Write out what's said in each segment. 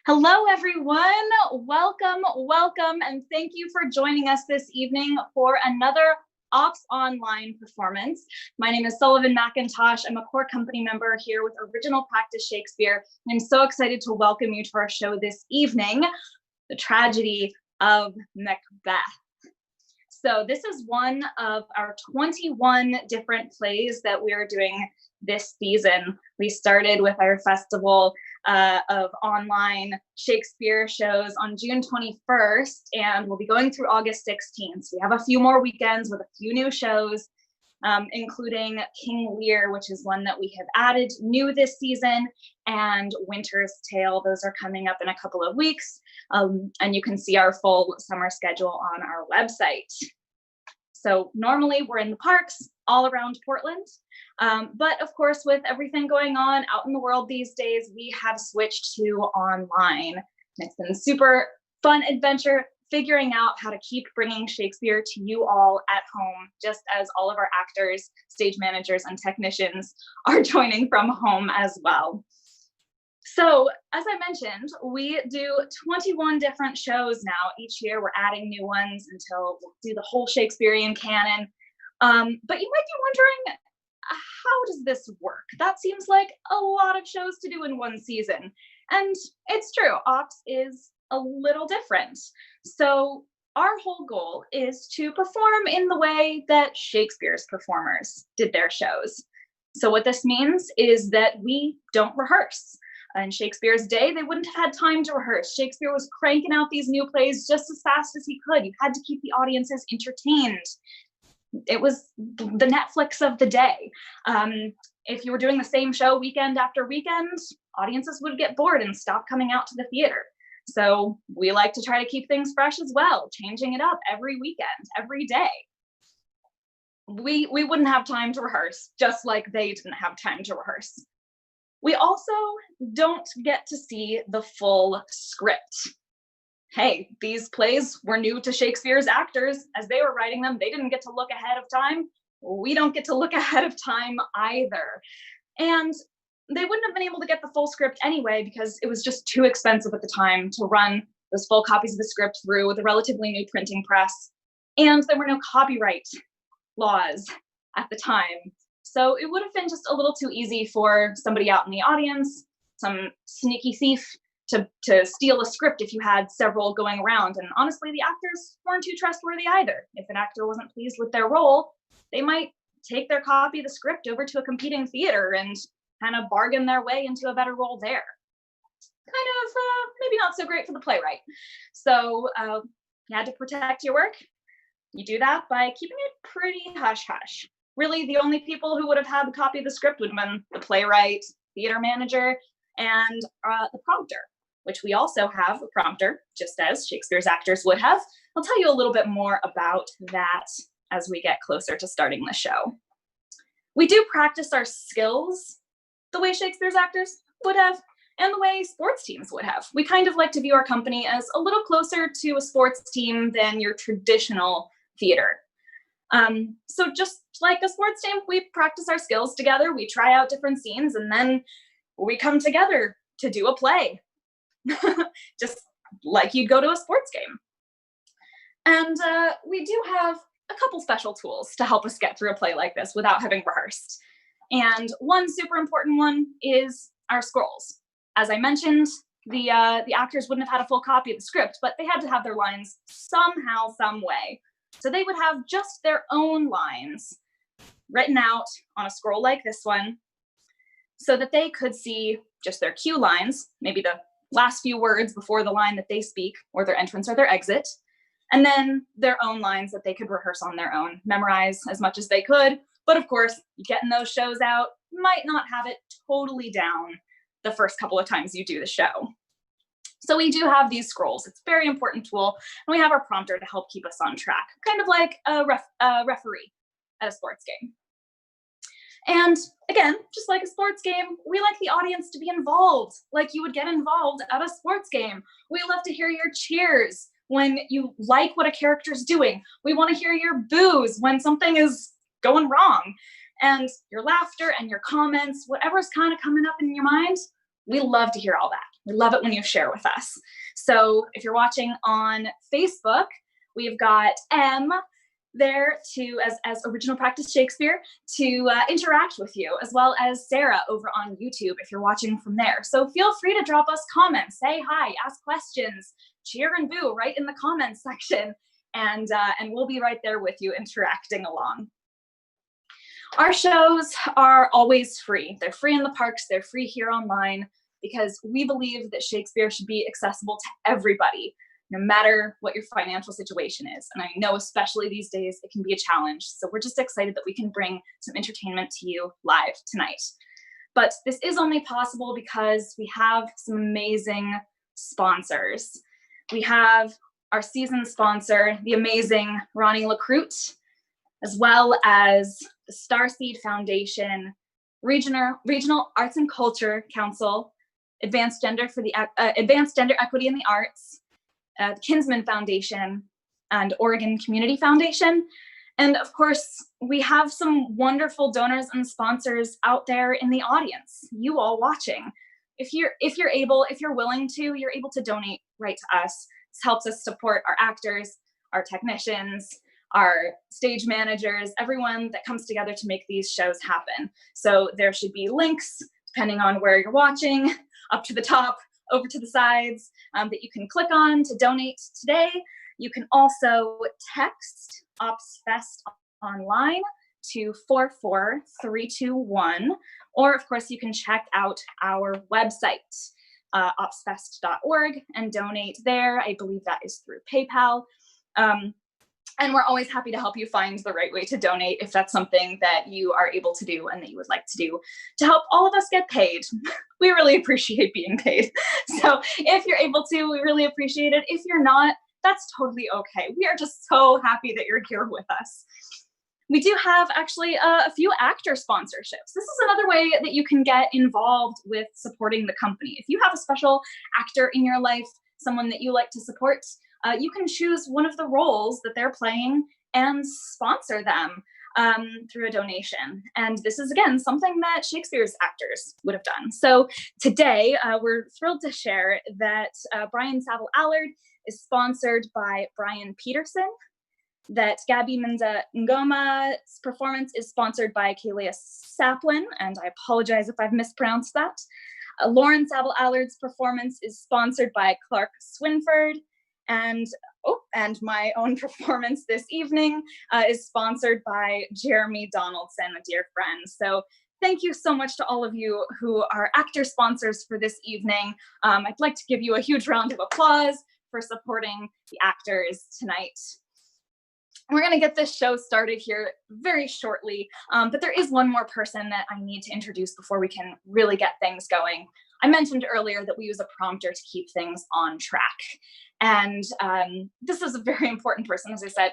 Hello, everyone. Welcome, and thank you for joining us this evening for another Ops Online performance. My name is Sullivan McIntosh. I'm a core company member here with Original Practice Shakespeare, and I'm so excited to welcome you to our show this evening, The Tragedie of Macbeth. So this is one of our 21 different plays that we are doing this season. We started with our festival of online Shakespeare shows on June 21st, and we'll be going through August 16th. So we have a few more weekends with a few new shows, including King Lear, which is one that we have added new this season, and Winter's Tale. Those are coming up in a couple of weeks, and you can see our full summer schedule on our website. So normally we're in the parks all around Portland, but of course, with everything going on out in the world these days, we have switched to online. And it's been super fun adventure figuring out how to keep bringing Shakespeare to you all at home, just as all of our actors, stage managers, and technicians are joining from home as well. So, as I mentioned, we do 21 different shows now. Each year we're adding new ones until we'll do the whole Shakespearean canon. But you might be wondering, how does this work? That seems like a lot of shows to do in one season. And it's true, Ops is a little different. So our whole goal is to perform in the way that Shakespeare's performers did their shows. So what this means is that we don't rehearse. In Shakespeare's day, they wouldn't have had time to rehearse. Shakespeare was cranking out these new plays just as fast as he could. You had to keep the audiences entertained. It was the Netflix of the day. If you were doing the same show weekend after weekend, audiences would get bored and stop coming out to the theater. So we like to try to keep things fresh as well, changing it up every weekend, every day. We wouldn't have time to rehearse, just like they didn't have time to rehearse. We also don't get to see the full script. Hey, these plays were new to Shakespeare's actors. As they were writing them, they didn't get to look ahead of time. We don't get to look ahead of time either. And they wouldn't have been able to get the full script anyway because it was just too expensive at the time to run those full copies of the script through with a relatively new printing press. And there were no copyright laws at the time. So it would have been just a little too easy for somebody out in the audience, some sneaky thief, to steal a script if you had several going around. And honestly, the actors weren't too trustworthy either. If an actor wasn't pleased with their role, they might take their copy of the script over to a competing theater and kind of bargain their way into a better role there. Kind of maybe not so great for the playwright. So you had to protect your work. You do that by keeping it pretty hush-hush. Really, the only people who would have had the copy of the script would have been the playwright, theater manager, and the prompter, which we also have a prompter, just as Shakespeare's actors would have. I'll tell you a little bit more about that as we get closer to starting the show. We do practice our skills the way Shakespeare's actors would have, and the way sports teams would have. We kind of like to view our company as a little closer to a sports team than your traditional theater. So just like a sports team, we practice our skills together, we try out different scenes, and then we come together to do a play. Just like you'd go to a sports game. And we do have a couple special tools to help us get through a play like this without having rehearsed. And one super important one is our scrolls. As I mentioned, the actors wouldn't have had a full copy of the script, but they had to have their lines somehow, some way. So they would have just their own lines written out on a scroll like this one so that they could see just their cue lines, maybe the last few words before the line that they speak, or their entrance or their exit, and then their own lines that they could rehearse on their own, memorize as much as they could. But of course, getting those shows out might not have it totally down the first couple of times you do the show. So we do have these scrolls. It's a very important tool. And we have our prompter to help keep us on track, kind of like a referee at a sports game. And again, just like a sports game, we like the audience to be involved, like you would get involved at a sports game. We love to hear your cheers when you like what a character's doing. We want to hear your boos when something is going wrong. And your laughter and your comments, whatever's kind of coming up in your mind, we love to hear all that. We love it when you share with us. So if you're watching on Facebook, we've got M there to, as Original Practice Shakespeare, to interact with you, as well as Sarah over on YouTube if you're watching from there. So feel free to drop us comments, say hi, ask questions, cheer and boo right in the comments section, and we'll be right there with you interacting along. Our shows are always free. They're free in the parks, they're free here online, because we believe that Shakespeare should be accessible to everybody, no matter what your financial situation is. And I know especially these days, it can be a challenge. So we're just excited that we can bring some entertainment to you live tonight. But this is only possible because we have some amazing sponsors. We have our season sponsor, the amazing Ronnie LaCroute, as well as the Starseed Foundation, Regional Arts and Culture Council, Advanced Gender Equity in the Arts, the Kinsman Foundation, and Oregon Community Foundation. And of course, we have some wonderful donors and sponsors out there in the audience, you all watching. If you're willing to, you're able to donate right to us. This helps us support our actors, our technicians, our stage managers, everyone that comes together to make these shows happen. So there should be links, depending on where you're watching, up to the top, over to the sides, that you can click on to donate today. You can also text OpsFest online to 44321, or of course you can check out our website, opsfest.org, and donate there. I believe that is through PayPal. And we're always happy to help you find the right way to donate if that's something that you are able to do and that you would like to do to help all of us get paid. We really appreciate being paid. So if you're able to, we really appreciate it. If you're not, that's totally okay. We are just so happy that you're here with us. We do have actually a few actor sponsorships. This is another way that you can get involved with supporting the company. If you have a special actor in your life, someone that you like to support, you can choose one of the roles that they're playing and sponsor them through a donation. And this is, again, something that Shakespeare's actors would have done. So today, we're thrilled to share that Brian Saville Allard is sponsored by Brian Peterson, that Gabby Menza Ngoma's performance is sponsored by Kalia Saplin, and I apologize if I've mispronounced that. Lauren Saville Allard's performance is sponsored by Clark Swinford, and my own performance this evening is sponsored by Jeremy Donaldson, a dear friend. So thank you so much to all of you who are actor sponsors for this evening. I'd like to give you a huge round of applause for supporting the actors tonight. We're going to get this show started here very shortly, but there is one more person that I need to introduce before we can really get things going. I mentioned earlier that we use a prompter to keep things on track. And this is a very important person, as I said,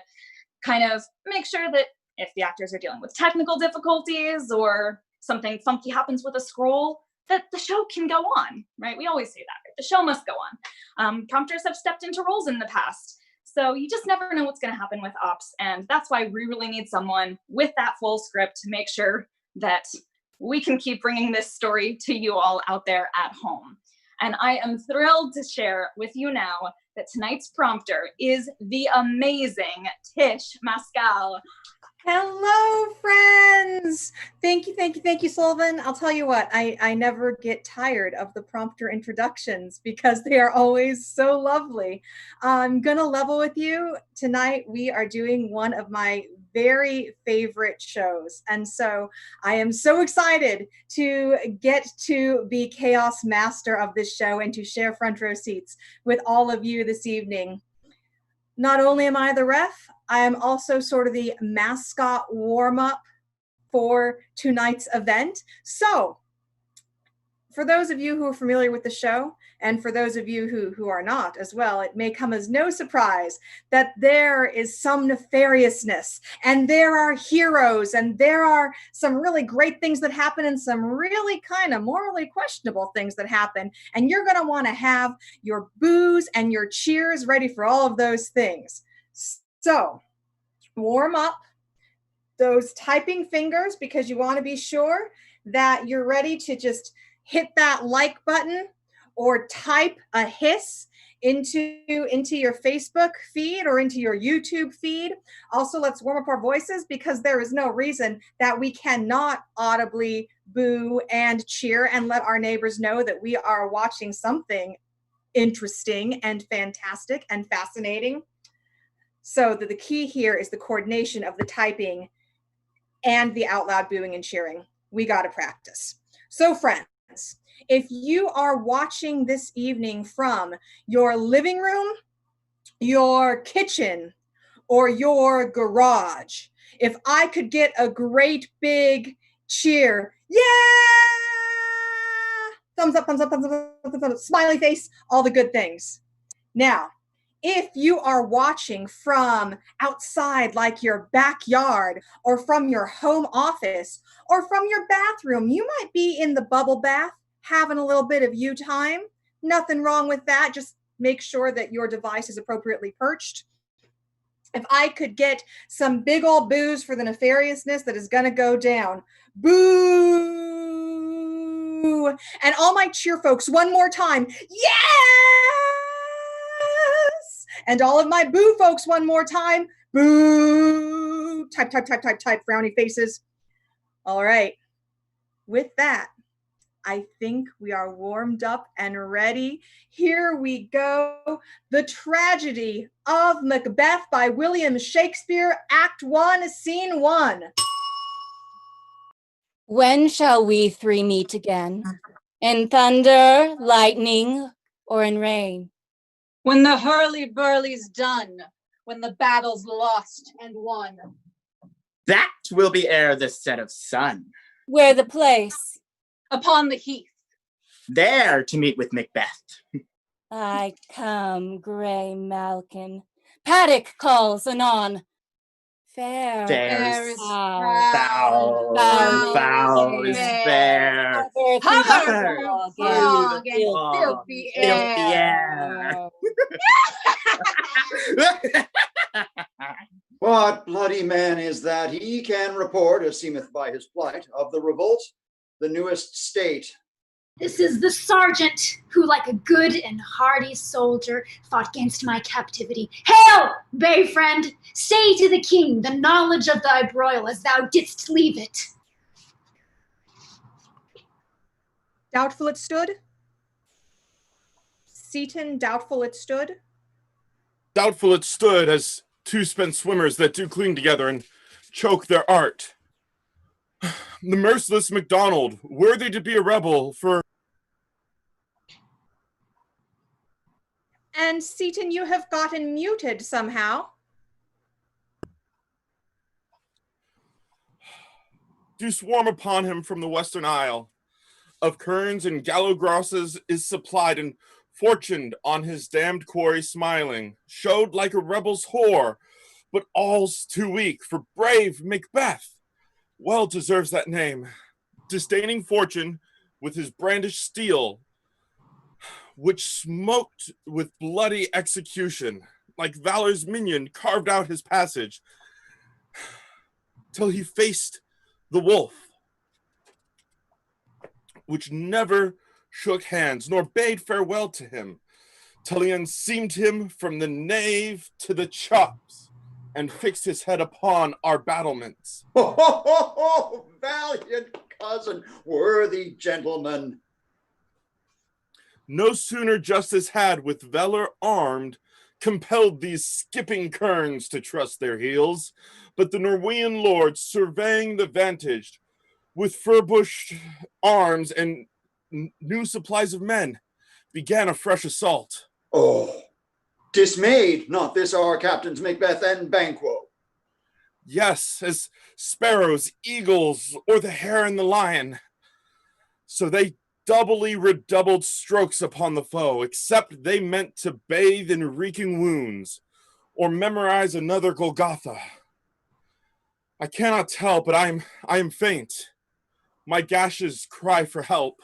kind of make sure that if the actors are dealing with technical difficulties or something funky happens with a scroll, that the show can go on, right? We always say that, right? The show must go on. Prompters have stepped into roles in the past. So you just never know what's going to happen with ops. And that's why we really need someone with that full script to make sure that we can keep bringing this story to you all out there at home. And I am thrilled to share with you now that tonight's prompter is the amazing Tish Mascal. Hello, friends. Thank you, Sullivan. I'll tell you what, I never get tired of the prompter introductions because they are always so lovely. I'm gonna level with you. Tonight, we are doing one of my very favorite shows. And so I am so excited to get to be chaos master of this show and to share front row seats with all of you this evening. Not only am I the ref, I am also sort of the mascot warm-up for tonight's event. So for those of you who are familiar with the show, and for those of you who are not as well, it may come as no surprise that there is some nefariousness, and there are heroes, and there are some really great things that happen, and some really kind of morally questionable things that happen. And you're going to want to have your boos and your cheers ready for all of those things. So warm up those typing fingers, because you want to be sure that you're ready to just hit that like button or type a hiss into your Facebook feed or into your YouTube feed. Also, let's warm up our voices, because there is no reason that we cannot audibly boo and cheer and let our neighbors know that we are watching something interesting and fantastic and fascinating. So the key here is the coordination of the typing and the out loud booing and cheering. We got to practice. So friends, if you are watching this evening from your living room, your kitchen, or your garage, if I could get a great big cheer, yeah! Thumbs up, thumbs up, thumbs up, thumbs up, smiley face, all the good things. Now, if you are watching from outside, like your backyard, or from your home office, or from your bathroom, you might be in the bubble bath having a little bit of you time. Nothing wrong with that. Just make sure that your device is appropriately perched. If I could get some big old boos for the nefariousness that is going to go down. Boo! And all my cheer folks, one more time. Yes! And all of my boo folks, one more time. Boo! Type, type, type, type, type, frowny faces. All right. With that, I think we are warmed up and ready. Here we go. The Tragedy of Macbeth by William Shakespeare, Act 1, Scene 1. When shall we three meet again? In thunder, lightning, or in rain? When the hurly-burly's done, when the battle's lost and won. That will be ere the set of sun. Where the place? Upon the heath. There to meet with Macbeth. I come, grey Malkin. Paddock calls anon. Fair. Fair is Foul, foul, foul is fair. Hover Hover fog and fog, filthy filthy air. What bloody man is that? He can report, as seemeth by his plight, of the revolt, the newest state. This is the sergeant who, like a good and hardy soldier, fought against my captivity. Hail, bay friend! Say to the king the knowledge of thy broil as thou didst leave it. Doubtful it stood. Seaton, doubtful it stood. Doubtful it stood, as two spent swimmers that do cling together and choke their art. The merciless MacDonald, worthy to be a rebel for... And Seaton, you have gotten muted somehow. Do swarm upon him from the western isle. Of kerns and gallowgrosses is supplied, and fortuned on his damned quarry smiling, showed like a rebel's whore, but all's too weak for brave Macbeth. Well deserves that name, disdaining fortune with his brandished steel, which smoked with bloody execution, like valor's minion carved out his passage, till he faced the wolf, which never shook hands, nor bade farewell to him, till he unseamed him from the nave to the chops, and fixed his head upon our battlements. Ho, ho, ho, ho, valiant cousin, worthy gentleman. No sooner justice had, with valor armed, compelled these skipping kerns to trust their heels, but the Norwegian lord, surveying the vantage, with furbushed arms and new supplies of men, began a fresh assault. Oh, dismayed not this our captains Macbeth and Banquo? Yes, as sparrows, eagles, or the hare and the lion. So they doubly redoubled strokes upon the foe, except they meant to bathe in reeking wounds, or memorize another Golgotha. I cannot tell, but I am faint. My gashes cry for help.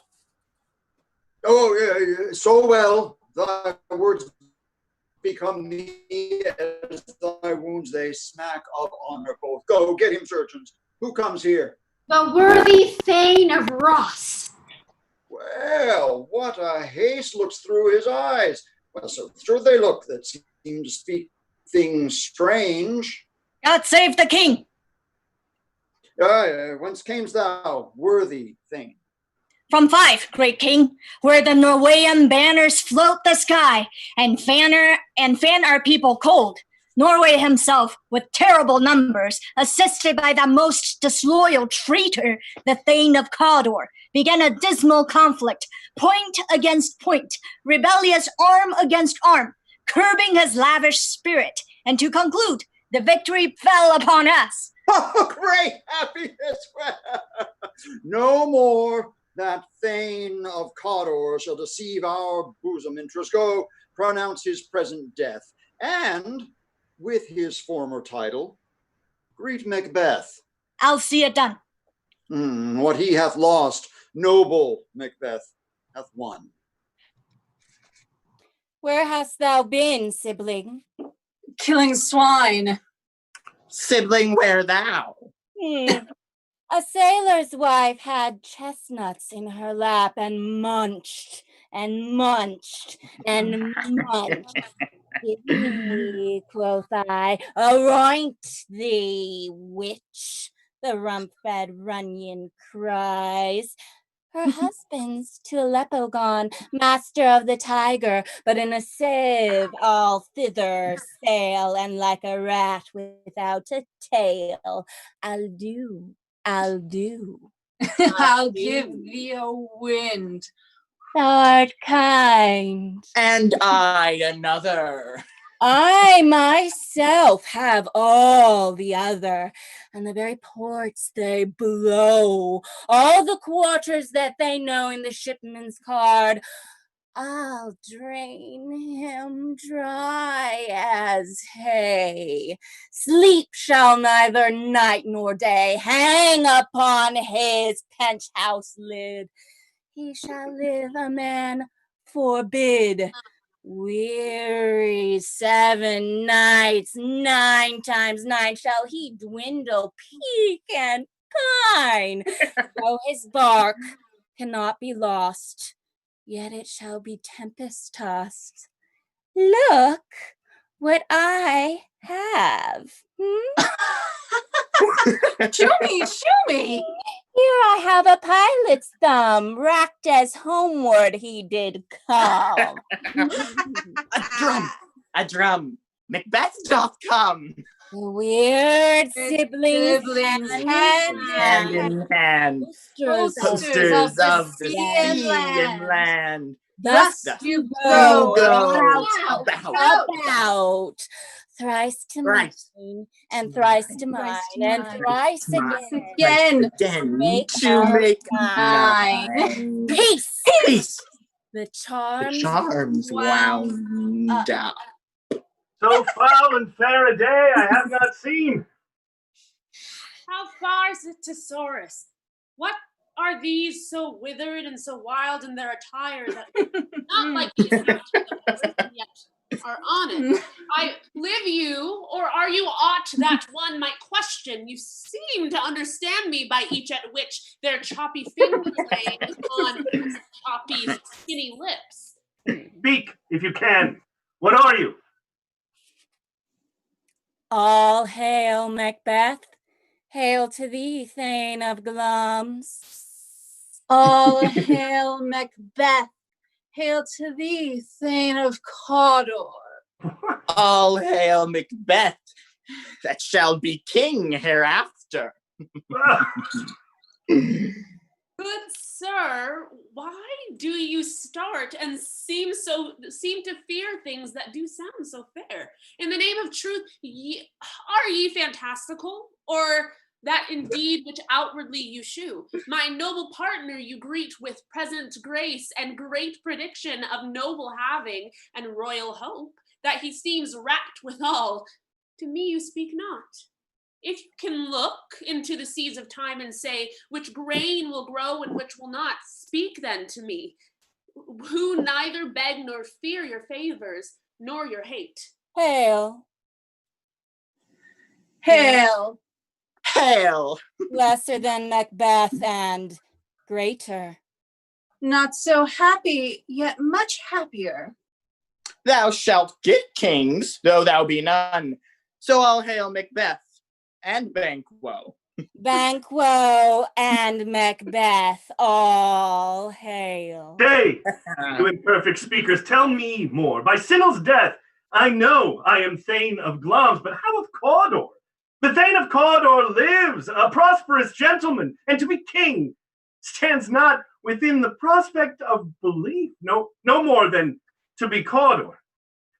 Oh, so well, thy words become me as thy wounds they smack of honor both. Go, get him surgeons. Who comes here? The worthy Thane of Ross. Well, what a haste looks through his eyes. Well, so through they look that seem to speak things strange. God save the king! Whence camest thou, worthy thing? From Fife, great king, where the Norwegian banners float the sky and fan our people cold. Norway himself, with terrible numbers, assisted by the most disloyal traitor, the Thane of Cawdor, began a dismal conflict, point against point, rebellious arm against arm, curbing his lavish spirit, and to conclude, the victory fell upon us. Oh, great happiness! No more that Thane of Cawdor shall deceive our bosom interest. Go, pronounce his present death, and with his former title, greet Macbeth. I'll see it done. What he hath lost, noble Macbeth hath won. Where hast thou been, sibling? Killing swine. Sibling, where thou? A sailor's wife had chestnuts in her lap and munched and munched and munched. Give me, quoth I, aroint thee, witch, the rump-fed Runyon cries. Her husband's to Aleppo gone, master of the Tiger, but in a sieve all thither sail, and like a rat without a tail. I'll do. I'll give thee a wind. Thou art kind. And I another. I myself have all the other, and the very ports they blow, all the quarters that they know in the shipman's card. I'll drain him dry as hay. Sleep shall neither night nor day hang upon his penthouse lid. He shall live a man forbid. Weary 7 nights, 9 times 9 shall he dwindle, peak and pine. Though his bark cannot be lost, yet it shall be tempest tossed. Look what I have. Show me. Here I have a pilot's thumb, racked as homeward he did come. A drum. Macbeth doth come. The weird siblings Hand in hand. Posters of the sea and land. Thus you go about. Thrice to mine, and thrice to mine, and thrice again. Again to make mine. Peace. The Charms wound up. So foul and fair a day I have not seen. How far is it to Saurus? What are these so withered and so wild in their attire that not like these yet are on it? I live you, or are you aught that one might question? You seem to understand me by each at which their choppy fingers lay on choppy skinny lips. Speak, if you can. What are you? All hail, Macbeth. Hail to thee, Thane of Glums. All hail Macbeth. Hail to thee, Thane of Cawdor. All hail Macbeth, that shall be king hereafter. Good sir, why do you start and seem to fear things that do sound so fair? In the name of truth, are ye fantastical, or that indeed which outwardly you shew? My noble partner you greet with present grace and great prediction of noble having and royal hope, that he seems rapt withal. To me you speak not. If you can look into the seas of time and say which grain will grow and which will not, speak then to me, who neither beg nor fear your favors nor your hate. Hail. Hail. Hail. Lesser than Macbeth and greater. Not so happy, yet much happier. Thou shalt get kings, though thou be none. So I'll hail Macbeth and Banquo. Banquo and Macbeth, all hail. Stay, you imperfect speakers, tell me more. By Sinel's death, I know I am Thane of Glamis, but how of Cawdor? The Thane of Cawdor lives, a prosperous gentleman, and to be king stands not within the prospect of belief, no more than to be Cawdor.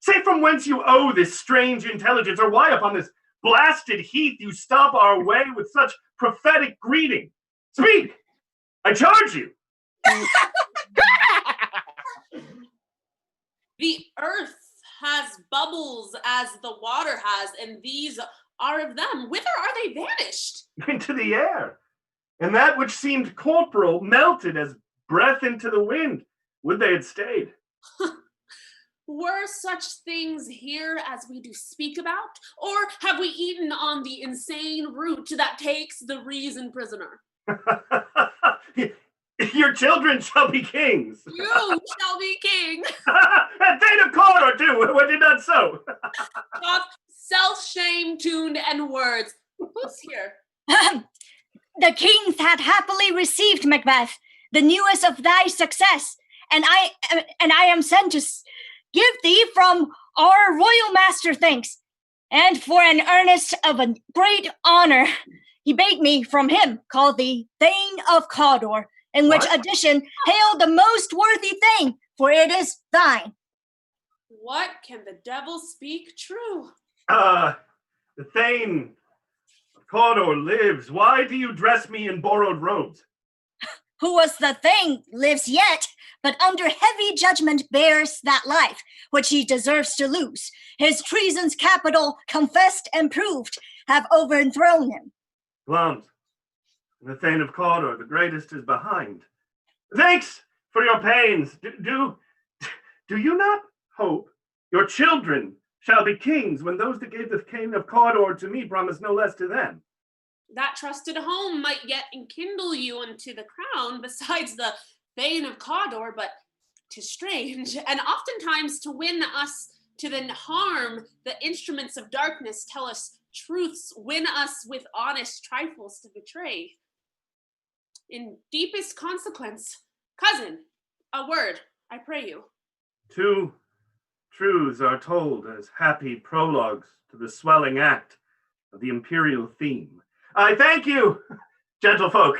Say from whence you owe this strange intelligence, or why upon this blasted heath you stop our way with such prophetic greeting. Speak, I charge you. The earth has bubbles as the water has, and these are of them. Whither are they vanished? Into the air. And that which seemed corporal melted as breath into the wind. Would they had stayed. Were such things here as we do speak about? Or have we eaten on the insane root that takes the reason prisoner? Your children shall be kings. You shall be king. And Thane of Cawdor too, what did not so? Self-shame tuned and words. Who's here? The kings had happily received, Macbeth, the newest of thy success, and I am sent to give thee from our royal master thanks, and for an earnest of a great honor, he bade me from him call thee Thane of Cawdor, in which addition hail the most worthy thing, for it is thine. What can the devil speak true? The Thane of Cawdor lives. Why do you dress me in borrowed robes? Who was the Thane lives yet, but under heavy judgment bears that life, which he deserves to lose. His treason's capital, confessed and proved, have overthrown him. Glamis, the Thane of Cawdor, the greatest is behind. Thanks for your pains. Do you not hope your children shall be kings when those that gave the Thane of Cawdor to me promise no less to them? That trusted home might yet enkindle you unto the crown, besides the Thane of Cawdor, but 'tis strange, and oftentimes to win us to then harm, the instruments of darkness tell us truths, win us with honest trifles to betray. In deepest consequence, cousin, a word, I pray you. Two truths are told as happy prologues to the swelling act of the imperial theme. I thank you, gentlefolk.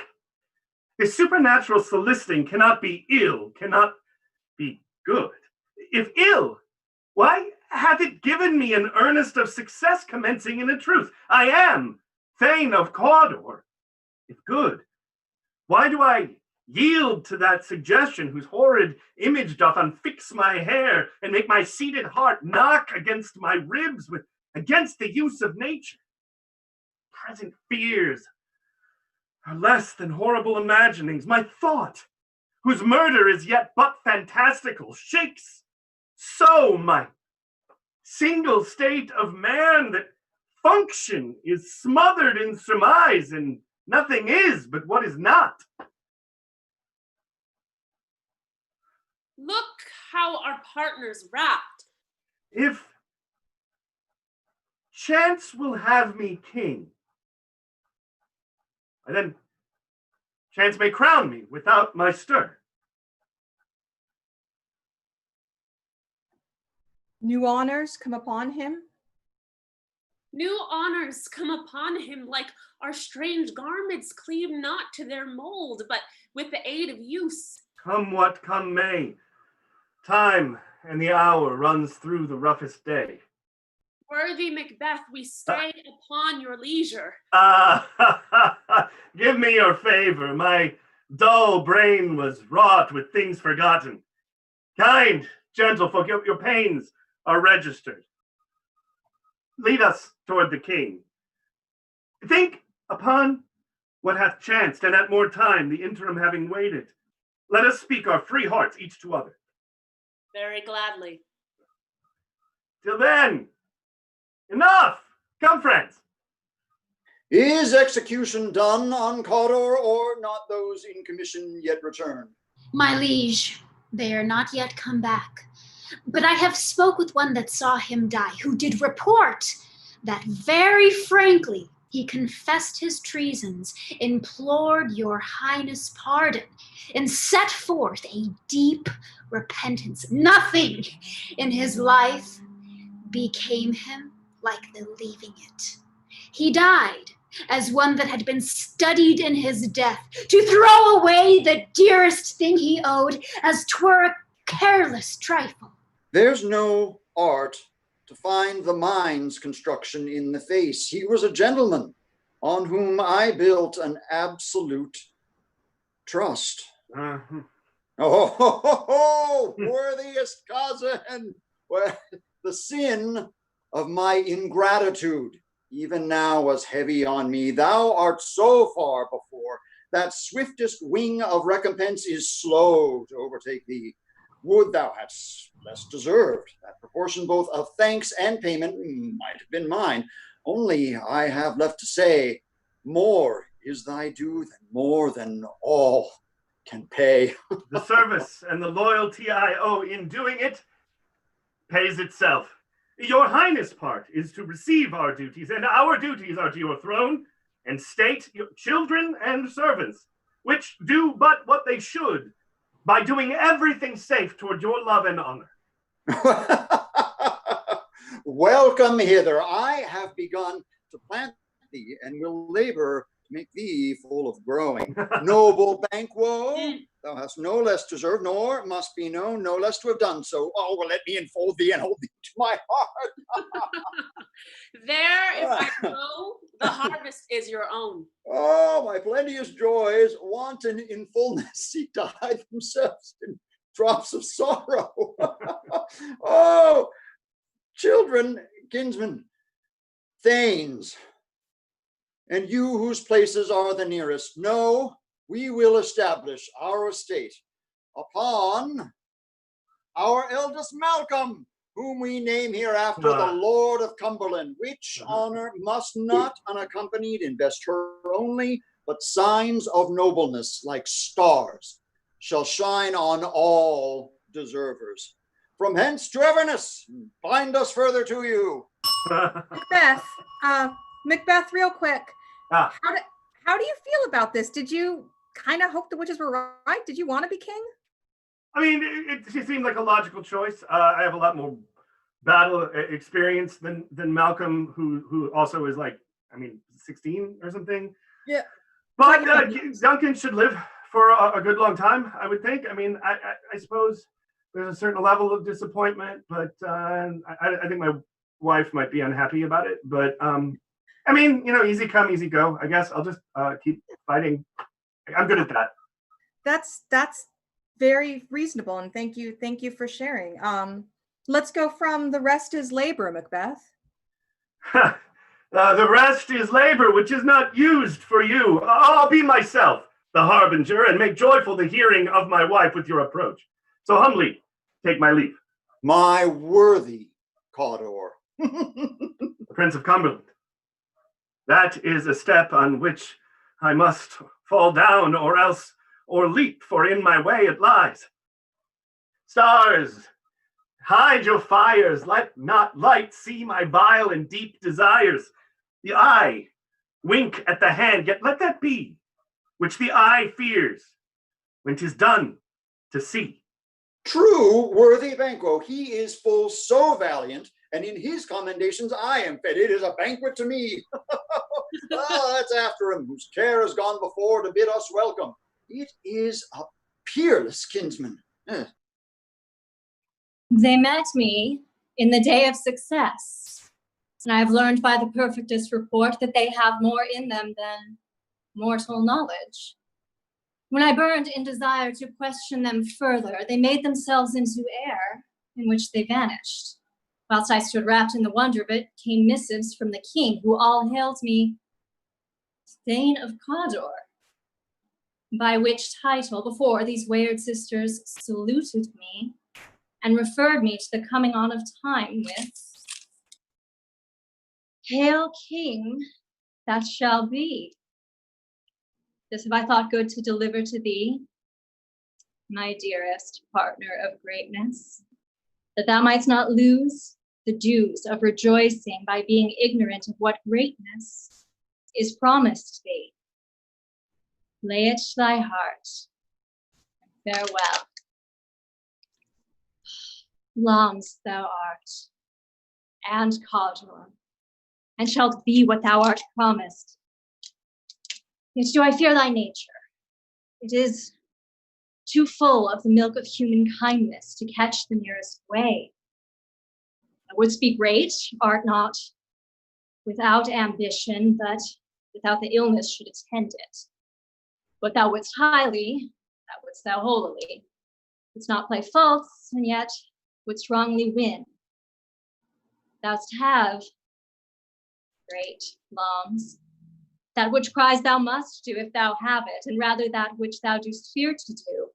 This supernatural soliciting cannot be ill, cannot be good. If ill, why hath it given me an earnest of success commencing in a truth? I am Thane of Cawdor. If good, why do I yield to that suggestion whose horrid image doth unfix my hair and make my seated heart knock against my ribs against the use of nature? Present fears are less than horrible imaginings. My thought, whose murder is yet but fantastical, shakes so my single state of man that function is smothered in surmise, and nothing is but what is not. Look how our partner's wrapped. If chance will have me king, then chance may crown me without my stir. New honors come upon him. New honors come upon him like our strange garments cleave not to their mold, but with the aid of use. Come what come may, time and the hour runs through the roughest day. Worthy Macbeth, we stay upon your leisure. Give me your favor. My dull brain was wrought with things forgotten. Kind gentlefolk, your pains are registered. Lead us toward the king. Think upon what hath chanced, and at more time, the interim having waited, let us speak our free hearts each to other. Very gladly. Till then, enough! Come, friends. Is execution done on Cawdor, or not those in commission yet returned? My liege, they are not yet come back. But I have spoke with one that saw him die, who did report that very frankly he confessed his treasons, implored your highness pardon, and set forth a deep repentance. Nothing in his life became him like the leaving it. He died as one that had been studied in his death, to throw away the dearest thing he owed, as 'twere a careless trifle. There's no art to find the mind's construction in the face. He was a gentleman on whom I built an absolute trust. Oh, worthiest cousin! Well, the sin of my ingratitude even now was heavy on me. Thou art so far before, that swiftest wing of recompense is slow to overtake thee. Would thou hadst less deserved, that proportion both of thanks and payment might have been mine. Only I have left to say, more is thy due more than all can pay. The service and the loyalty I owe in doing it pays itself. Your highness part is to receive our duties, and our duties are to your throne and state, your children and servants, which do but what they should by doing everything safe toward your love and honor. Welcome hither. I have begun to plant thee and will labor to make thee full of growing. Noble Banquo, thou hast no less deserved, nor must be known, no less to have done so. Oh, well, let me enfold thee and hold thee to my heart. There, if I grow, the harvest is your own. Oh, my plenteous joys, wanton in fullness, seek to hide themselves in drops of sorrow. Oh, children, kinsmen, thanes, and you whose places are the nearest, know we will establish our estate upon our eldest Malcolm, whom we name hereafter the Lord of Cumberland, which honor must not unaccompanied invest her only, but signs of nobleness like stars shall shine on all deservers. From hence to Everness, bind us further to you. Macbeth, real quick. Ah. How do you feel about this? Did you kind of hope the witches were right? Did you want to be king? I mean, it seemed like a logical choice. I have a lot more battle experience than Malcolm, who also is like, 16 or something. Yeah. But Duncan should live for a good long time, I would think. I mean, I suppose there's a certain level of disappointment, but I think my wife might be unhappy about it. But easy come, easy go. I guess I'll just keep fighting. I'm good at that. That's very reasonable, and thank you for sharing. Let's go from the rest is labor, Macbeth. The rest is labor, which is not used for you. I'll be myself, the harbinger, and make joyful the hearing of my wife with your approach. So humbly take my leave. My worthy Cawdor. The Prince of Cumberland. That is a step on which I must fall down or leap, for in my way it lies. Stars, hide your fires, let not light see my vile and deep desires. The eye, wink at the hand, yet let that be, which the eye fears, when 'tis done to see. True, worthy Banquo, he is full so valiant, and in his commendations I am fed. It is a banquet to me. That's after him, whose care has gone before to bid us welcome. It is a peerless kinsman. They met me in the day of success, and I have learned by the perfectest report that they have more in them than mortal knowledge. When I burned in desire to question them further, they made themselves into air, in which they vanished. Whilst I stood wrapped in the wonder of it, came missives from the king, who all hailed me Thane of Cawdor, by which title before these weird sisters saluted me and referred me to the coming on of time with Hail King that shall be. This have I thought good to deliver to thee, my dearest partner of greatness, that thou mightst not lose the dues of rejoicing by being ignorant of what greatness is promised thee. Lay it to thy heart, and farewell. Lambs thou art, and Cawdor, and shalt be what thou art promised. Yet do I fear thy nature. It is too full of the milk of human kindness to catch the nearest way. Thou wouldst be great, art not without ambition, but without the illness should attend it. But thou wouldst highly, thou wouldst thou holily, wouldst not play false, and yet wouldst wrongly win. Thou'st have great Lambs, that which cries thou must do if thou have it, and rather that which thou dost fear to do.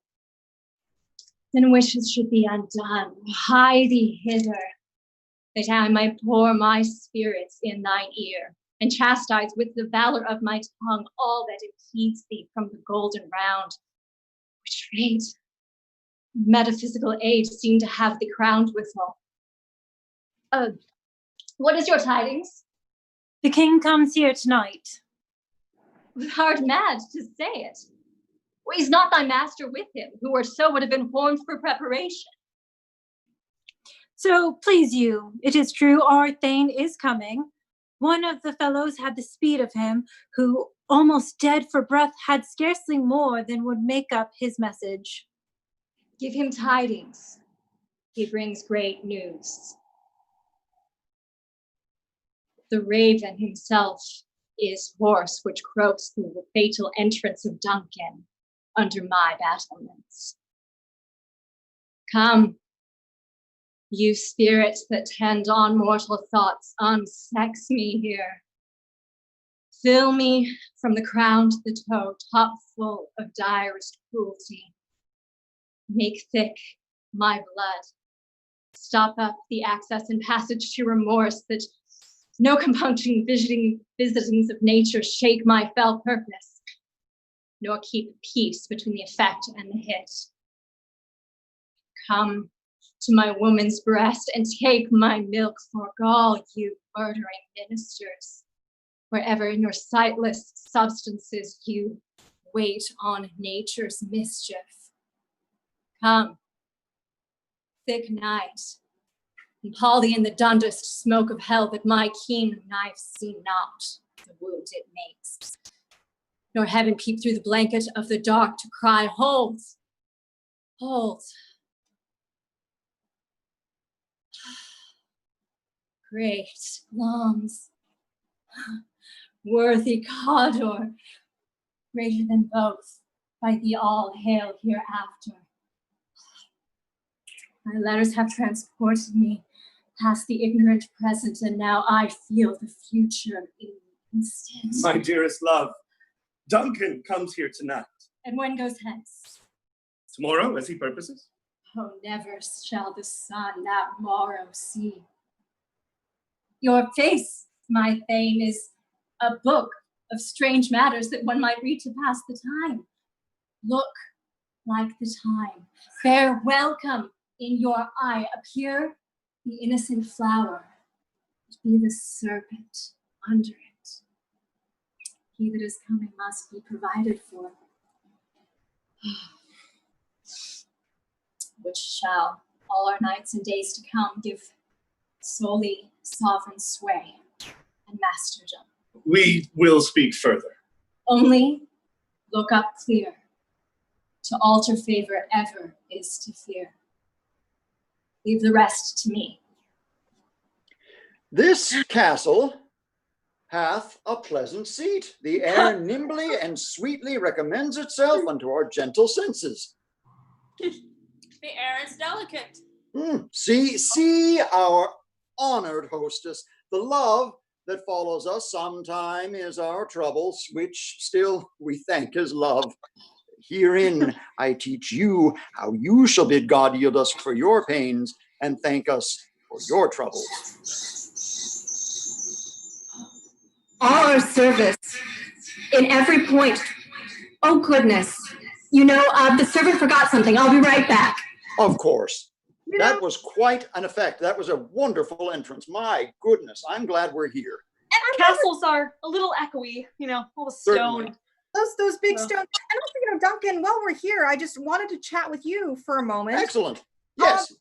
Then wishes should be undone. Hie thee hither, that I might pour my spirits in thine ear, and chastise with the valor of my tongue all that impedes thee from the golden round, which fate, metaphysical age seem to have thee crowned withal. What is your tidings? The king comes here tonight. Art mad to say it. Is not thy master with him, who or so would have been formed for preparation? So please you, it is true, our Thane is coming. One of the fellows had the speed of him, who, almost dead for breath, had scarcely more than would make up his message. Give him tidings. He brings great news. The raven himself is hoarse, which croaks through the fatal entrance of Duncan under my battlements. Come, you spirits that tend on mortal thoughts, unsex me here. Fill me from the crown to the toe, top full of direst cruelty. Make thick my blood. Stop up the access and passage to remorse, that no compunction visitings of nature shake my fell purpose, nor keep peace between the effect and the hit. Come to my woman's breast and take my milk for gall, you murdering ministers, wherever in your sightless substances you wait on nature's mischief. Come, thick night, and haul thee in the dundest smoke of hell, that my keen knife see not the wound it makes, nor heaven peep through the blanket of the dark to cry, hold, hold. Great Lambs, worthy Cawdor, greater than both, by thee all hail hereafter. My letters have transported me past the ignorant present, and now I feel the future in an instant. My dearest love, Duncan comes here tonight. And when goes hence? Tomorrow, as he purposes. Oh, never shall the sun that morrow see. Your face, my Thane, is a book of strange matters that one might read to pass the time. Look like the time. Fair welcome in your eye. Appear the innocent flower, be the serpent under it. He that is coming must be provided for, which shall all our nights and days to come give solely sovereign sway and masterdom. We will speak further. Only look up clear. To alter favor ever is to fear. Leave the rest to me. This castle hath a pleasant seat. The air nimbly and sweetly recommends itself unto our gentle senses. The air is delicate. See our honored hostess. The love that follows us sometime is our troubles, which still we thank as love. Herein I teach you how you shall bid God yield us for your pains and thank us for your troubles. All our service in every point. Oh goodness, The servant forgot something. I'll be right back. Of course. That was quite an effect. That was a wonderful entrance. My goodness, I'm glad we're here. And castles are a little echoey, all the stone. Those big stones. And also, Duncan, while we're here, I just wanted to chat with you for a moment. Excellent. Yes.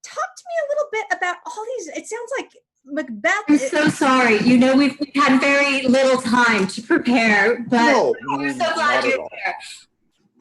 Talk to me a little bit about all these. It sounds like Macbeth. I'm so sorry. We've had very little time to prepare, but we're so glad you're here.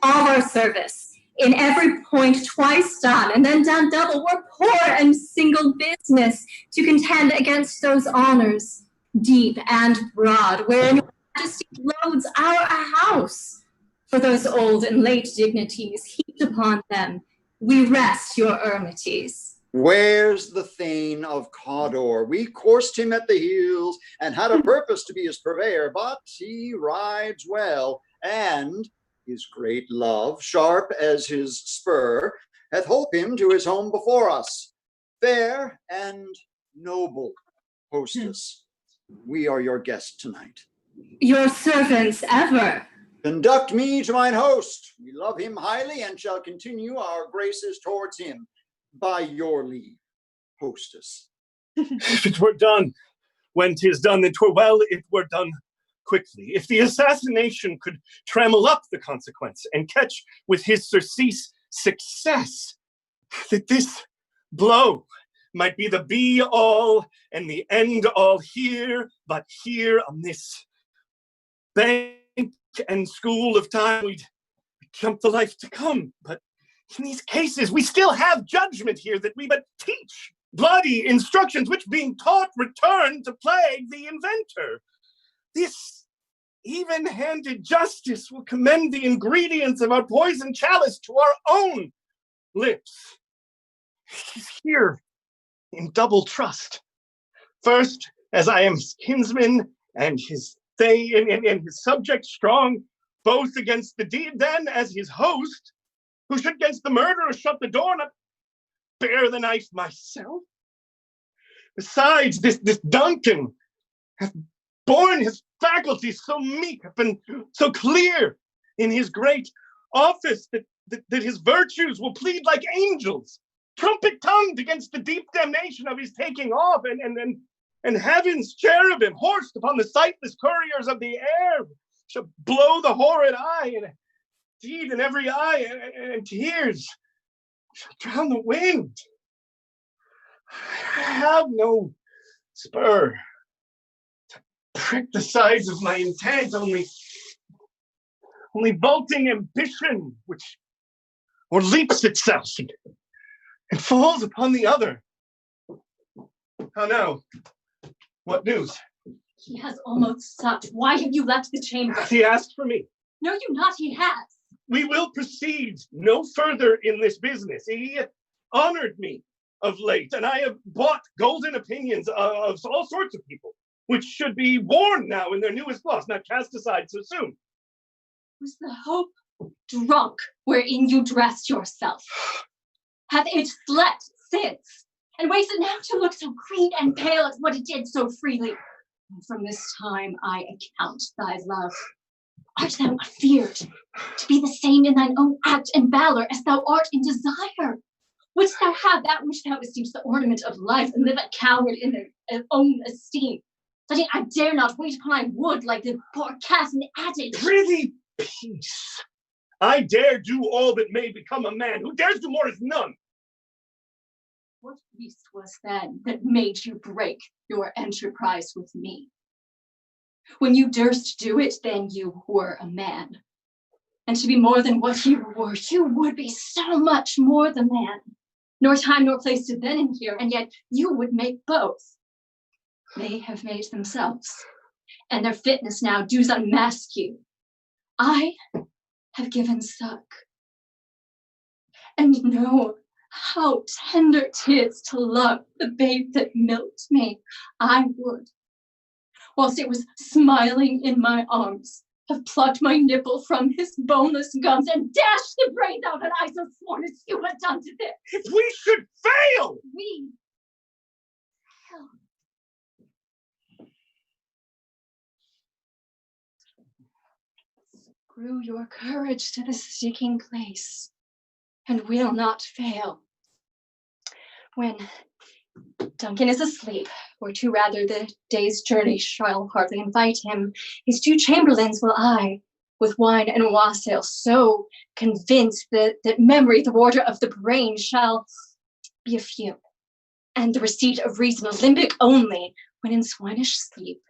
All our service, in every point twice done, and then done double. We're poor and single business to contend against those honors, deep and broad, wherein your majesty loads our house. For those old and late dignities heaped upon them, we rest your ermities. Where's the Thane of Cawdor? We coursed him at the heels and had a purpose to be his purveyor, but he rides well, and his great love, sharp as his spur, hath holp him to his home before us. Fair and noble hostess, we are your guest tonight. Your servants ever. Conduct me to mine host. We love him highly and shall continue our graces towards him. By your leave, hostess. If it were done when 'tis done, then 'twere well it were done quickly. If the assassination could trammel up the consequence and catch with his surcease success, that this blow might be the be-all and the end-all here, but here on this bank and school of time, we'd jump the life to come. But in these cases, we still have judgment here that we but teach. Bloody instructions, which being taught return to plague the inventor. This even-handed justice will commend the ingredients of our poison chalice to our own lips. He's here in double trust. First, as I am his kinsman and his and his subject strong, both against the deed, then as his host, who should against the murderer shut the door, not bear the knife myself. Besides, this Duncan hath borne his faculties so meek, hath been so clear in his great office that his virtues will plead like angels, trumpet-tongued against the deep damnation of his taking off, and heaven's cherubim, horsed upon the sightless couriers of the air, shall blow the horrid eye, and deed in every eye, and tears shall drown the wind. I have no spur to prick the sides of my intent, only vaulting ambition, which o'erleaps itself and falls upon the other. How now? What news? He has almost supped. Why have you left the chamber? He asked for me. No, you not. He has. We will proceed no further in this business. He honored me of late, and I have bought golden opinions of all sorts of people, which should be worn now in their newest gloss, not cast aside so soon. Was the hope drunk wherein you dressed yourself? Hath it slept since, and wasted now to look so green and pale as what it did so freely? And from this time I account thy love. Art thou afeared to be the same in thine own act and valor as thou art in desire? Wouldst thou have that which thou esteemest the ornament of life, and live a coward in their own esteem? But I dare not wait upon I would, like the poor calf in the adage. Prithee, peace. I dare do all that may become a man. Who dares do more is none. What beast was then that made you break your enterprise with me? When you durst do it, then you were a man. And to be more than what you were, you would be so much more the man. Nor time nor place to then and here, and yet you would make both. They have made themselves, and their fitness now does unmask you. I have given suck, and know how tender 'tis to love the babe that milked me. I would, whilst it was smiling in my arms, have plucked my nipple from his boneless gums and dashed the brains out had I so sworn as you had done to this. If we should fail! We fail. grew your courage to the sticking place, and will not fail. When Duncan is asleep, or to rather the day's journey shall hardly invite him, his 2 chamberlains will I, with wine and wassail, so convinced that memory, the water of the brain, shall be a fume, and the receipt of reason a limbic only, when in swinish sleep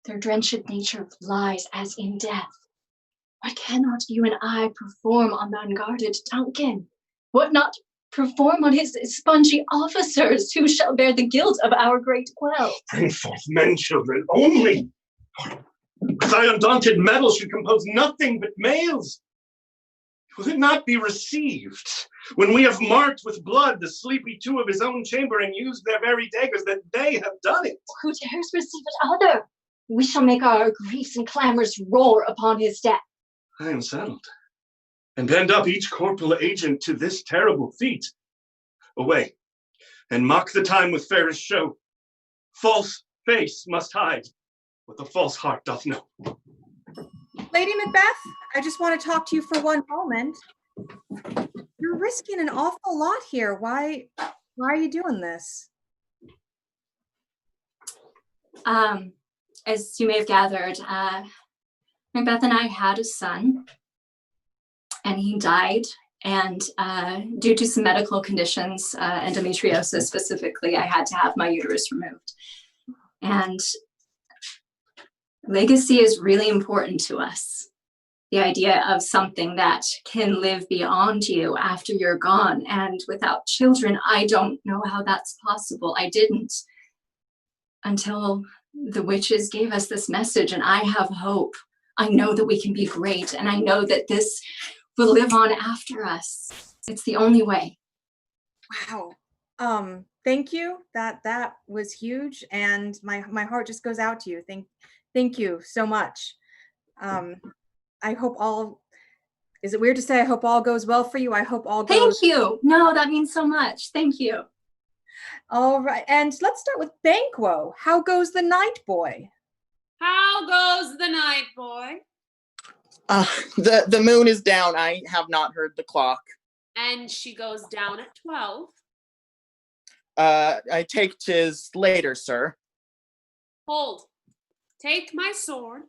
their drenched nature lies as in death. What cannot you and I perform on the unguarded Duncan? What not perform on his spongy officers, who shall bear the guilt of our great quell? Bring forth men children only. Thy undaunted metal should compose nothing but males. Will it not be received when we have marked with blood the sleepy 2 of his own chamber and used their very daggers that they have done it? Who dares receive it other? We shall make our griefs and clamors roar upon his death. I am settled, and bend up each corporal agent to this terrible feat. Away, and mock the time with fairest show. False face must hide what the false heart doth know. Lady Macbeth, I just want to talk to you for one moment. You're risking an awful lot here. Why are you doing this? As you may have gathered, Macbeth and I had a son, and he died. And due to some medical conditions, endometriosis specifically, I had to have my uterus removed. And legacy is really important to us. The idea of something that can live beyond you after you're gone. And without children, I don't know how that's possible. I didn't until the witches gave us this message, and I have hope. I know that we can be great, and I know that this will live on after us. It's the only way. Wow. Thank you. That was huge, and my heart just goes out to you. Thank you so much. I hope all, is it weird to say I hope all goes well for you? I hope all goes. Thank you. No, that means so much. Thank you. All right, and let's start with Banquo. How goes the night boy? How goes the night boy? The moon is down. I have not heard the clock. And she goes down at 12. I take 'tis later, sir. Hold. Take my sword.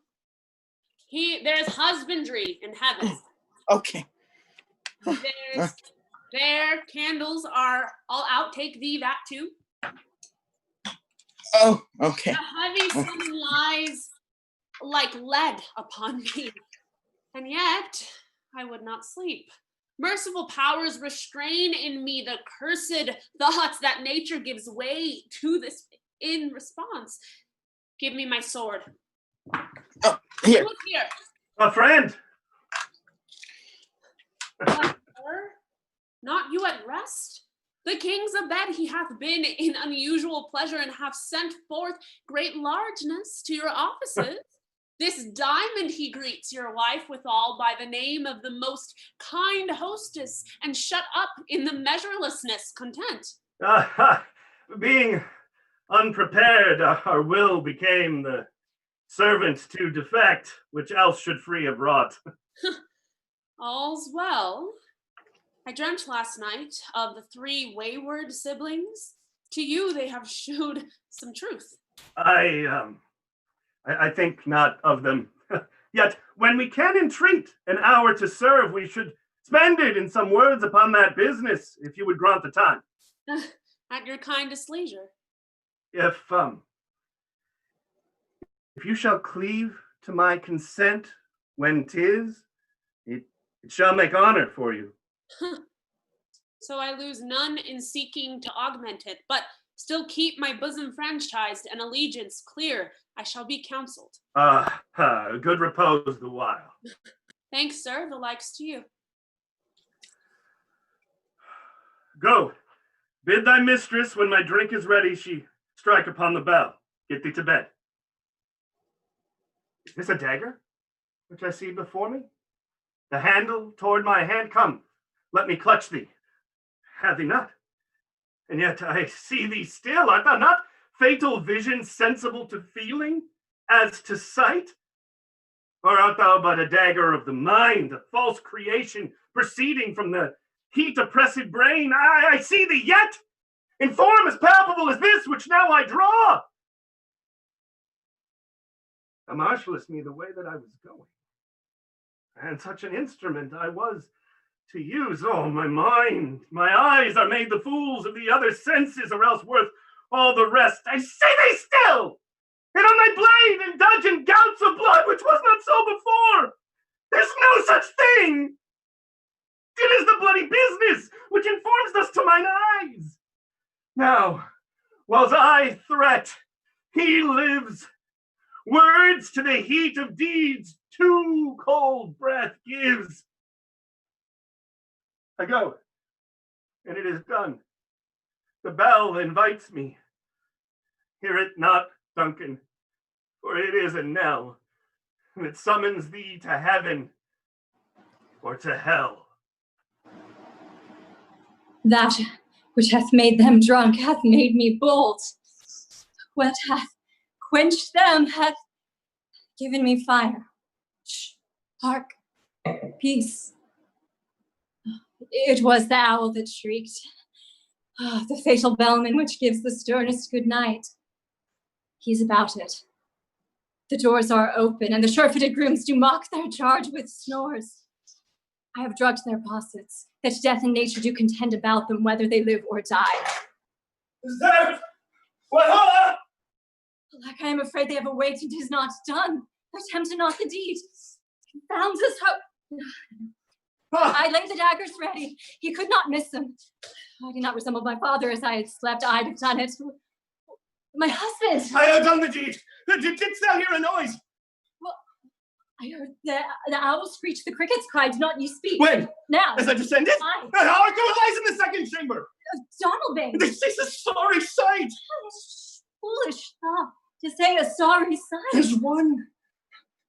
There's husbandry in heaven. Okay. Their candles are all out. Take thee that too. Oh, okay. The heavy sun lies like lead upon me, and yet I would not sleep. Merciful powers, restrain in me the cursed thoughts that nature gives way to this in response. Give me my sword. Oh, here. Look here. A friend. Sir, not you at rest? The king's abed, he hath been in unusual pleasure, and hath sent forth great largeness to your offices. This diamond he greets your wife withal by the name of the most kind hostess, and shut up in the measurelessness content. Being unprepared, our will became the servant to defect, which else should free have wrought. All's well. I dreamt last night of the 3 wayward siblings. To you they have showed some truth. I think not of them. Yet, when we can entreat an hour to serve, we should spend it in some words upon that business, if you would grant the time. At your kindest leisure. If you shall cleave to my consent when 'tis, it shall make honor for you. So I lose none in seeking to augment it, but still keep my bosom franchised and allegiance clear. I shall be counseled. Good repose the while. Thanks, sir. The likes to you. Go. Bid thy mistress, when my drink is ready, she strike upon the bell. Get thee to bed. Is this a dagger, which I see before me? The handle toward my hand. Come, let me clutch thee. Have thee not. And yet I see thee still. Art thou not fatal vision sensible to feeling as to sight? Or art thou but a dagger of the mind, a false creation proceeding from the heat-oppressed brain? I see thee yet, in form as palpable as this which now I draw. Thou marshalest me the way that I was going, and such an instrument I was to use. Oh, my mind, my eyes are made the fools of the other senses, or else worth all the rest. I say they still, and on thy blade indulge in gouts of blood, which was not so before. There's no such thing. It is the bloody business which informs us to mine eyes. Now, whiles I threat, he lives. Words to the heat of deeds too cold breath gives. I go, and it is done. The bell invites me. Hear it not, Duncan, for it is a knell that summons thee to heaven or to hell. That which hath made them drunk hath made me bold. What hath quenched them hath given me fire. Shh, hark, peace. It was the owl that shrieked. The fatal bellman which gives the sternest good night. He's about it. The doors are open, and the sure-footed grooms do mock their charge with snores. I have drugged their possets, that death and nature do contend about them, whether they live or die. Is that what? Alack, I am afraid they have awaked, and 'tis not done. Their attempt not the deed. Confounds us how... I laid the daggers ready. He could not miss them. I did not resemble my father as I had slept. I'd have done it. My husband! I have done the deed. Didst thou hear a noise? Well, I heard the owl screech, the crickets cried. Did not you speak? When? Now. As I descended? Aye. Our girl lies in the second chamber. Donalbain! This is a sorry sight. Foolish thought to say a sorry sight. There's one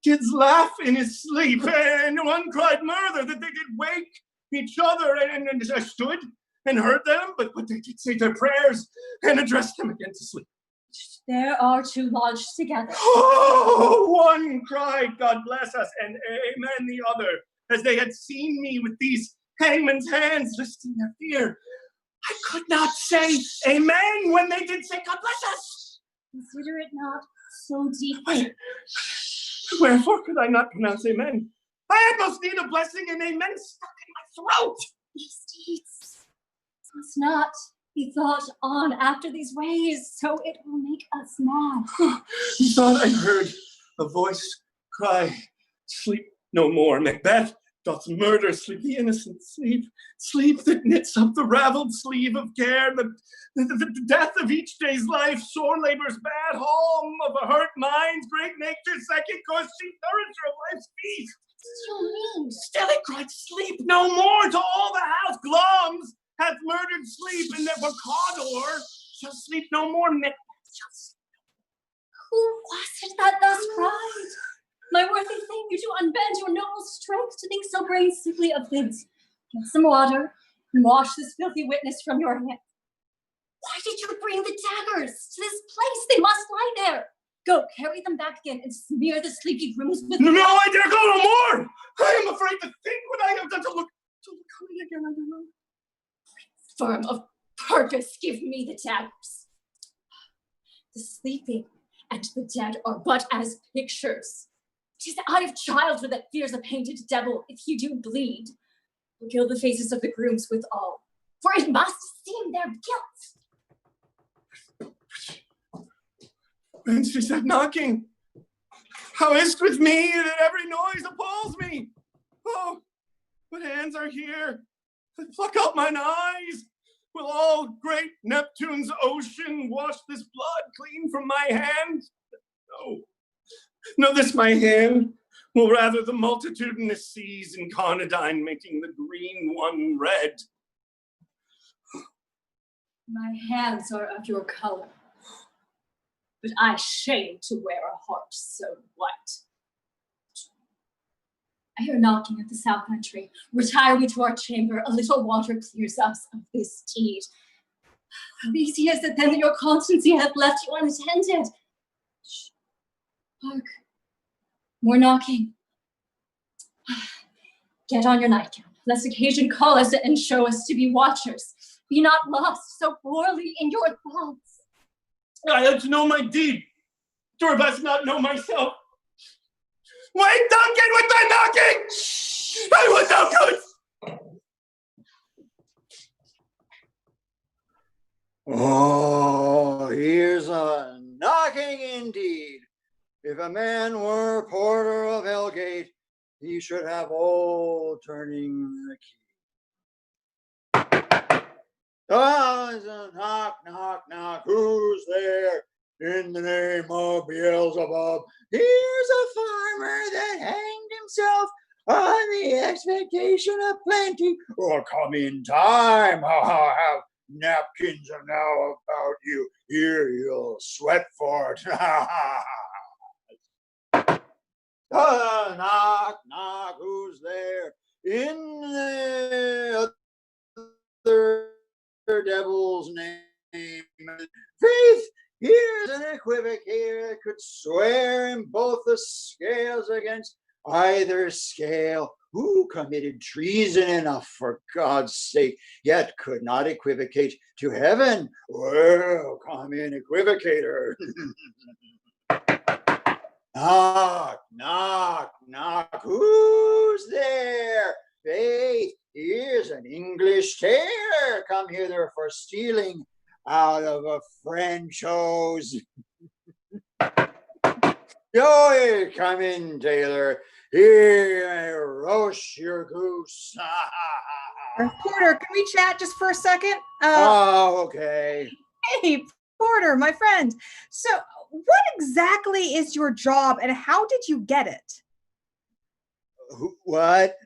did laugh in his sleep, and one cried murder, that they did wake each other, and I stood and heard them, but they did say their prayers and addressed them again to sleep. There are two lodged together. Oh, one cried, God bless us, and amen the other, as they had seen me with these hangman's hands, listing their fear. I could not say amen when they did say God bless us. Consider it not so deep. Wherefore could I not pronounce amen? I had most need a blessing, and amen stuck in my throat. These deeds must not be thought on after these ways, so it will make us mad. He thought I heard a voice cry, sleep no more, Macbeth doth murder, sleep the innocent, sleep, sleep that knits up the raveled sleeve of care, the death of each day's life, sore labor's bad home of a hurt mind, great nature's second course, chief nourisher of life's feast. Still it cried, sleep no more to all the house. Glums hath murdered sleep, and never Cawdor shall sleep no more. Macbeth shall sleep. Who was it that thus cried? My worthy thing, you do unbend your noble strength to think so brain sickly of things. Get some water and wash this filthy witness from your hand. Why did you bring the daggers to this place? They must lie there. Go, carry them back again and smear the sleepy grooms with... No, I dare go no more! I am afraid to think what I have done to look on me again, I don't know. Firm of purpose, give me the daggers. The sleeping and the dead are but as pictures. 'Tis the eye of childhood that fears a painted devil. If you do bleed, will gild the faces of the grooms with all, for it must seem their guilt. Whence is that knocking? How is't with me that every noise appalls me? Oh, what hands are here that pluck out mine eyes? Will all great Neptune's ocean wash this blood clean from my hand? No. No, this my hand will rather the multitudinous seas in Carnadine, making the green one red. My hands are of your color, but I shame to wear a heart so white. I hear knocking at the south entry. Retire we to our chamber. A little water clears us of this deed. How easy is it then that your constancy hath left you unattended? Hark, more knocking. Get on your nightgown, lest occasion call us and show us to be watchers. Be not lost so poorly in your thoughts. I am to know my deed. Durvas not know myself. Wait, Duncan, with thy knocking! I would thou couldst! Oh, here's a knocking indeed. If a man were porter of Hellgate, he should have all turning the key. Oh, it's a knock, knock, knock. Who's there? In the name of Beelzebub. Here's a farmer that hanged himself on the expectation of plenty. Oh, come in time. I'll have napkins now about you. Here, you'll sweat for it. Knock, knock, who's there? In the other devil's name. Faith, here's an equivocator could swear in both the scales against either scale. Who committed treason enough, for God's sake, yet could not equivocate to heaven? Well, come in, equivocator. Knock, knock, knock. Who's there? Faith, here's an English tailor come hither for stealing out of a French hose. Yo, come in, tailor. Here, roast your goose. Porter, can we chat just for a second? Okay. Hey, Porter, my friend. So, what exactly is your job and how did you get it? What?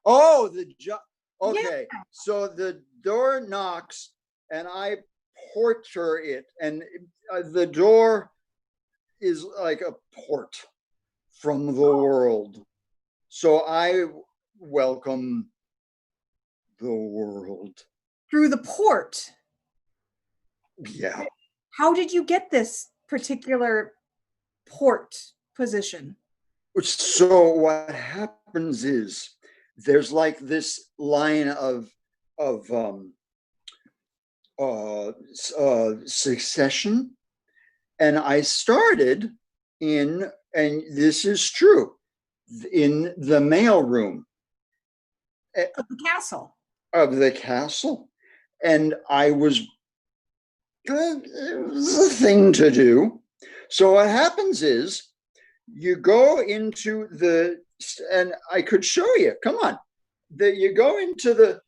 Oh, the job. Okay, Yeah. so the door knocks and I porter it, and the door is like a port from the world. So I welcome the world. Through the port. Yeah. How did you get this particular port position? So what happens is there's like this line of succession, and I started in, and this is true, in the mail room of the castle. And I was, it was a thing to do. So what happens is you go into the, and I could show you, come on, that you go into the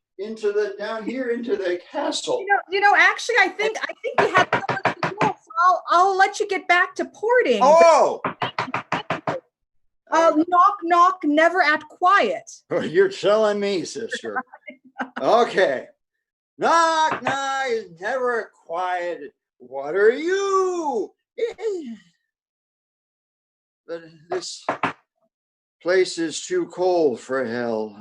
down here into the castle. Actually, I think we have someone to go, so I'll let you get back to porting. Oh, knock, knock, never at quiet. you're telling me, sister. Okay. Knock, knock, is never quiet. What are you? But this place is too cold for hell.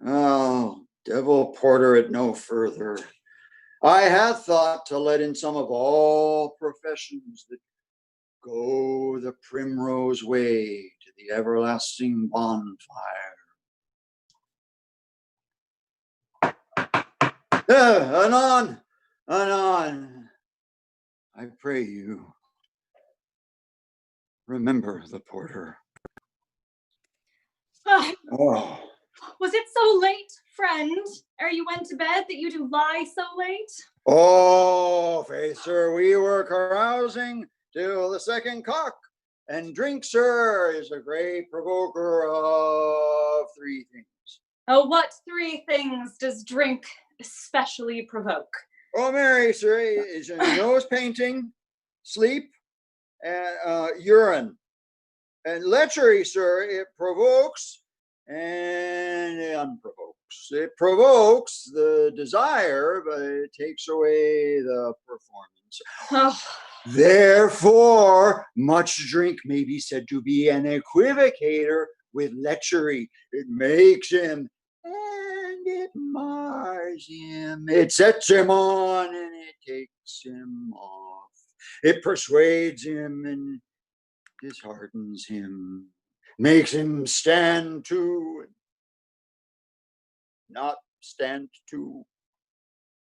Oh, devil porter it no further. I had thought to let in some of all professions that go the primrose way to the everlasting bonfire. Anon, anon, I pray you, remember the porter. Oh. Was it so late, friend, ere you went to bed, that you do lie so late? Oh, faith, sir, we were carousing till the second cock, and drink, sir, is a great provoker of three things. Oh, what three things does drink especially provoke? Oh, Mary, sir, is nose painting, sleep, and urine. And lechery, sir, it provokes and unprovokes. It provokes the desire, but it takes away the performance. Oh. Therefore, much drink may be said to be an equivocator with lechery. It makes him, and it mars him. It sets him on, and it takes him off. It persuades him and disheartens him. makes him stand to, not stand to.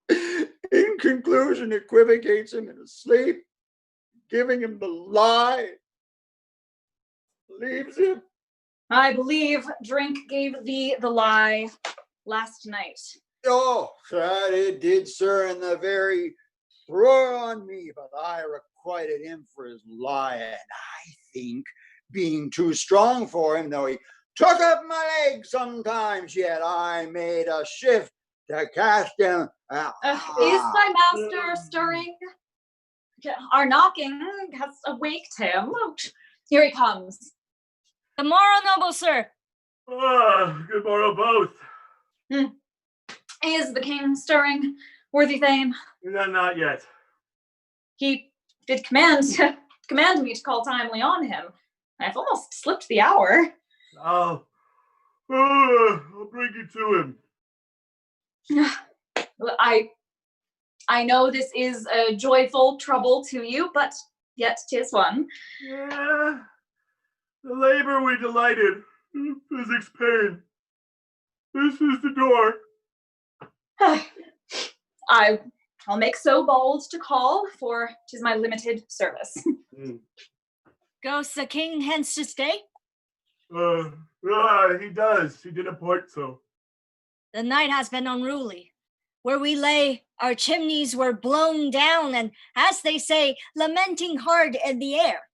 In conclusion, equivocates him in his sleep, giving him the lie, leaves him. I believe drink gave thee the lie last night. Oh, that it did, sir, in the very throw on me, but I requited him for his lie, and I think, being too strong for him, though he took up my legs sometimes, yet I made a shift to cast him out. Is thy master stirring? Our knocking has awaked him. Here he comes. The morrow, noble sir. Good morrow, both. Is the king stirring, worthy Thane? Not yet. He did command me to call timely on him. I've almost slipped the hour. I'll bring you to him. I know this is a joyful trouble to you, but yet 'tis one. Yeah, the labor we delighted, physics pain. This is the door. I'll make so bold to call, for 'tis my limited service. Goes the king hence to stay? He does. He did apport so. The night has been unruly. Where we lay, our chimneys were blown down, and, as they say, lamenting hard in the air.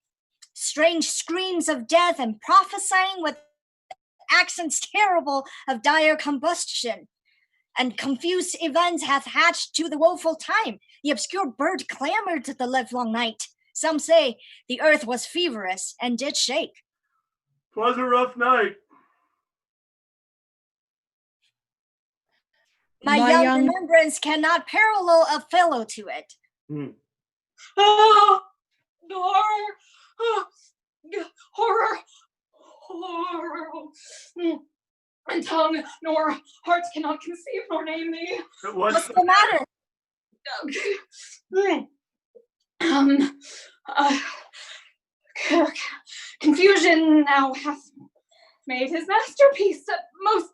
Strange screams of death, and prophesying with accents terrible of dire combustion. And confused events hath hatched to the woeful time. The obscure bird clamored the livelong night. Some say the earth was feverous and did shake. 'Twas a rough night. My young remembrance cannot parallel a fellow to it. Horror! And tongue nor heart cannot conceive nor name thee. What's the matter? Confusion now hath made his masterpiece. Most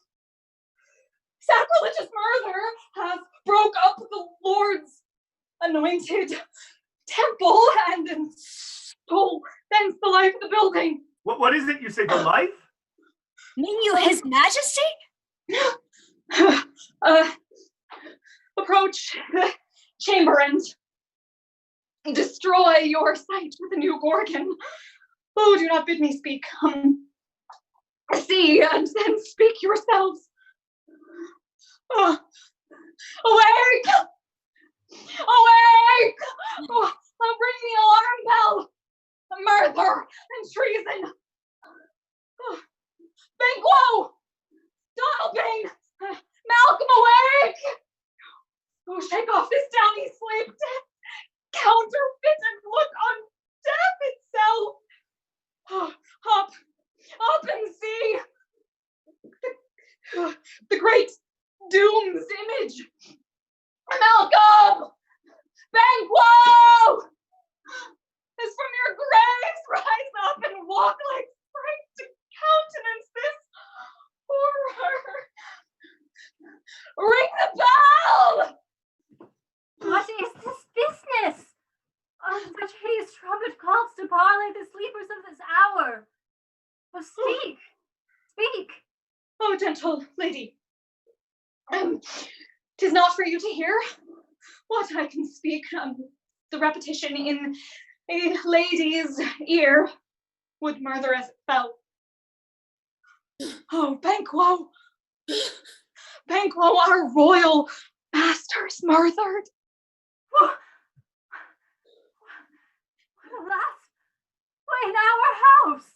sacrilegious murder hath broke up the Lord's anointed temple and stole thence the life of the building. What is it you say, the life? Mean you his majesty? Approach the chamber and destroy your sight with a new gorgon. Oh, do not bid me speak. See and then speak yourselves. Awake! Awake! Oh, bring the alarm bell. Murder and treason. Banquo! Donalbain! Malcolm, awake! Oh, shake off this downy sleep. Counterfeit and look on death itself. Oh, up and see the great doom's image. Malcolm! Banquo! As from your graves, rise up and walk like spring to countenance this horror. Ring the bell! What is this business? Such hideous trumpet calls to parley the sleepers of this hour. Oh, speak, speak. Oh, gentle lady, 'tis not for you to hear what I can speak. The repetition in a lady's ear would murder as it fell. Oh, Banquo! Banquo, our royal master's murdered. Alas, why in our house?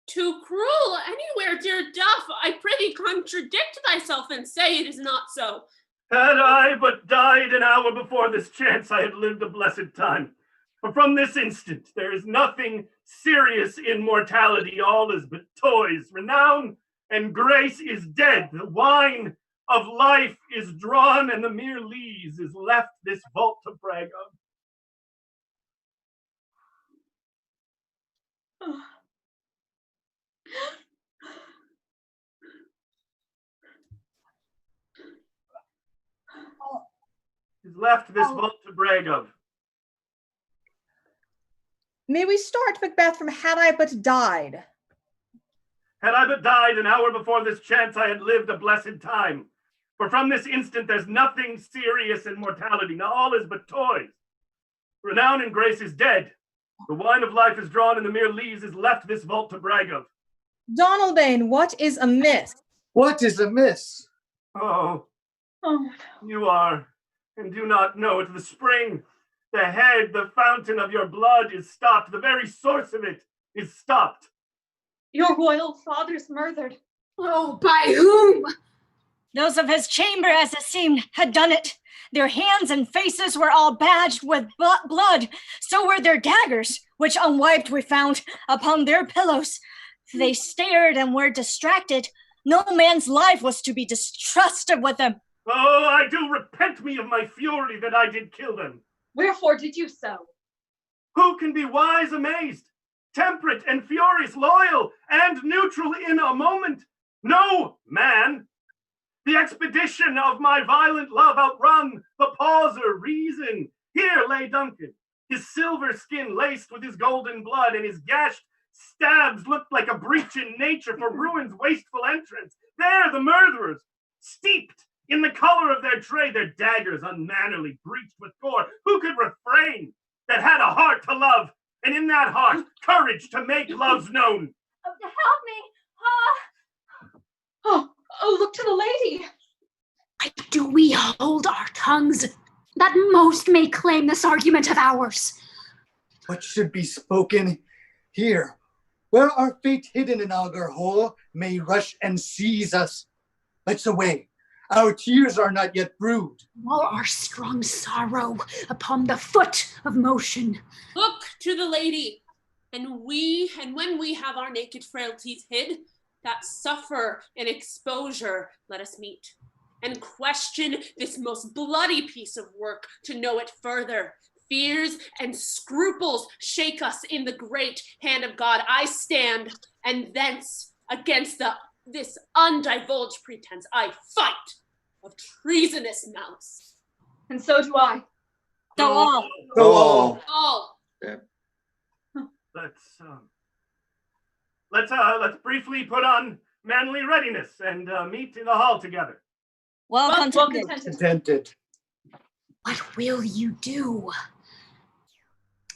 Too cruel anywhere, dear Duff. I prithee contradict thyself and say it is not so. Had I but died an hour before this chance, I had lived a blessed time. For from this instant, there is nothing serious in mortality. All is but toys. Renown and grace is dead. The wine of life is drawn, and the mere lees is left this vault to brag of. He's left this vault to brag of. May we start, Macbeth, from had I but died? Had I but died an hour before this chance, I had lived a blessed time. For from this instant there's nothing serious in mortality, now all is but toys. Renown and grace is dead. The wine of life is drawn, and the mere lees is left this vault to brag of. Donalbain, what is amiss? What is amiss? Oh, you are, and do not know it. The spring, the head, the fountain of your blood is stopped. The very source of it is stopped. Your royal father's murdered. Oh, by whom? Those of his chamber, as it seemed, had done it. Their hands and faces were all badged with blood. So were their daggers, which unwiped we found upon their pillows. They stared and were distracted. No man's life was to be distrusted with them. Oh, I do repent me of my fury that I did kill them. Wherefore did you so? Who can be wise amazed, temperate and furious, loyal and neutral in a moment? No man. The expedition of my violent love outrun the pauser reason. Here lay Duncan, his silver skin laced with his golden blood, and his gashed stabs looked like a breach in nature for ruin's wasteful entrance. There the murderers, steeped in the color of their trade, their daggers unmannerly breached with gore. Who could refrain that had a heart to love, and in that heart courage to make love's known? Help me! Oh, look to the lady. Why do we hold our tongues, that most may claim this argument of ours? What should be spoken here, where our fate hidden in augur hole may rush and seize us? Let's away. Our tears are not yet brewed. All our strong sorrow upon the foot of motion. Look to the lady, and when we have our naked frailties hid, that suffer in exposure, let us meet, and question this most bloody piece of work to know it further. Fears and scruples shake us in the great hand of God. I stand, and thence against this undivulged pretense I fight of treasonous malice. And so do I. Go all. Go all. All. Yeah. Let's briefly put on manly readiness and meet in the hall together. Well contented. Contented. What will you do?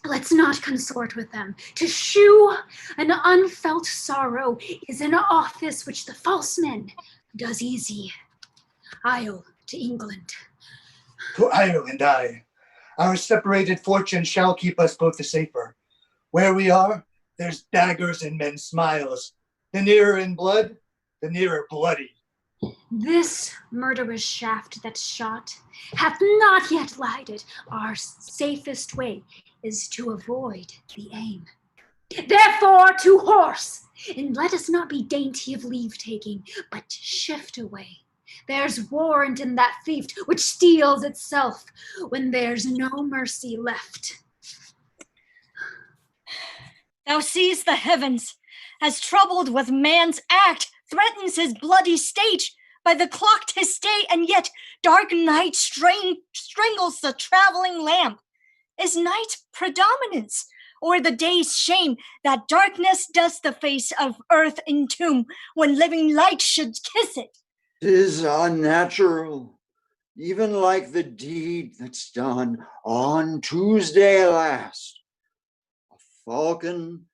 Let's not consort with them. To shew an unfelt sorrow is an office which the false man does easy. I'll to England. To Ireland, I. Our separated fortune shall keep us both the safer. Where we are, there's daggers in men's smiles. The nearer in blood, the nearer bloody. This murderous shaft that shot hath not yet lighted. Our safest way is to avoid the aim. Therefore to horse, and let us not be dainty of leave-taking, but shift away. There's warrant in that thief which steals itself when there's no mercy left. Thou seest the heavens, as troubled with man's act, threatens his bloody state. By the clock 'tis day, and yet dark night strangles the traveling lamp. Is night predominance, or the day's shame, that darkness does the face of earth entomb, when living light should kiss it? 'Tis unnatural, even like the deed that's done on Tuesday last. A falcon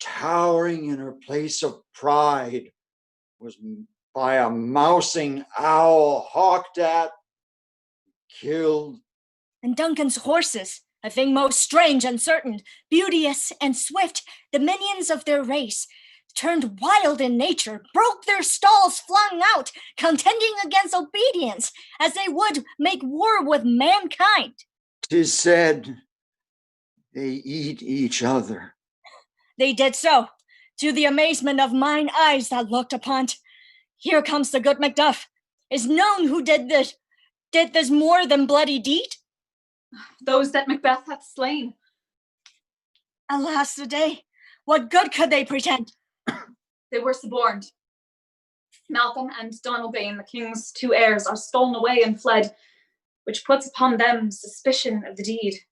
towering in her place of pride was by a mousing owl hawked at, killed. And Duncan's horses, a thing most strange and certain, beauteous and swift, the minions of their race, turned wild in nature, broke their stalls, flung out, contending against obedience, as they would make war with mankind. 'Tis said they eat each other. They did so, to the amazement of mine eyes that looked upon't. Here comes the good Macduff. Is known who did this more than bloody deed? Those that Macbeth hath slain. Alas the day, what good could they pretend? They were suborned. Malcolm and Donalbain, the king's two heirs, are stolen away and fled, which puts upon them suspicion of the deed.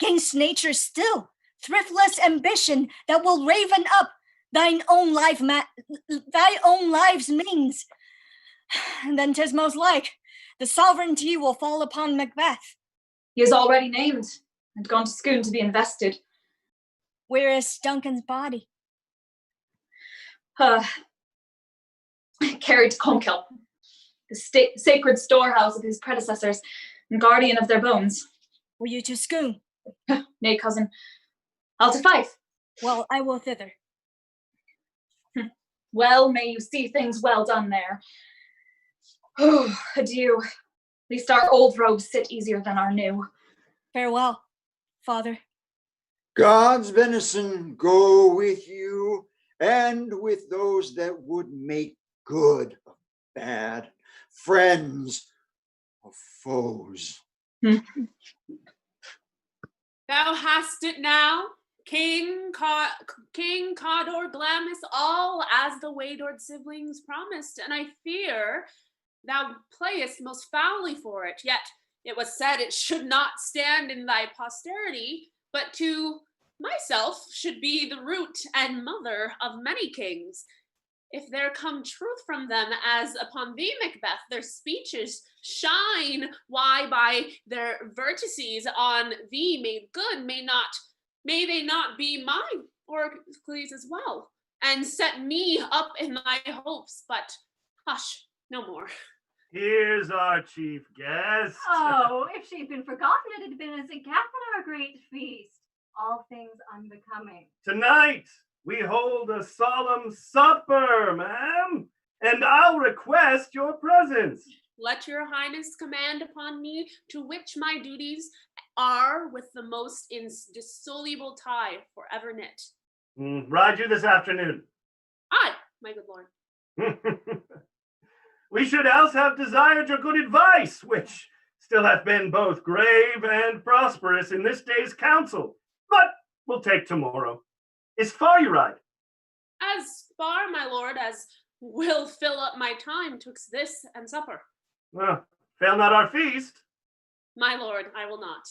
'Gainst nature still, thriftless ambition that will raven up thy own lives means. And then 'tis most like the sovereignty will fall upon Macbeth. He is already named and gone to Scone to be invested. Where is Duncan's body? Carried to Colmkill, the sacred storehouse of his predecessors and guardian of their bones. Will you to Scone? Nay, cousin, I'll to Fife. Well, I will thither. Well, may you see things well done there. Oh, adieu. At least our old robes sit easier than our new. Farewell, father. God's venison go with you and with those that would make good of bad, friends of foes. Thou hast it now, King Cawdor Glamis, all as the Waydord siblings promised, and I fear thou playest most foully for it. Yet it was said it should not stand in thy posterity, but to myself should be the root and mother of many kings. If there come truth from them, as upon thee, Macbeth, their speeches shine, why by their vertices on thee made good, may they not be mine, Orcles as well, and set me up in thy hopes, but hush, no more. Here's our chief guest. Oh, if she'd been forgotten, it had been as a gap in our great feast. All things unbecoming. Tonight, we hold a solemn supper, ma'am, and I'll request your presence. Let your highness command upon me, to which my duties are with the most indissoluble tie forever knit. Ride you this afternoon. Aye, my good lord. We should else have desired your good advice, which still hath been both grave and prosperous in this day's council. But we'll take tomorrow. Is far you ride? As far, my lord, as will fill up my time twixt this and supper. Well, fail not our feast. My lord, I will not.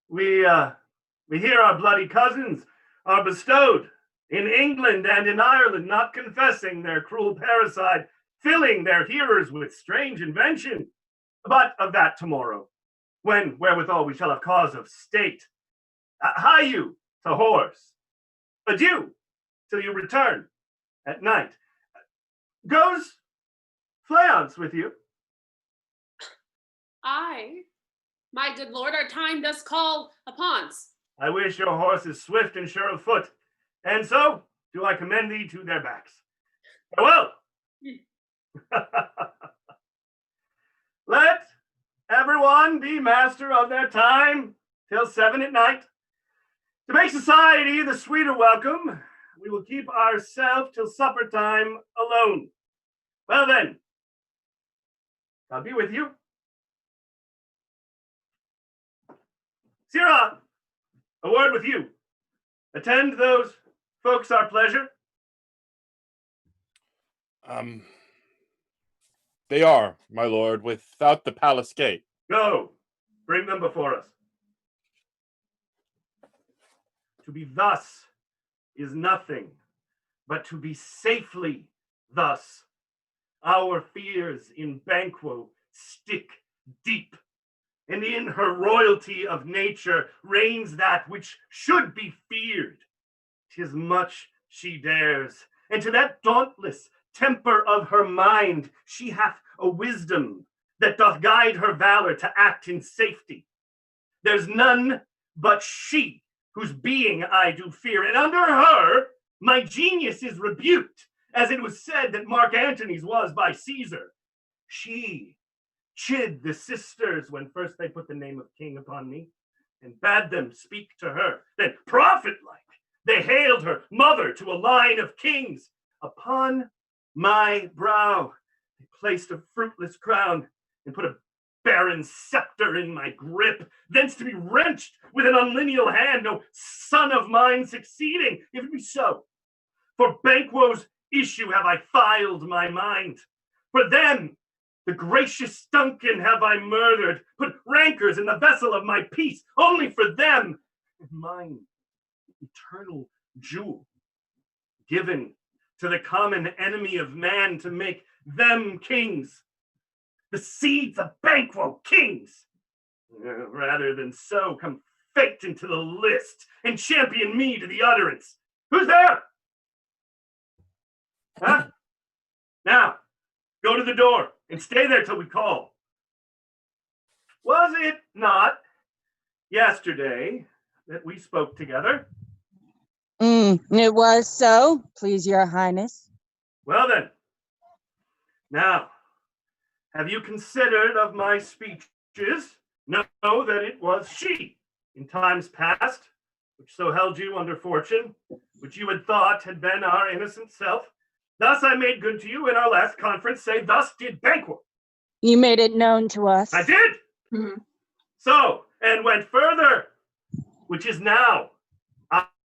We hear our bloody cousins are bestowed in England and in Ireland, not confessing their cruel parricide, filling their hearers with strange invention. But of that tomorrow, when wherewithal we shall have cause of state. Hie you to horse. Adieu till you return at night. Goes Fleance with you? Aye, my good lord, our time does call upon's. I wish your horse is swift and sure of foot, and so do I commend thee to their backs. Farewell. Let everyone be master of their time till 7 at night. To make society the sweeter welcome, we will keep ourselves till supper time alone. Well then, God be with you. Sirrah, a word with you. Attend those folks our pleasure. They are, my lord, without the palace gate. Go, bring them before us. To be thus is nothing, but to be safely thus. Our fears in Banquo stick deep, and in her royalty of nature reigns that which should be feared. 'Tis much she dares, and to that dauntless temper of her mind she hath a wisdom that doth guide her valor to act in safety. There's none but she whose being I do fear, and under her my genius is rebuked, as it was said that Mark Antony's was by Caesar. She chid the sisters when first they put the name of king upon me, and bade them speak to her. Then, prophet-like, they hailed her mother to a line of kings. Upon my brow they placed a fruitless crown, and put a barren scepter in my grip, thence to be wrenched with an unlineal hand, no son of mine succeeding. If it be so, For Banquo's issue have I filed my mind. For them, the gracious Duncan have I murdered, put rancors in the vessel of my peace, only for them, and mine eternal jewel, given to the common enemy of man to make them kings, the seeds of Banquo kings. Rather than so, come fate into the list and champion me to the utterance. Who's there? Huh? Now, go to the door and stay there till we call. Was it not yesterday that we spoke together? It was so, please your highness. Well then, now, have you considered of my speeches? Know that it was she, in times past, which so held you under fortune, which you had thought had been our innocent self. Thus I made good to you in our last conference, say, thus did Banquo. You made it known to us. I did. Mm-hmm. So, and went further, which is now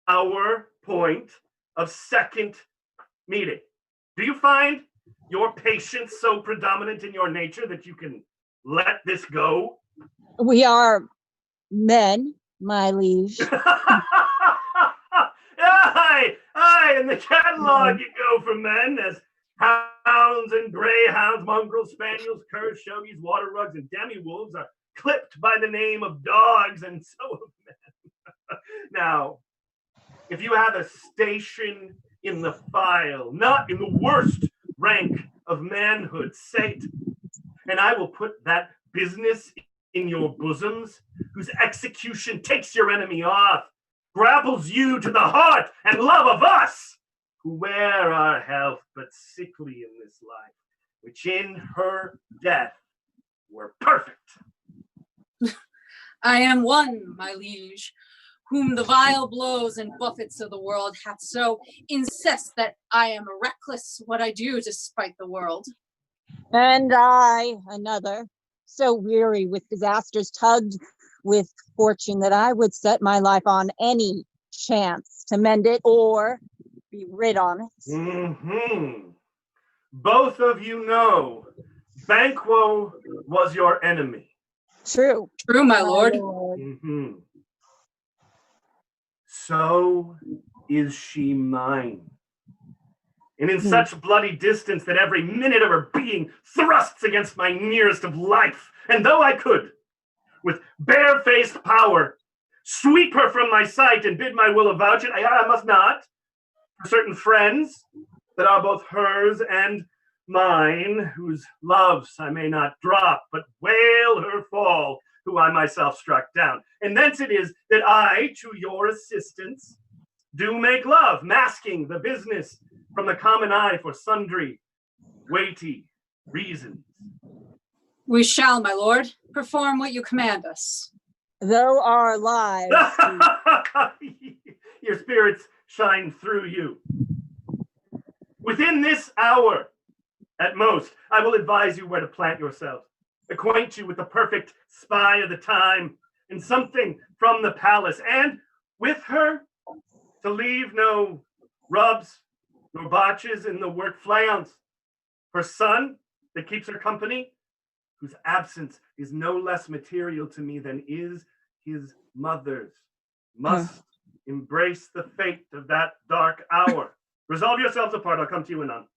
our point of second meeting. Do you find your patience so predominant in your nature that you can let this go? We are men, my liege. Aye, in the catalog you go for men as hounds and greyhounds, mongrels, spaniels, curs, shogies, water rugs, and demi-wolves are clipped by the name of dogs, and so of men. Now, if you have a station in the file, not in the worst rank of manhood, say it, and I will put that business in your bosoms, whose execution takes your enemy off, grapples you to the heart and love of us, who wear our health but sickly in this life, which in her death were perfect. I am one, my liege, whom the vile blows and buffets of the world hath so incensed that I am reckless what I do despite the world. And I, another, so weary with disasters, tugged with fortune that I would set my life on any chance to mend it or be rid on it. Mm-hmm. Both of you know Banquo was your enemy. True. True, my lord. Mm-hmm. So is she mine. And in such bloody distance that every minute of her being thrusts against my nearest of life. And though I could, with barefaced power, sweep her from my sight and bid my will avouch it, I must not, for certain friends that are both hers and mine, whose loves I may not drop, but wail her fall, who I myself struck down. And thence it is that I, to your assistance, do make love, masking the business from the common eye for sundry weighty reasons. We shall, my lord, perform what you command us. Though our lives... Your spirits shine through you. Within this hour, at most, I will advise you where to plant yourselves, acquaint you with the perfect spy of the time, and something from the palace, and with her to leave no rubs nor botches in the work flayons. Her son that keeps her company, whose absence is no less material to me than is his mother's, must embrace the fate of that dark hour. Resolve yourselves apart. I'll come to you anon.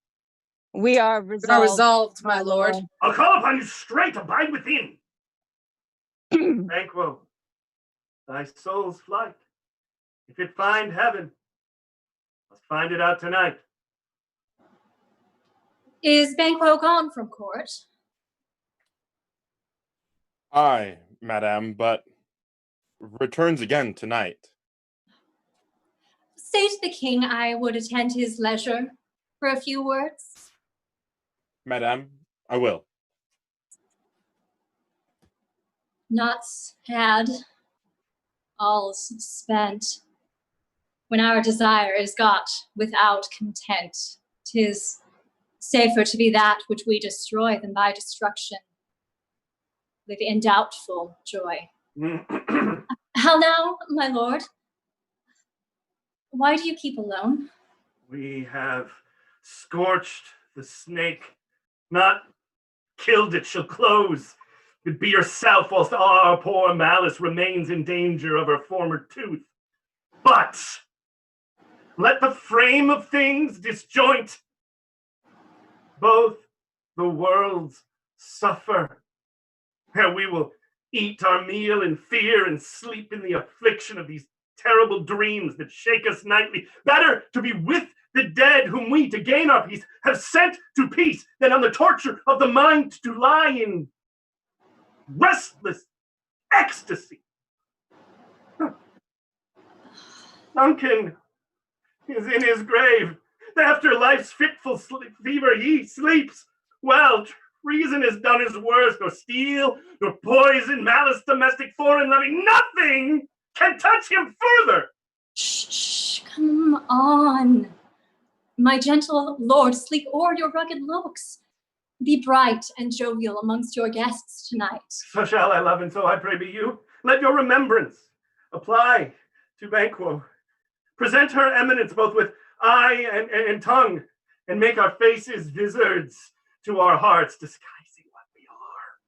We are resolved, my lord. I'll call upon you straight. Abide within. Banquo, thy soul's flight, if it find heaven, must find it out tonight. Is Banquo gone from court? Aye, madame, but returns again tonight. Say to the king I would attend his leisure for a few words. Madame, I will. Naughts had, all's spent. When our desire is got without content, 'tis safer to be that which we destroy than by destruction live in doubtful joy. How now, my lord? Why do you keep alone? We have scorched the snake, not killed it, shall close. It be yourself, whilst our poor malice remains in danger of her former tooth. But let the frame of things disjoint. Both the worlds suffer, and we will eat our meal in fear and sleep in the affliction of these terrible dreams that shake us nightly. Better to be with the dead whom we, to gain our peace, have sent to peace, than on the torture of the mind to lie in restless ecstasy. Duncan is in his grave. After life's fitful fever, he sleeps. Well, treason has done his worst, nor steel, nor poison, malice, domestic, foreign loving, nothing can touch him further. Shh, come on. My gentle lord, sleep o'er your rugged looks. Be bright and jovial amongst your guests tonight. So shall I love, and so I pray be you. Let your remembrance apply to Banquo. Present her eminence both with eye and tongue, and make our faces vizards to our hearts, disguising what we are.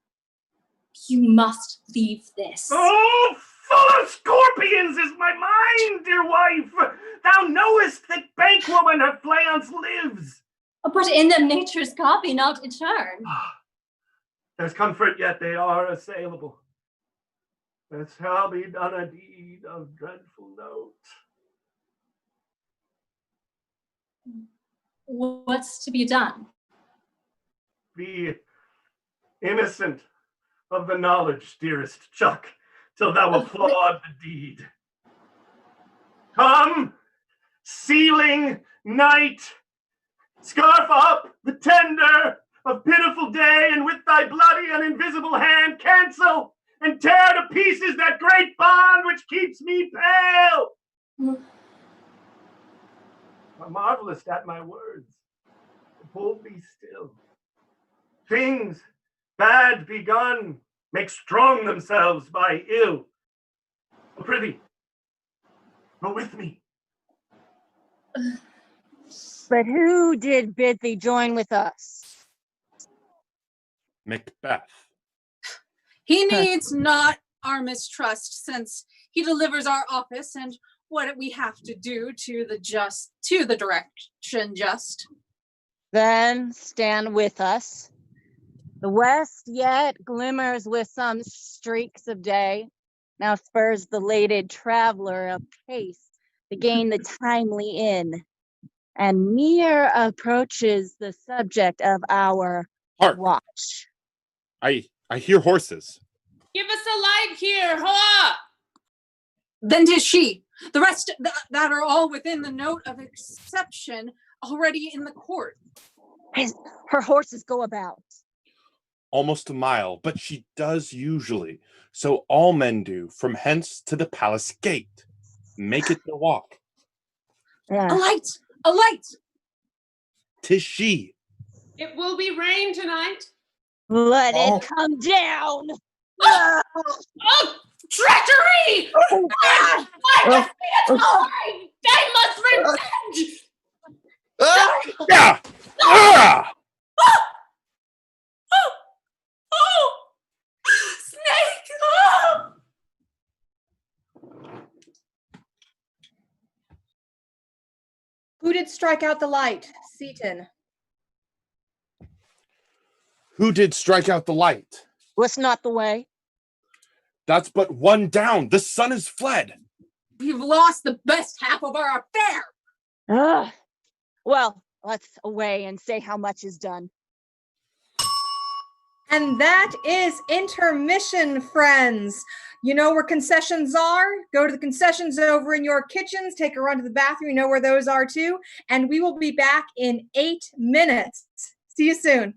You must leave this. Oh, full of scorpions is my mind, dear wife. Thou knowest that Banquo and her flayance lives. But in them nature's copy not etern. There's comfort, yet they are assailable. There shall be done a deed of dreadful note. What's to be done? Be innocent of the knowledge, dearest Chuck, till thou applaud the deed. Come, sealing night, scarf up the tender of pitiful day, and with thy bloody and invisible hand cancel and tear to pieces that great bond which keeps me pale. Marvelous at my words. Hold be still. Things bad begun make strong themselves by ill. Prithee, go with me. But who did bid thee join with us? Macbeth. He needs not our mistrust, since he delivers our office and what we have to do to the direction just. Then stand with us. The west yet glimmers with some streaks of day. Now spurs the lated traveler apace to gain the timely inn, and near approaches the subject of our watch. I hear horses. Give us a light here, hoa! Then 'tis she. The rest that are all within the note of exception already in the court. Her horses go about. Almost a mile, but she does usually. So all men do, from hence to the palace gate. Make it the walk. A light! A light! 'Tis she. It will be rain tonight. Let it come down. Oh, treachery! I must be atoning! I must revenge! Yeah! Oh! Snake! Oh! Who did strike out the light? Seaton. Who did strike out the light? Was not the way? That's but one down. The sun is fled. We've lost the best half of our affair. Well, let's away and say how much is done. And that is intermission, friends. You know where concessions are? Go to the concessions over in your kitchens, take a run to the bathroom, you know where those are too. And we will be back in 8 minutes. See you soon.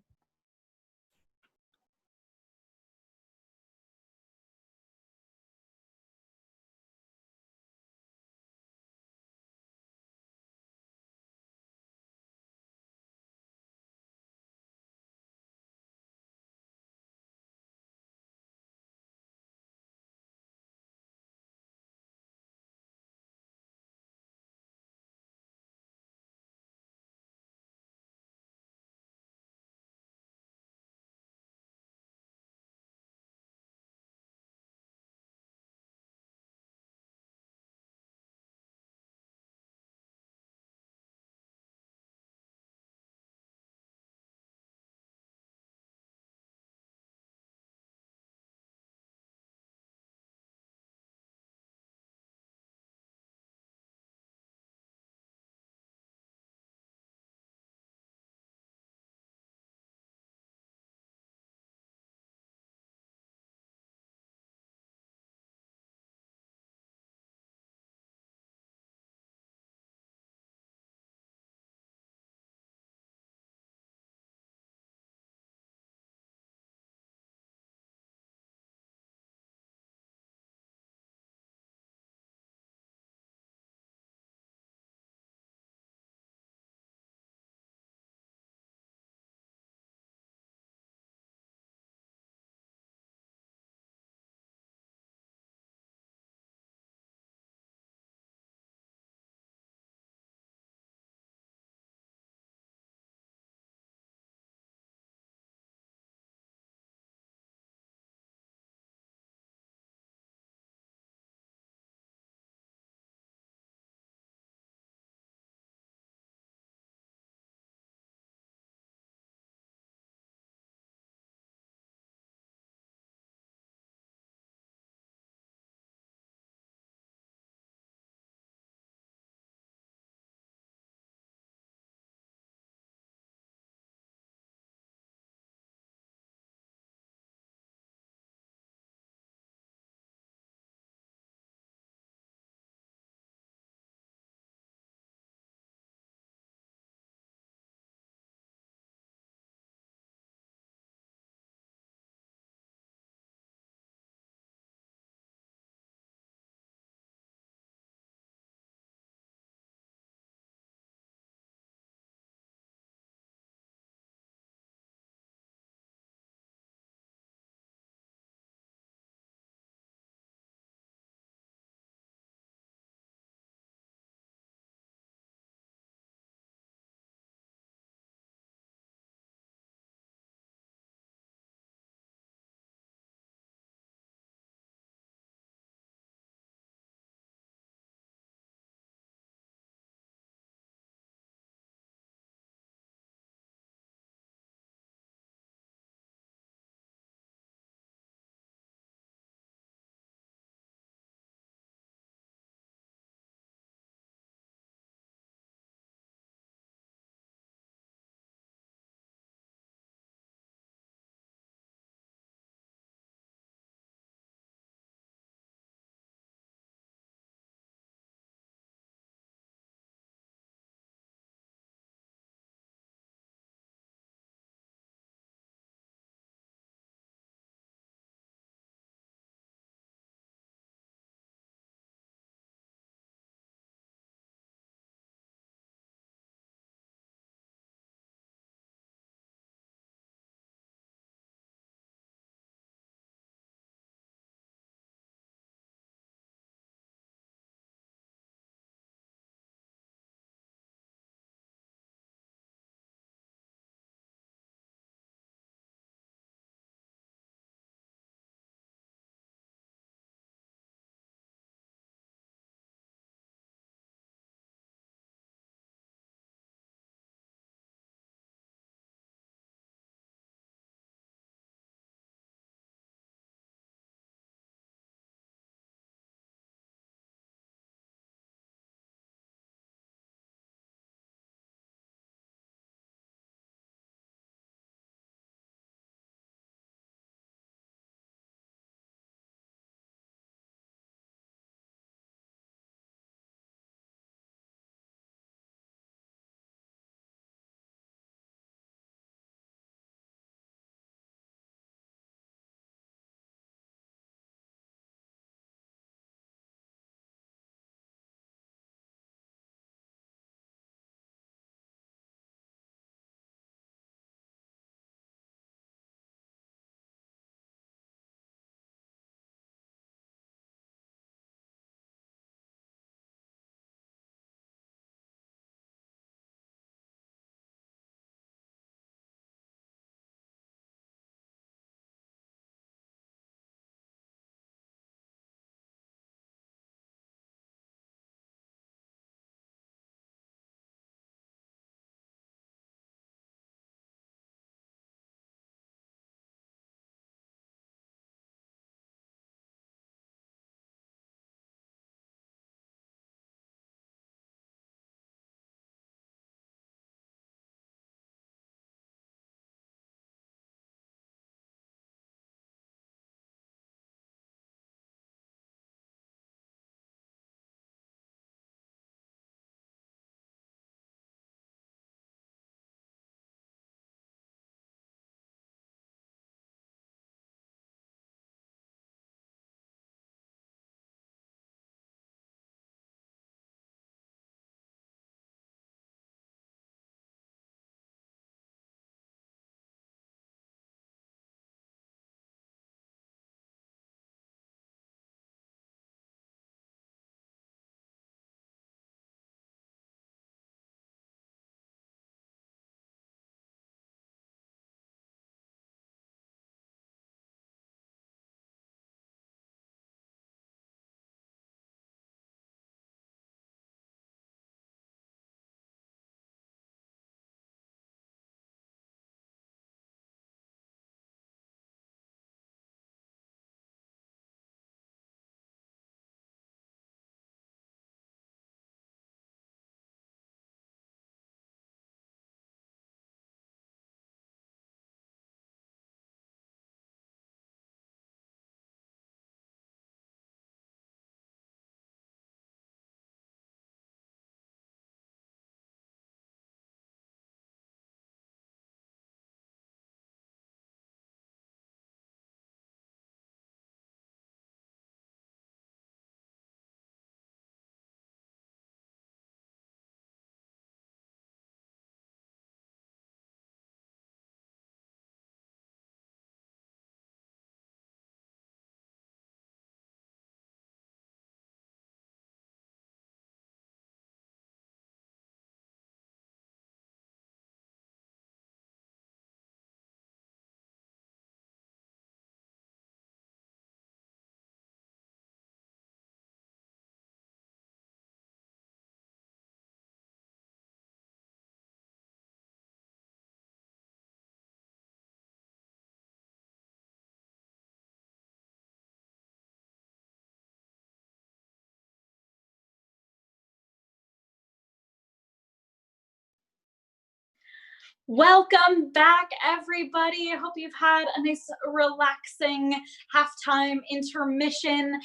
Welcome back, everybody. I hope you've had a nice, relaxing halftime intermission.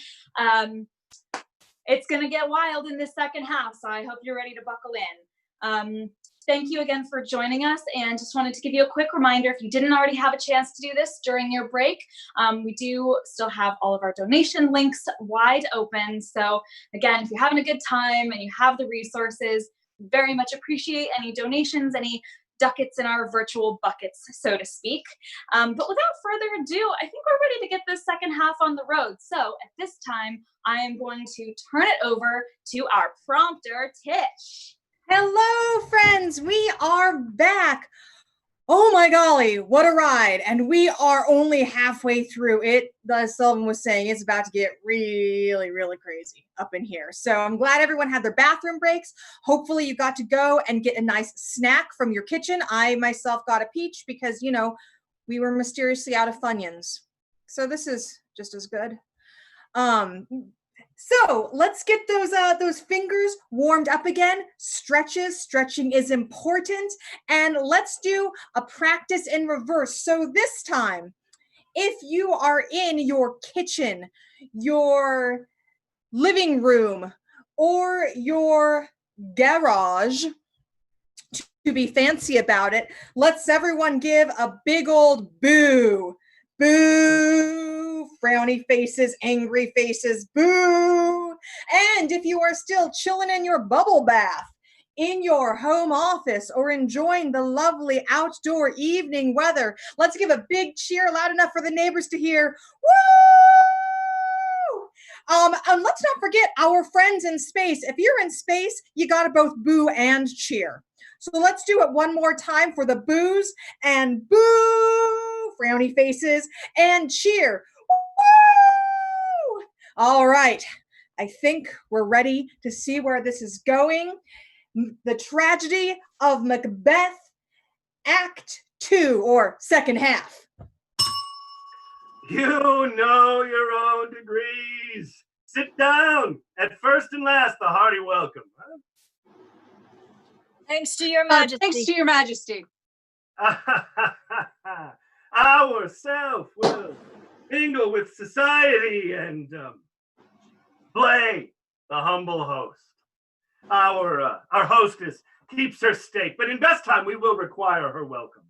It's going to get wild in this second half, so I hope you're ready to buckle in. Thank you again for joining us, and just wanted to give you a quick reminder, if you didn't already have a chance to do this during your break, we do still have all of our donation links wide open. So again, if you're having a good time and you have the resources, very much appreciate any donations, any ducats in our virtual buckets, so to speak. But without further ado, I think we're ready to get this second half on the road. So at this time, I am going to turn it over to our prompter, Tish. Hello, friends. We are back. Oh my golly, what a ride. And we are only halfway through it. As Sullivan was saying, it's about to get really, really crazy up in here. So I'm glad everyone had their bathroom breaks. Hopefully you got to go and get a nice snack from your kitchen. I myself got a peach because, you know, we were mysteriously out of Funyuns. So this is just as good. So let's get those fingers warmed up again. Stretching is important. And let's do a practice in reverse. So this time, if you are in your kitchen, your living room, or your garage, to be fancy about it, let's everyone give a big old boo. Boo! Frowny faces, angry faces, boo! And if you are still chilling in your bubble bath, in your home office, or enjoying the lovely outdoor evening weather, let's give a big cheer loud enough for the neighbors to hear. Woo! And let's not forget our friends in space. If you're in space, you gotta both boo and cheer. So let's do it one more time for the boos and boo, frowny faces, and cheer. Woo! All right, I think we're ready to see where this is going. The Tragedy of Macbeth, Act 2, or second half. You know your own degrees. Sit down. At first and last, the hearty welcome. Huh? Thanks to your majesty. Thanks to your majesty. Our self will mingle with society and play the humble host. Our hostess keeps her state, but in best time we will require her welcome.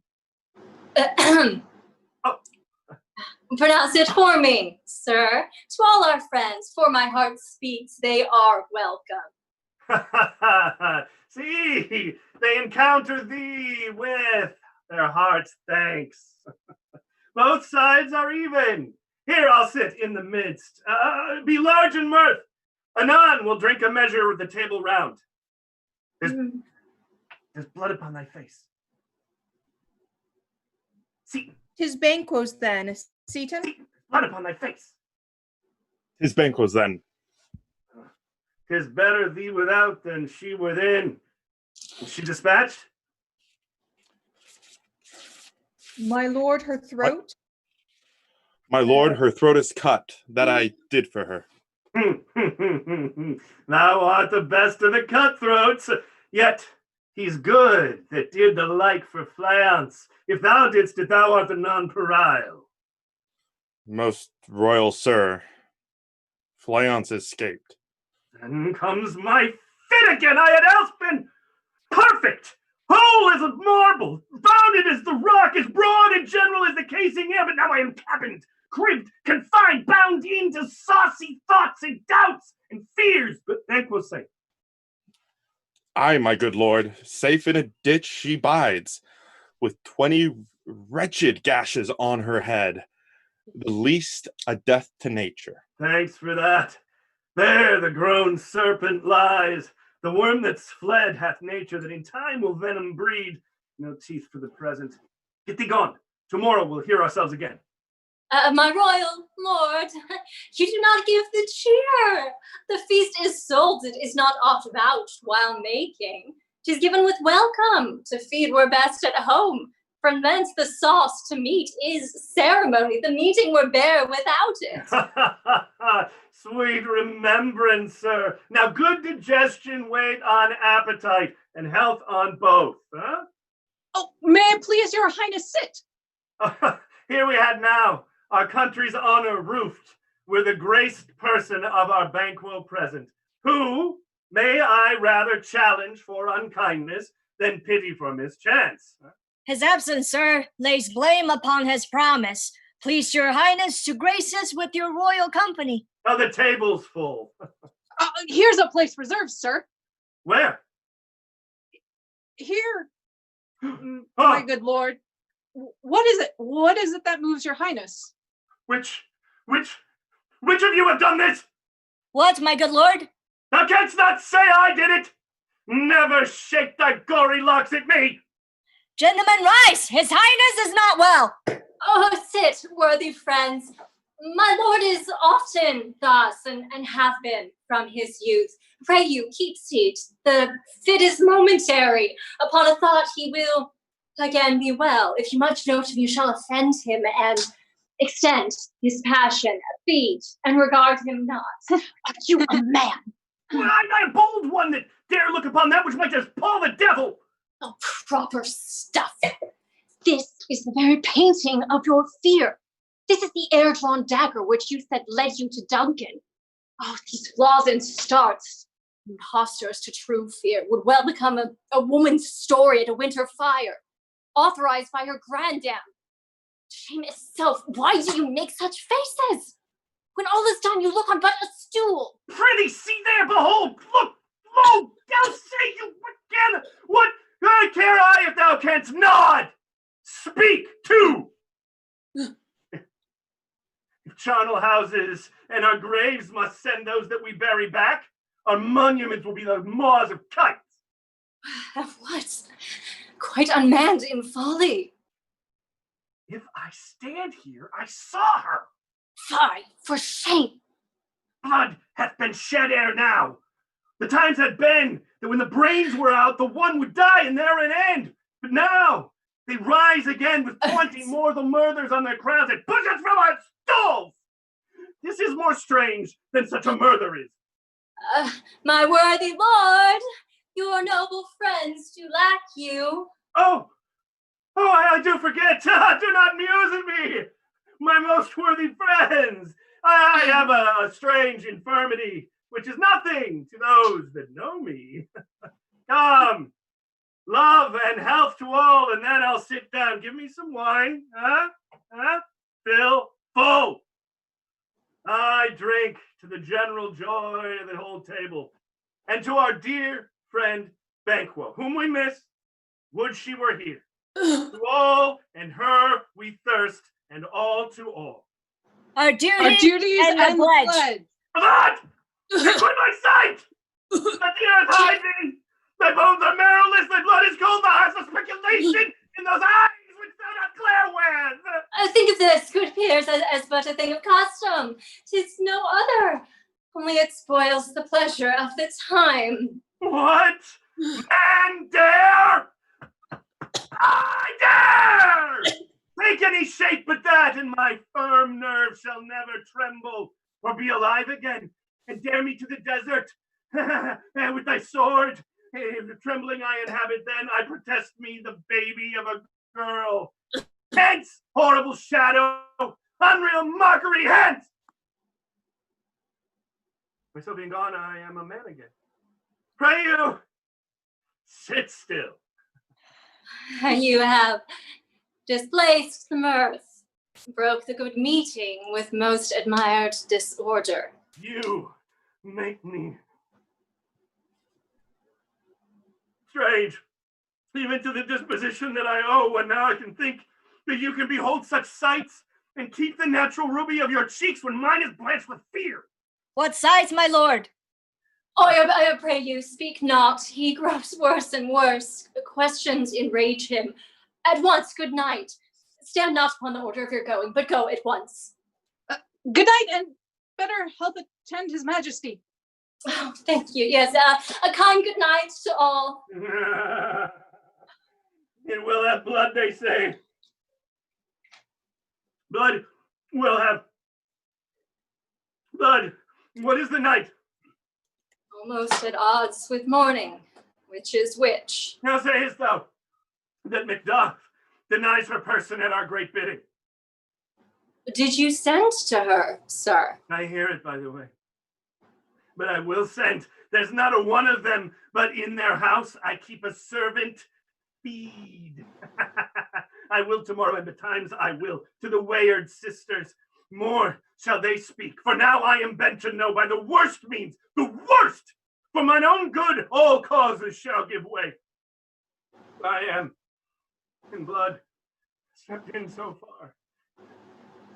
Pronounce it for me, sir. To all our friends, for my heart speaks, they are welcome. See, they encounter thee with their heart's thanks. Both sides are even. Here I'll sit in the midst. Be large in mirth. Anon we'll drink a measure with the table round. There's blood upon thy face. See. 'Tis Banquo's then, Seaton. Blood upon thy face. His Banquo's then. 'Tis better thee without than she within. Is she dispatched? My lord, her throat. My lord, her throat is cut. That I did for her. Thou art the best of the cutthroats, yet he's good that did the like for Fleance. If thou didst it, thou art the nonpareil. Most royal sir, Fleance escaped. Then comes my fit again. I had else been perfect, whole as a marble, bounded as the rock, as broad and general as the casing air, but now I am cabined, cribbed, confined, bound into saucy thoughts and doubts and fears. But Banquo say, Aye, my good lord, safe in a ditch she bides, with 20 wretched gashes on her head, the least a death to nature. Thanks for that. There the grown serpent lies. The worm that's fled hath nature that in time will venom breed. No teeth for the present. Get thee gone. Tomorrow we'll hear ourselves again. My royal lord, you do not give the cheer. The feast is sold, it is not oft vouched while making. 'Tis given with welcome, to feed were best at home. From thence the sauce to meat is ceremony. The meeting were bare without it. Sweet remembrance, sir. Now good digestion wait on appetite, and health on both, huh? Oh, may I please your highness sit? Here we had now our country's honor roofed with a graced person of our Banquo present, who may I rather challenge for unkindness than pity for mischance. His absence, sir, lays blame upon his promise. Please your highness to grace us with your royal company. Oh, the table's full. Here's a place reserved, sir. Where? Here. My good lord. What is it? What is it that moves your highness? Which of you have done this? What, my good lord? Thou canst not say I did it! Never shake thy gory locks at me! Gentlemen, rise! His highness is not well! Oh, sit, worthy friends. My lord is often thus, and have been from his youth. Pray you, keep seat. The fit is momentary. Upon a thought he will again be well. If you much note of you shall offend him, and extend his passion, feed, and regard him not. Are you a man? Well, I'm not a bold one that dare look upon that which might just pull the devil. Oh, proper stuff. This is the very painting of your fear. This is the air-drawn dagger which you said led you to Duncan. Oh, these flaws and starts, impostors to true fear, would well become a woman's story at a winter fire, authorized by her grandam. Shame itself, why do you make such faces? When all this time you look on but a stool. Prithee, see there, behold, look, lo, thou say you again, what care I if thou canst nod? Speak, too! If charnel houses and our graves must send those that we bury back, our monuments will be the maws of kites. What? Quite unmanned in folly. If I stand here, I saw her. Fie, for shame. Blood hath been shed ere now. The times had been that when the brains were out, the one would die and there an end. But now they rise again with 20 mortal murthers on their crowns and push us from our stalls. This is more strange than such a murder is. My worthy lord, your noble friends do lack you. Oh, I do forget. Do not muse me, my most worthy friends. I have a strange infirmity, which is nothing to those that know me. Come, love and health to all, and then I'll sit down. Give me some wine, Fill full. I drink to the general joy of the whole table, and to our dear friend Banquo, whom we miss. Would she were here. To all and her we thirst, and all to all. Our duties and the pledge. Avaunt! Quit my sight! Let the earth hide me! Thy bones are marrowless, thy blood is cold, thou hast a speculation in those eyes which thou not glare with! Think of this, good peers, as but a thing of custom. 'Tis no other, only it spoils the pleasure of the time. What? Man dare? I dare! Take any shape but that, and my firm nerve shall never tremble or be alive again. And dare me to the desert, and with thy sword, if the trembling I inhabit, then I protest me the baby of a girl. Hence, horrible shadow, unreal mockery, hence! My so being gone, I am a man again. Pray you, sit still. You have displaced the mirth, broke the good meeting with most admired disorder. You make me strange, even to the disposition that I owe, and now I can think that you can behold such sights and keep the natural ruby of your cheeks when mine is blanched with fear. What sights, my lord? Oh, I pray you, speak not. He grows worse and worse. Questions enrage him. At once, good night. Stand not upon the order of your going, but go at once. Good night, and better help attend his majesty. Oh, thank you. Yes, a kind good night to all. It will have blood, they say. Blood will have blood. What is the night? Almost at odds with morning, which is which. Now sayest thou, that Macduff denies her person at our great bidding. Did you send to her, sir? I hear it, by the way. But I will send. There's not a one of them, but in their house I keep a servant feed. I will tomorrow, and betimes I will, to the Wayard sisters. More shall they speak, for now I am bent to know by the worst means, the worst! For mine own good, all causes shall give way. I am, in blood, stepped in so far,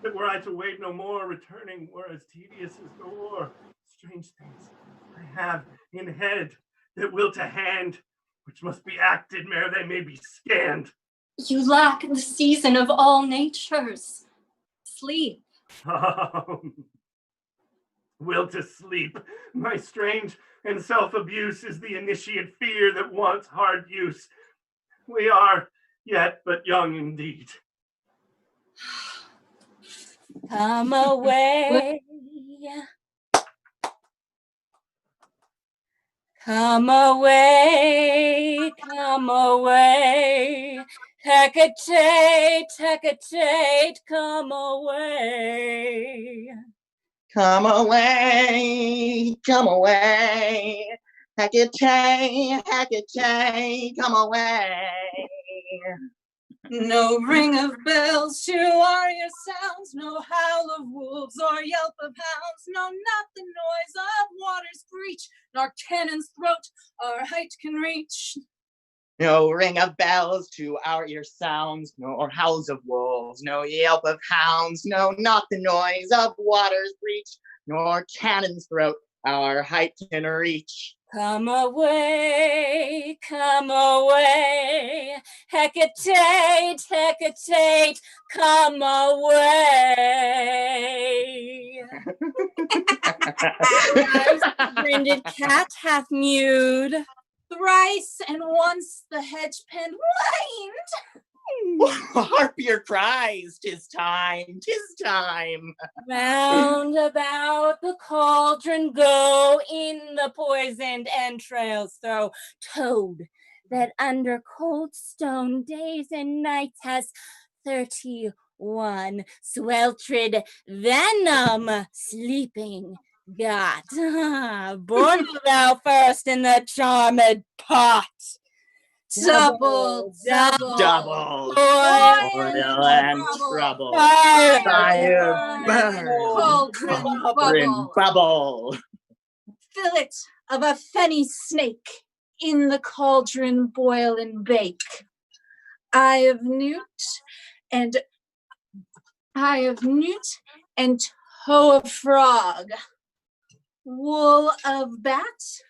that were I to wait no more, returning were as tedious as the war. Strange things I have in head that will to hand, which must be acted ere they may be scanned. You lack the season of all natures. Sleep. Will to sleep. My strange and self-abuse is the initiate fear that wants hard use. We are yet but young indeed. Come away. Come away, come away. Hecate, Hecate, come away. Come away, come away. Hecate, Hecate, come away. No ring of bells to our sounds, no howl of wolves or yelp of hounds, no, not the noise of water's breach, nor cannon's throat our height can reach. No ring of bells to our ear sounds, nor howls of wolves, no yelp of hounds, no, not the noise of water's breach, nor cannon's throat our height can reach. Come away, Hecate, Hecate, come away. Brinded cat hath mewed. Thrice and once the hedge pen whined. Harp your cries, 'tis time, 'tis time. Round about the cauldron go, in the poisoned entrails throw. Toad that under cold stone days and nights has 31 sweltred venom sleeping got. Born thou first in the charmed pot. Double, Double, toil and trouble. Fire burn, cauldron bubble. Fillet of a fenny snake, in the cauldron boil and bake. Eye of newt and toe of frog, wool of bat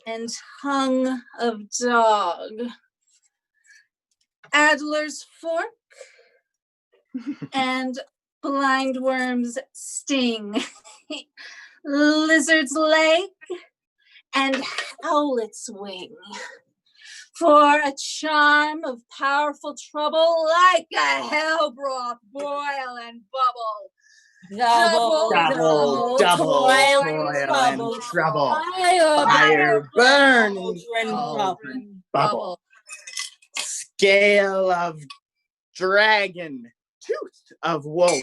and tongue of dog, adder's fork and blind worm's sting, lizard's leg and howlet's wing, for a charm of powerful trouble, like a hell broth boil and bubble. Double, toil and trouble. Fire burn, cauldron bubble. Scale of dragon, tooth of wolf.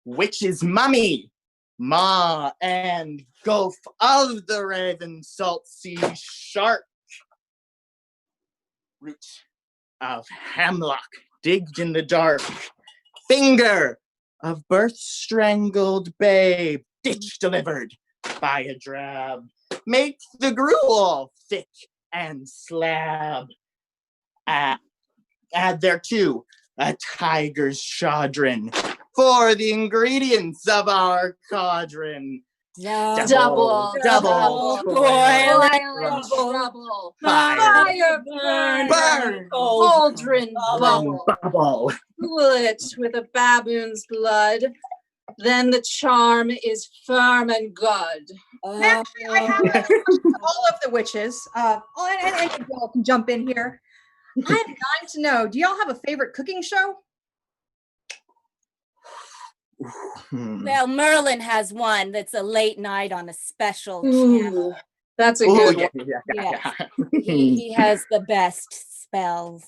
Witch's mummy, maw and gulf of the raven, salt sea shark. Root of hemlock digged in the dark. Finger of birth strangled babe, ditch delivered by a drab. Make the gruel thick and slab. Add thereto a tiger's chaudron for the ingredients of our cauldron. Double, boil and trouble. Fire burn, cauldron bubble. Cool it with a baboon's blood, then the charm is firm and good. Actually, I have all of the witches. And y'all can jump in here. I'm dying to know, do y'all have a favorite cooking show? Well, Merlin has one that's a late night on a special channel. That's a Ooh, good yeah, one. Yes. He has the best spells.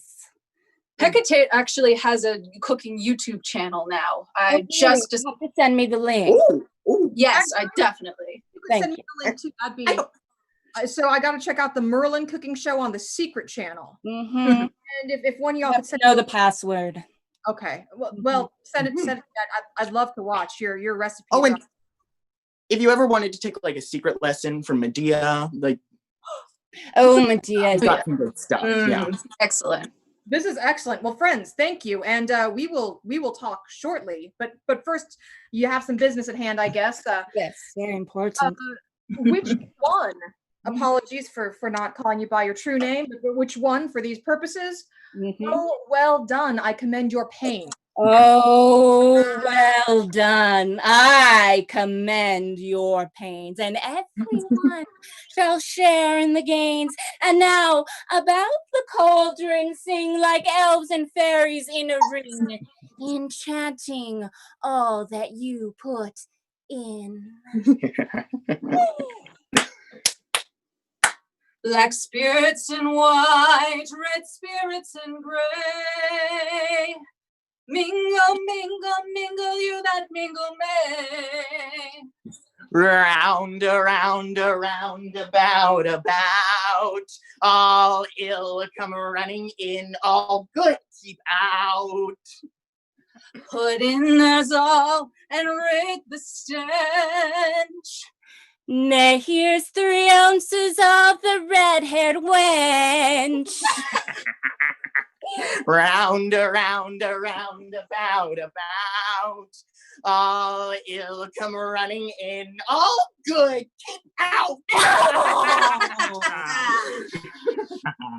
Hecate actually has a cooking YouTube channel now. I Really? just You have to send me the link. Yes, I definitely. You can Thank send me you. the link too. That'd be. So I got to check out the Merlin cooking show on the Secret Channel. Mm-hmm. And if one of y'all could send know me the password. Okay. Well, send it. Send it. I'd love to watch your recipe. Oh, and if you ever wanted to take like a secret lesson from Medea, like Medea, he's got some good stuff. Yeah. Excellent. This is excellent. Well, friends, thank you, and we will talk shortly. But first, you have some business at hand, I guess. Yes, very important. Which one? Apologies for not calling you by your true name, but which one for these purposes? Oh, well done. I commend your pain. Oh, well done. I commend your pains, and everyone shall share in the gains. And now, about the cauldron, sing like elves and fairies in a ring, enchanting all that you put in. Black spirits in white, red spirits in gray. Mingle, mingle, mingle, you that mingle may. Round, around, around, about, all ill come running in, all good keep out. Put in there's all, and rate the stench. Nay, here's 3 ounces of the red-haired wench. Round, around, around, about, all ill come running in, all good keep out.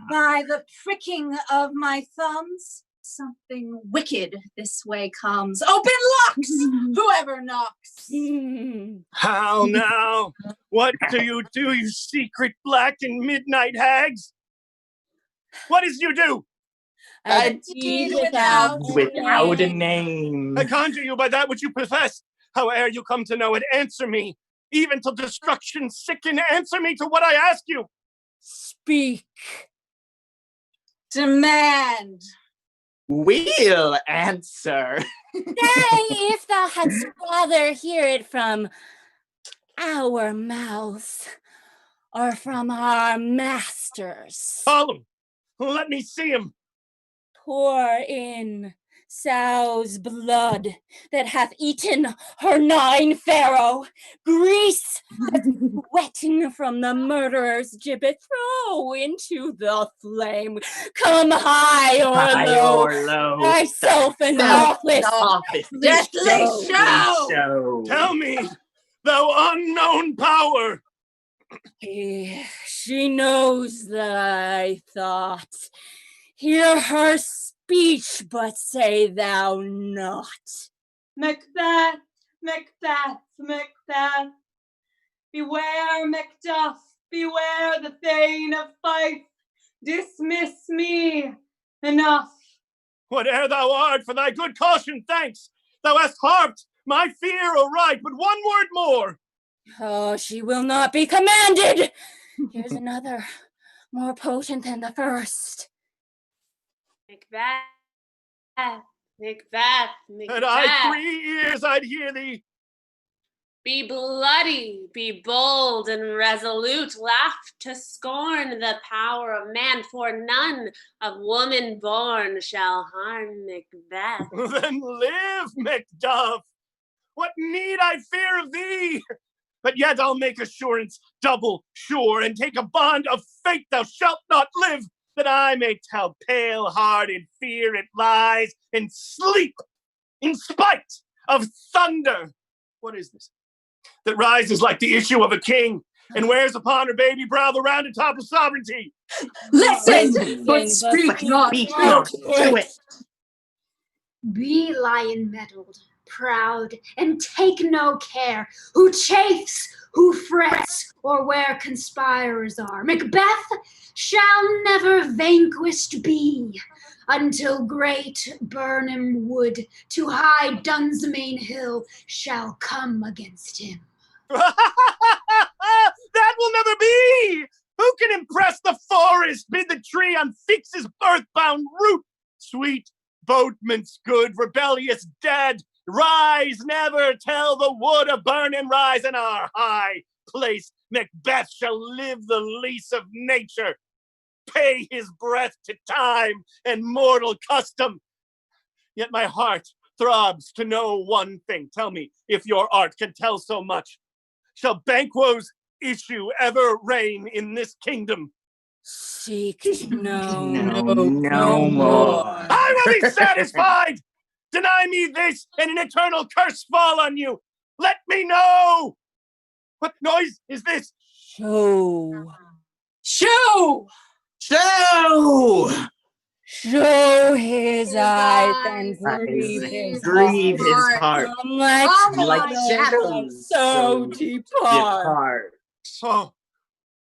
By the pricking of my thumbs, something wicked this way comes. Open locks, whoever knocks. How now? What do, you secret black and midnight hags? What is you do? A deed without a name. I conjure you by that which you profess. Howe'er you come to know it, answer me. Even till destruction sicken, answer me to what I ask you. Speak. Demand. We'll answer. Nay, if thou hadst rather hear it from our mouths, or from our masters. Call him. Let me see him. Pour in sow's blood that hath eaten her 9 pharaoh, grease that's wetting from the murderer's gibbet, throw into the flame. Come high or low, thyself an office, deathly show. Tell me, thou unknown power. She knows thy thought. Hear her speech, but say thou not. Macbeth, Macbeth, Macbeth. Beware, Macduff, beware the Thane of Fife. Dismiss me. Enough. Whate'er thou art, for thy good caution, thanks. Thou hast harped my fear aright, but one word more. Oh, she will not be commanded. Here's another, more potent than the first. Macbeth, Macbeth, Macbeth. Had I 3 ears, I'd hear thee. Be bloody, be bold and resolute, laugh to scorn the power of man, for none of woman born shall harm Macbeth. Then live, Macduff. What need I fear of thee? But yet I'll make assurance double sure, and take a bond of fate thou shalt not live, that I may tell pale heart in fear it lies, and sleep in spite of thunder. What is this? That rises like the issue of a king, and wears upon her baby brow the rounded top of sovereignty. Listen, but speak not to it. Be lion-mettled, proud, and take no care who chafes, who frets, or where conspirers are. Macbeth shall never vanquished be, until great Burnham Wood to high Dunsmain Hill shall come against him. That will never be! me! Who can impress the forest, bid the tree unfix his earthbound root? Sweet boatman's good, rebellious dead, rise never till the wood of burning rise in our high place. Macbeth shall live the lease of nature, pay his breath to time and mortal custom. Yet my heart throbs to know one thing. Tell me, if your art can tell so much, shall Banquo's issue ever reign in this kingdom? Seek to know no more. I will be satisfied! Deny me this, and an eternal curse fall on you! Let me know! What noise is this? Show! Show! Show his eyes and grieve his heart. Like shadows, so depart. Oh,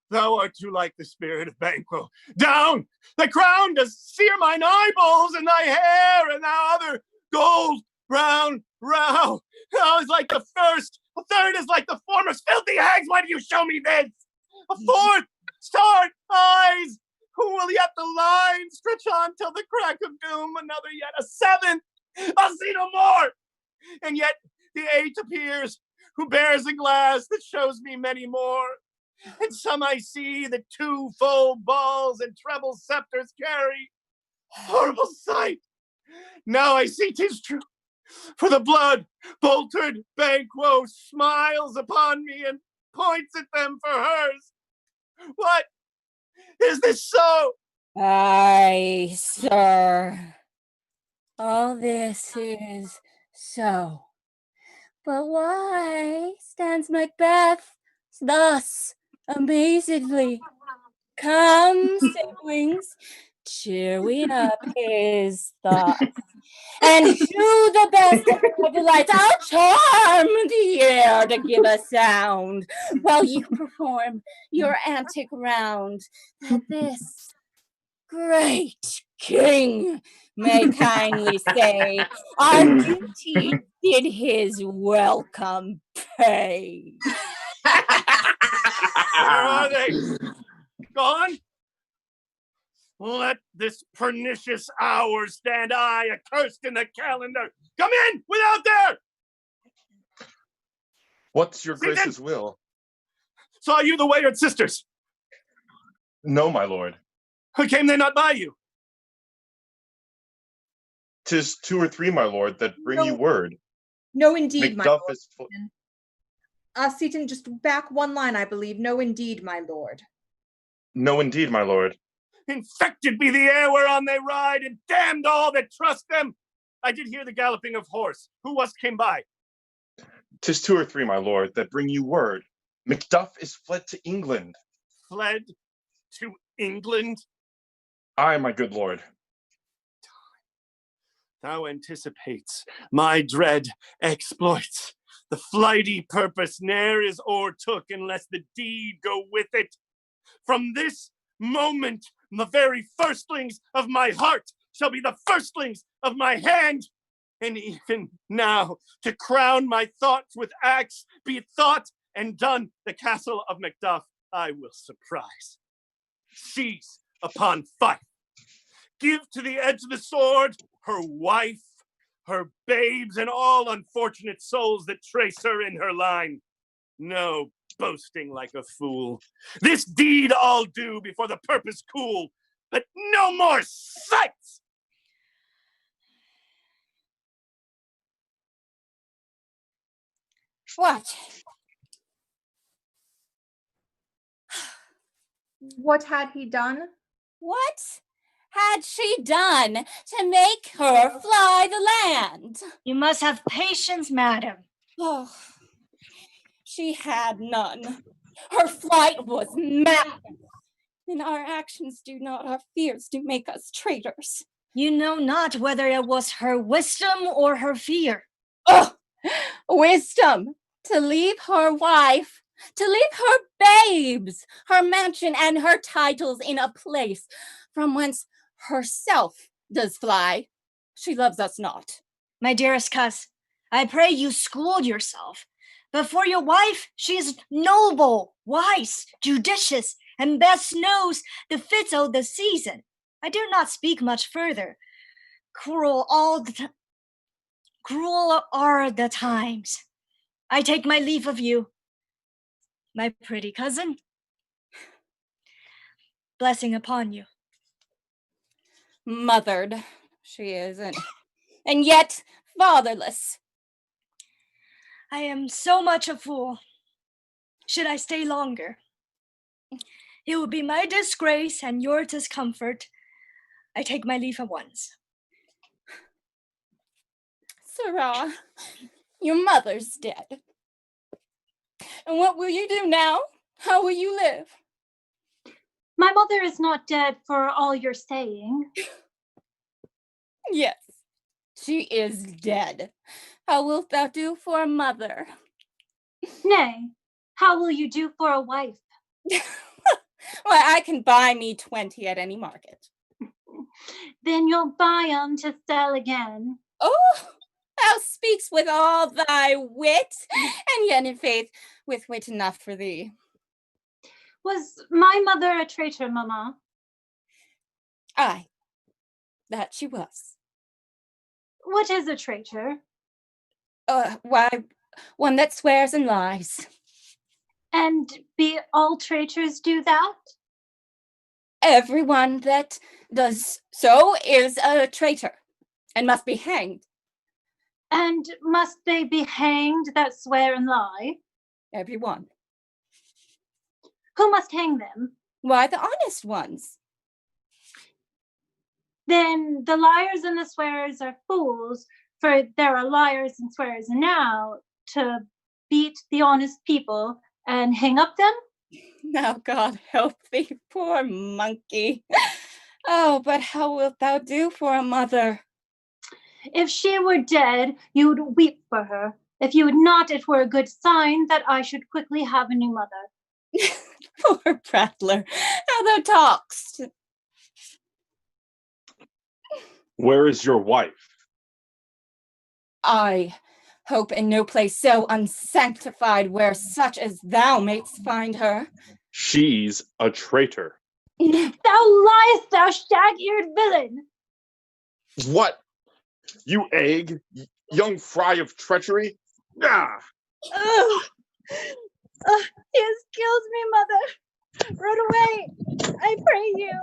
thou art too like the spirit of Banquo. Down! The crown does sear mine eyeballs, and thy hair, and thou other gold brown brow. Thou is like the first, a third is like the former. Filthy hags, why do you show me this? A fourth, start eyes. Who will yet the line stretch on till the crack of doom? Another yet, a seventh. I'll see no more. And yet the eighth appears, who bears a glass that shows me many more. And some I see that two full balls and treble scepters carry. Horrible sight! Now I see 'tis true, for the blood-boltered Banquo smiles upon me and points at them for hers. What? Is this so? Aye, sir. All this is so. But why stands Macbeth thus amazedly? Come, siblings, cheer we up his thoughts. And to the best of my delights, I'll charm the air to give a sound while you perform your antic round, that this great king may kindly say our duty did his welcome pay. Where are they? Gone? Let this pernicious hour stand I accursed in the calendar. Come in, without there! What's your grace's will? Saw you the Wayward sisters? No, my lord. Came they not by you? 'Tis 2 or 3, my lord, that bring you word. No, indeed, my Macduff lord. is full. Seaton, just back one line, I believe. No, indeed, my lord. No, indeed, my lord. Infected be the air whereon they ride, and damned all that trust them. I did hear the galloping of horse. Who was came by? 'Tis 2 or 3, my lord, that bring you word. Macduff is fled to England. Fled to England? Aye, my good lord. Thou anticipates my dread exploits. The flighty purpose ne'er is o'ertook unless the deed go with it. From this moment, the very firstlings of my heart shall be the firstlings of my hand. And even now, to crown my thoughts with acts, be it thought and done, the castle of Macduff I will surprise. Seize upon Fife. Give to the edge of the sword her wife, her babes, and all unfortunate souls that trace her in her line. No boasting like a fool. This deed I'll do before the purpose cool, but no more sights! What? What had he done? What had she done to make her fly the land? You must have patience, madam. Oh, she had none. Her flight was madness. And our actions do not, our fears do make us traitors. You know not whether it was her wisdom or her fear. Oh, wisdom to leave her wife, to leave her babes, her mansion and her titles in a place from whence herself does fly. She loves us not. My dearest cuss, I pray you school yourself. But for your wife, she is noble, wise, judicious, and best knows the fits o' the season. I dare not speak much further. Cruel are the times. I take my leave of you, my pretty cousin. Blessing upon you. Mothered, she is, and yet fatherless. I am so much a fool. Should I stay longer? It will be my disgrace and your discomfort. I take my leave at once. Sirrah, your mother's dead. And what will you do now? How will you live? My mother is not dead for all you're saying. Yes, she is dead. How wilt thou do for a mother? Nay, how will you do for a wife? Why, I can buy me 20 at any market. Then you'll buy 'em to sell again. Oh, thou speaks with all thy wit, and yet in faith, with wit enough for thee. Was my mother a traitor, Mamma? Aye, that she was. What is a traitor? Why, one that swears and lies. And be all traitors do that? Everyone that does so is a traitor, and must be hanged. And must they be hanged that swear and lie? Everyone. Who must hang them? Why, the honest ones. Then the liars and the swearers are fools, for there are liars and swearers now to beat the honest people and hang up them? Now God help thee, poor monkey. Oh, but how wilt thou do for a mother? If she were dead, you would weep for her. If you would not, it were a good sign that I should quickly have a new mother. Poor prattler, how thou talk'st. Where is your wife? I hope in no place so unsanctified where such as thou mayst find her. She's a traitor. Thou liest, thou stag-eared villain! What? You egg, young fry of treachery? Ah! He has killed me, mother. Run away, I pray you.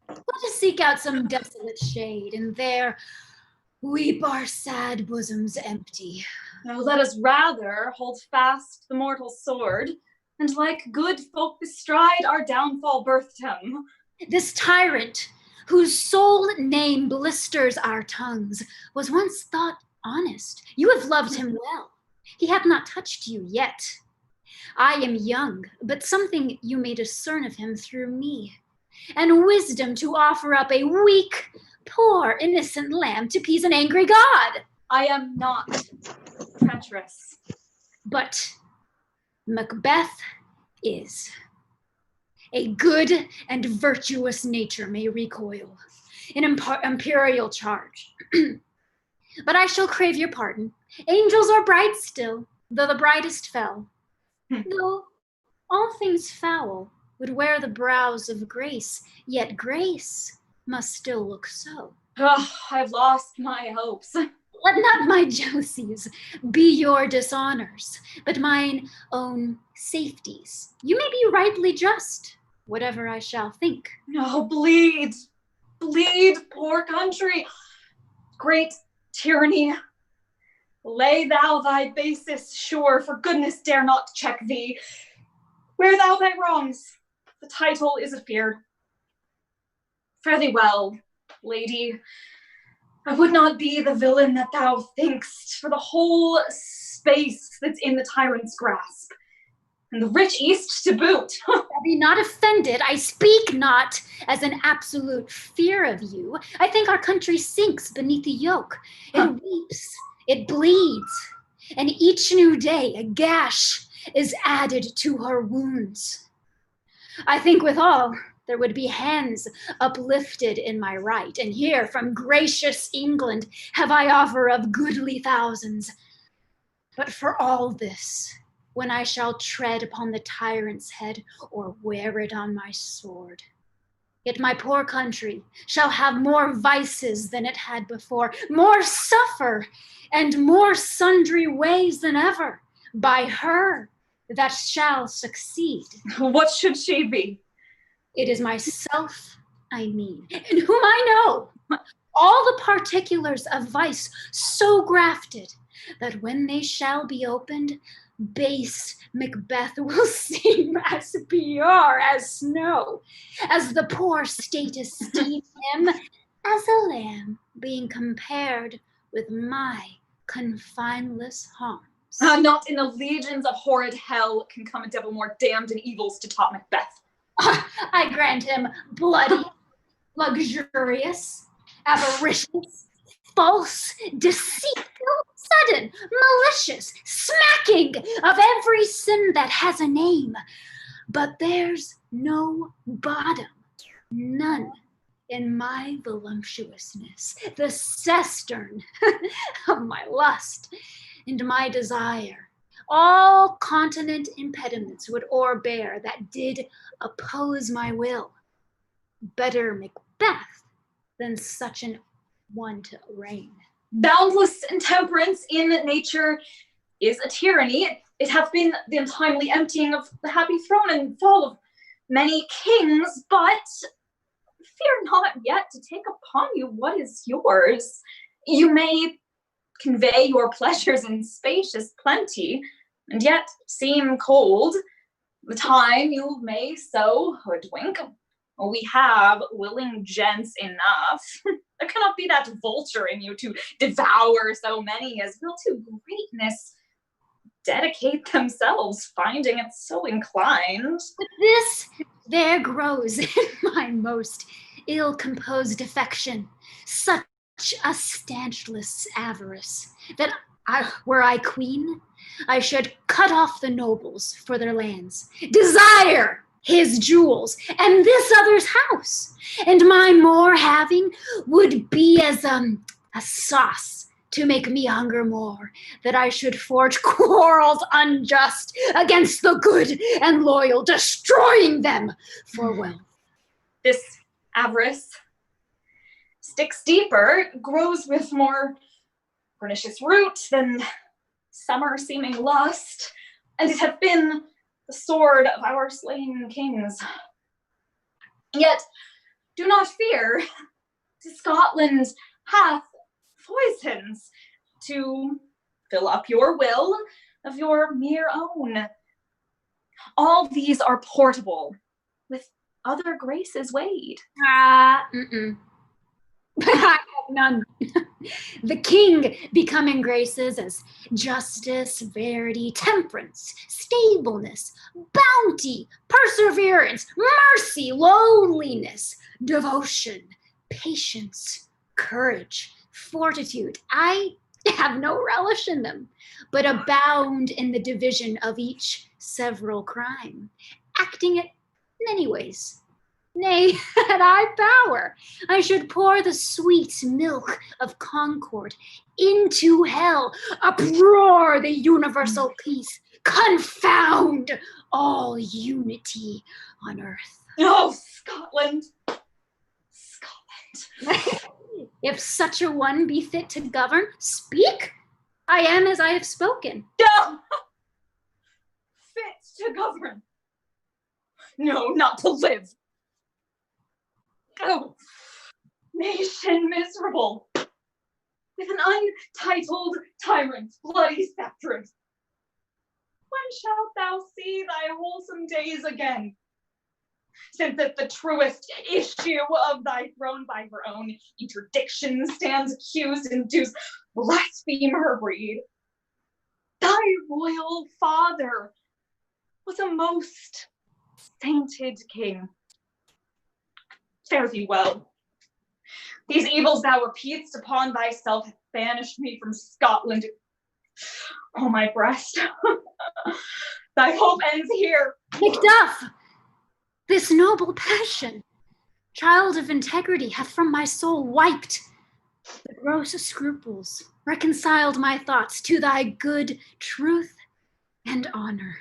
Let us seek out some desolate shade, and there weep our sad bosoms empty. Now let us rather hold fast the mortal sword, and like good folk bestride our downfall birthed him. This tyrant, whose sole name blisters our tongues, was once thought honest. You have loved him well. He hath not touched you yet. I am young, but something you may discern of him through me, and wisdom to offer up a weak, poor, innocent lamb to appease an angry God. I am not treacherous. But Macbeth is. A good and virtuous nature may recoil, an imperial charge. But I shall crave your pardon. Angels are bright still, though the brightest fell. Though all things foul would wear the brows of grace, yet grace must still look so. Oh, I've lost my hopes. Let not my jealousies be your dishonors, but mine own safeties. You may be rightly just, whatever I shall think. No, bleed, bleed, poor country. Great tyranny, lay thou thy basis sure, for goodness dare not check thee. Wear thou thy wrongs, the title is afeard. Fare thee well, lady. I would not be the villain that thou think'st for the whole space that's in the tyrant's grasp, and the rich East to boot. Be not offended. I speak not as an absolute fear of you. I think our country sinks beneath the yoke. It weeps, it bleeds, and each new day a gash is added to her wounds. I think withal there would be hands uplifted in my right, and here from gracious England have I offer of goodly thousands. But for all this, when I shall tread upon the tyrant's head or wear it on my sword, yet my poor country shall have more vices than it had before, more suffer, and more sundry ways than ever, by her that shall succeed. What should she be? It is myself I mean, and whom I know, all the particulars of vice so grafted, that when they shall be opened, base Macbeth will seem as pure as snow, as the poor state esteem him as a lamb being compared with my confineless harms. Not in the legions of horrid hell can come a devil more damned in evils to top Macbeth. I grant him bloody, luxurious, avaricious, false, deceitful, sudden, malicious, smacking of every sin that has a name. But there's no bottom, none, in my voluptuousness, the cistern of my lust and my desire. All continent impediments would o'erbear that did oppose my will. Better Macbeth than such an one to reign. Boundless intemperance in nature is a tyranny. It hath been the untimely emptying of the happy throne and fall of many kings, but fear not yet to take upon you what is yours. You may convey your pleasures in spacious plenty, and yet seem cold. The time you may so hoodwink. We have willing gents enough. There cannot be that vulture in you to devour so many as will to greatness dedicate themselves, finding it so inclined. But this there grows in my most ill-composed affection, such a stanchless avarice, that were I queen, I should cut off the nobles for their lands, desire his jewels, and this other's house, and my more having would be as a sauce to make me hunger more, that I should forge quarrels unjust against the good and loyal, destroying them for wealth. This avarice sticks deeper, grows with more pernicious root than summer seeming lust, and it hath been the sword of our slain kings. Yet do not fear, Scotland hath poisons to fill up your will of your mere own. All these are portable, with other graces weighed. I have none. The king becoming graces as justice, verity, temperance, stableness, bounty, perseverance, mercy, lowliness, devotion, patience, courage, fortitude. I have no relish in them, but abound in the division of each several crime, acting it many ways. Nay, had I power, I should pour the sweet milk of concord into hell, uproar the universal peace, confound all unity on earth. Oh, Scotland! If such a one be fit to govern, speak. I am as I have spoken. No! Fit to govern. No, not to live. Oh, nation miserable, with an untitled tyrant, bloody sceptred. When shalt thou see thy wholesome days again? Since that the truest issue of thy throne by her own interdiction stands accused and does blaspheme her breed. Thy royal father was a most sainted king. Fare thee well. These evils thou repeatst upon thyself have banished me from Scotland. Oh, my breast. Thy hope ends here. Macduff! This noble passion, child of integrity, hath from my soul wiped the gross scruples, reconciled my thoughts to thy good truth and honor.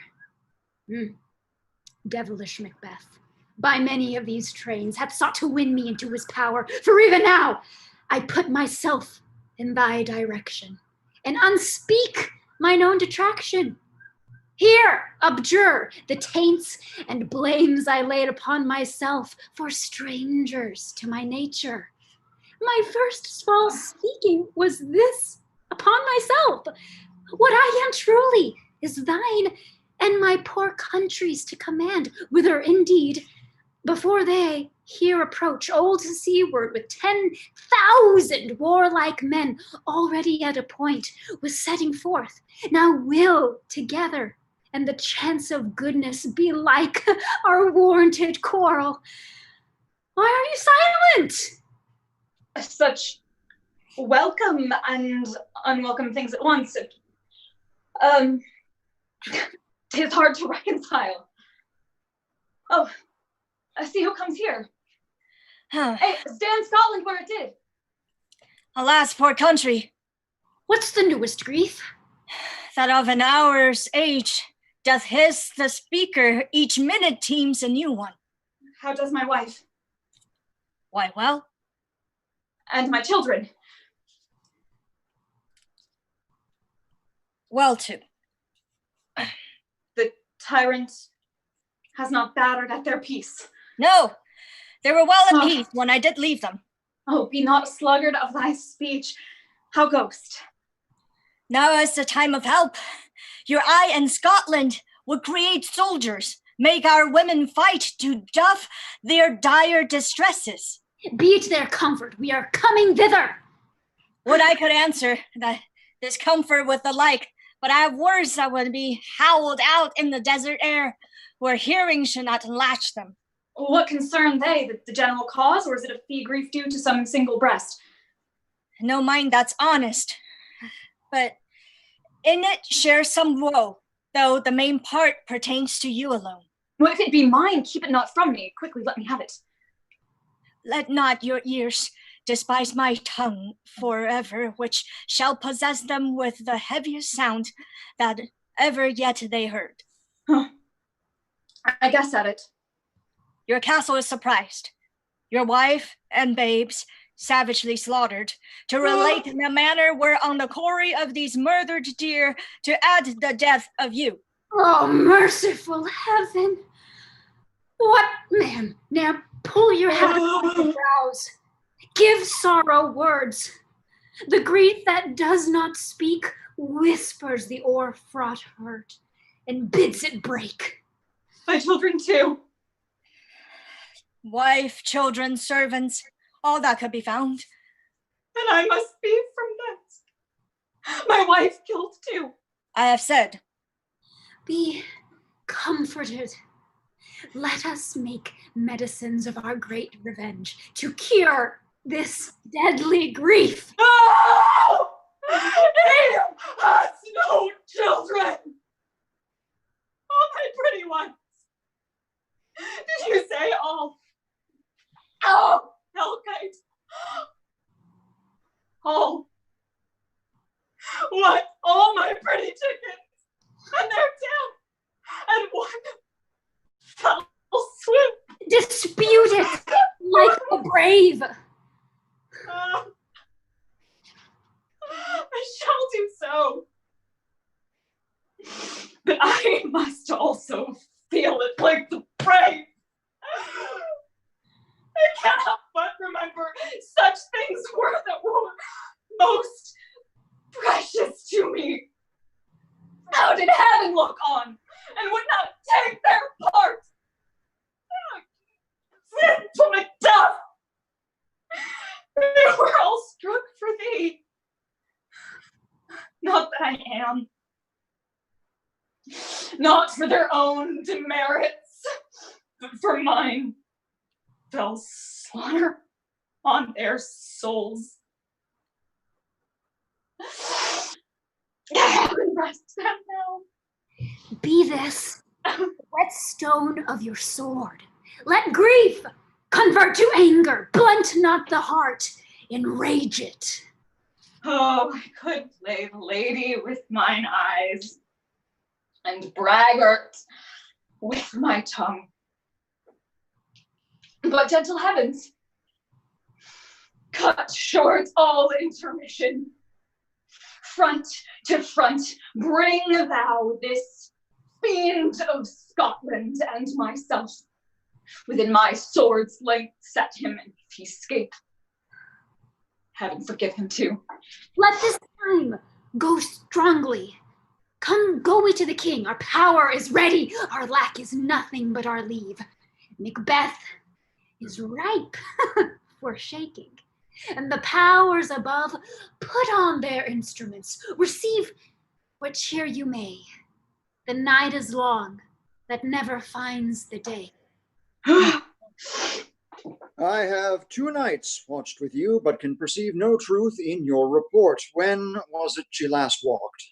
Devilish Macbeth, by many of these trains, hath sought to win me into his power, for even now I put myself in thy direction, and unspeak mine own detraction. Here abjure the taints and blames I laid upon myself for strangers to my nature. My first false speaking was this upon myself. What I am truly is thine and my poor country's to command, whither indeed, before they here approach, old seaward with 10,000 warlike men already at a point was setting forth, now will together, and the chance of goodness be like our warranted quarrel. Why are you silent? Such welcome and unwelcome things at once. 'Tis hard to reconcile. Oh, I see who comes here. Hey, stand Scotland where it did. Alas, poor country. What's the newest grief? That of an hour's age doth hiss the speaker, each minute teems a new one. How does my wife? Why, well. And my children? Well, too. The tyrant has not battered at their peace. No, they were well at peace when I did leave them. Oh, be not sluggard of thy speech. How goest? Now is the time of help. Your eye in Scotland would create soldiers, make our women fight to doff their dire distresses. Be it their comfort, we are coming thither. Would I could answer that discomfort with the like, but I have words that would be howled out in the desert air, where hearing should not latch them. What concern they? The general cause, or is it a fee grief due to some single breast? No mind that's honest, but in it shares some woe, though the main part pertains to you alone. Well, if it be mine, keep it not from me. Quickly, let me have it. Let not your ears despise my tongue forever, which shall possess them with the heaviest sound that ever yet they heard. Huh. I guess at it. Your castle is surprised. Your wife and babes savagely slaughtered, to relate in the manner where on the quarry of these murdered deer to add the death of you. Oh, merciful heaven. What, ma'am? Now pull your hat off your brows. Give sorrow words. The grief that does not speak whispers the o'er-fraught hurt and bids it break. My children too. Wife, children, servants, all that could be found. And I must be from thence. My wife killed too. I have said. Be comforted. Let us make medicines of our great revenge to cure this deadly grief. Oh! He has no children. Oh, my pretty ones. Did you say all? Oh, Hellkite. All. What? All my pretty chickens. And they're down. And one fell swoop. Dispute it like a brave. I shall do so. But I must also feel it like the brave. I cannot but remember such things were that were most precious to me. How did heaven look on and would not take their part? To Macduff! They were all struck for thee. Not that I am. Not for their own demerits, but for mine. Fell slaughter on their souls. Heaven rest them now. Be this the whetstone of your sword, Let grief convert to anger. Blunt not the heart, enrage it. Oh, I could play the lady with mine eyes, and braggart with my tongue. But gentle heavens, cut short all intermission. Front to front, bring thou this fiend of Scotland and myself. Within my sword's length set him, and if he escape, heaven forgive him too. Let this time go strongly. Come, go we to the king. Our power is ready. Our lack is nothing but our leave. Macbeth is ripe for shaking. And the powers above put on their instruments. Receive what cheer you may. The night is long that never finds the day. I have 2 nights watched with you, but can perceive no truth in your report. When was it she last walked?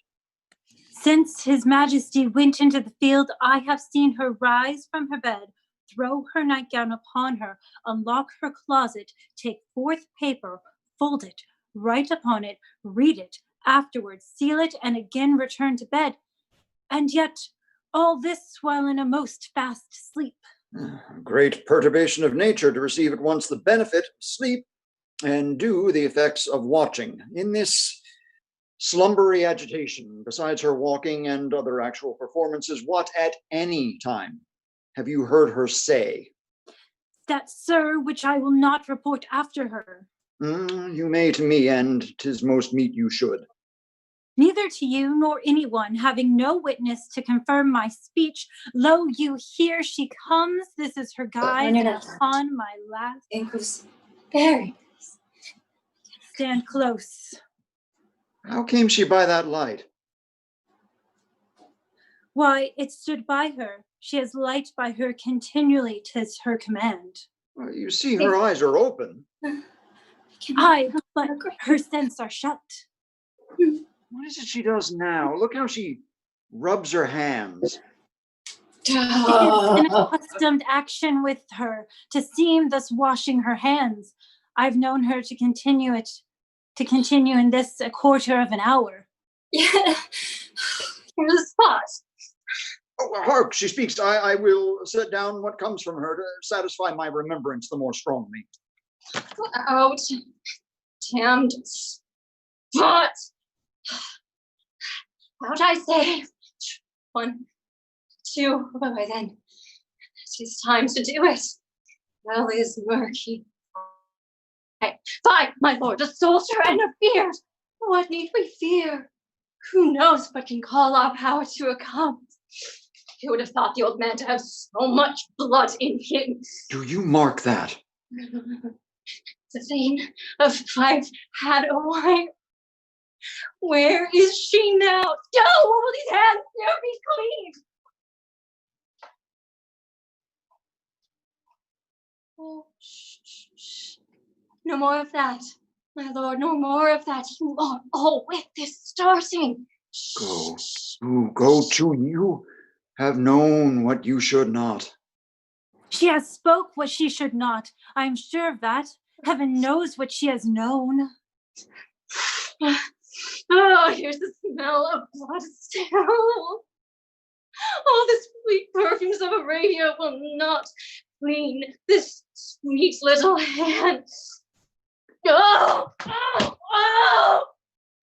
Since his majesty went into the field, I have seen her rise from her bed, throw her nightgown upon her, unlock her closet, take forth paper, fold it, write upon it, read it, afterwards seal it, and again return to bed. And yet all this while in a most fast sleep. Great perturbation of nature to receive at once the benefit of sleep and do the effects of watching. In this slumbery agitation, besides her walking and other actual performances, what at any time have you heard her say? That, sir, which I will not report after her. You may to me, and 'tis most meet you should. Neither to you nor anyone, having no witness to confirm my speech. Lo, you hear she comes. This is her guise, and upon my last very stand close. How came she by that light? Why, it stood by her. She has light by her continually, 'tis her command. Well, you see her eyes are open. Aye, but her senses are shut. What is it she does now? Look how she rubs her hands. It is an accustomed action with her to seem thus washing her hands. I've known her to continue in this a quarter of an hour. Yeah. Here's a spot. Oh, hark, she speaks. I will set down what comes from her to satisfy my remembrance the more strongly. Out. Damned spot. Out, I say. 1, 2. Why then? It is time to do it. Hell is murky. 5, my lord, a soldier and a beard. What need we fear? Who knows but can call our power to account? Who would have thought the old man to have so much blood in him? Do you mark that? The Thane of Fife had a wife. Where is she now? Go, will these hands never be clean? Oh, shh. No more of that, my lord, no more of that. You are all with this starting. Go to. You have known what you should not. She has spoke what she should not. I am sure of that. Heaven knows what she has known. Oh, here's the smell of blood still. All the sweet perfumes of Arabia will not clean this sweet little hand. Oh!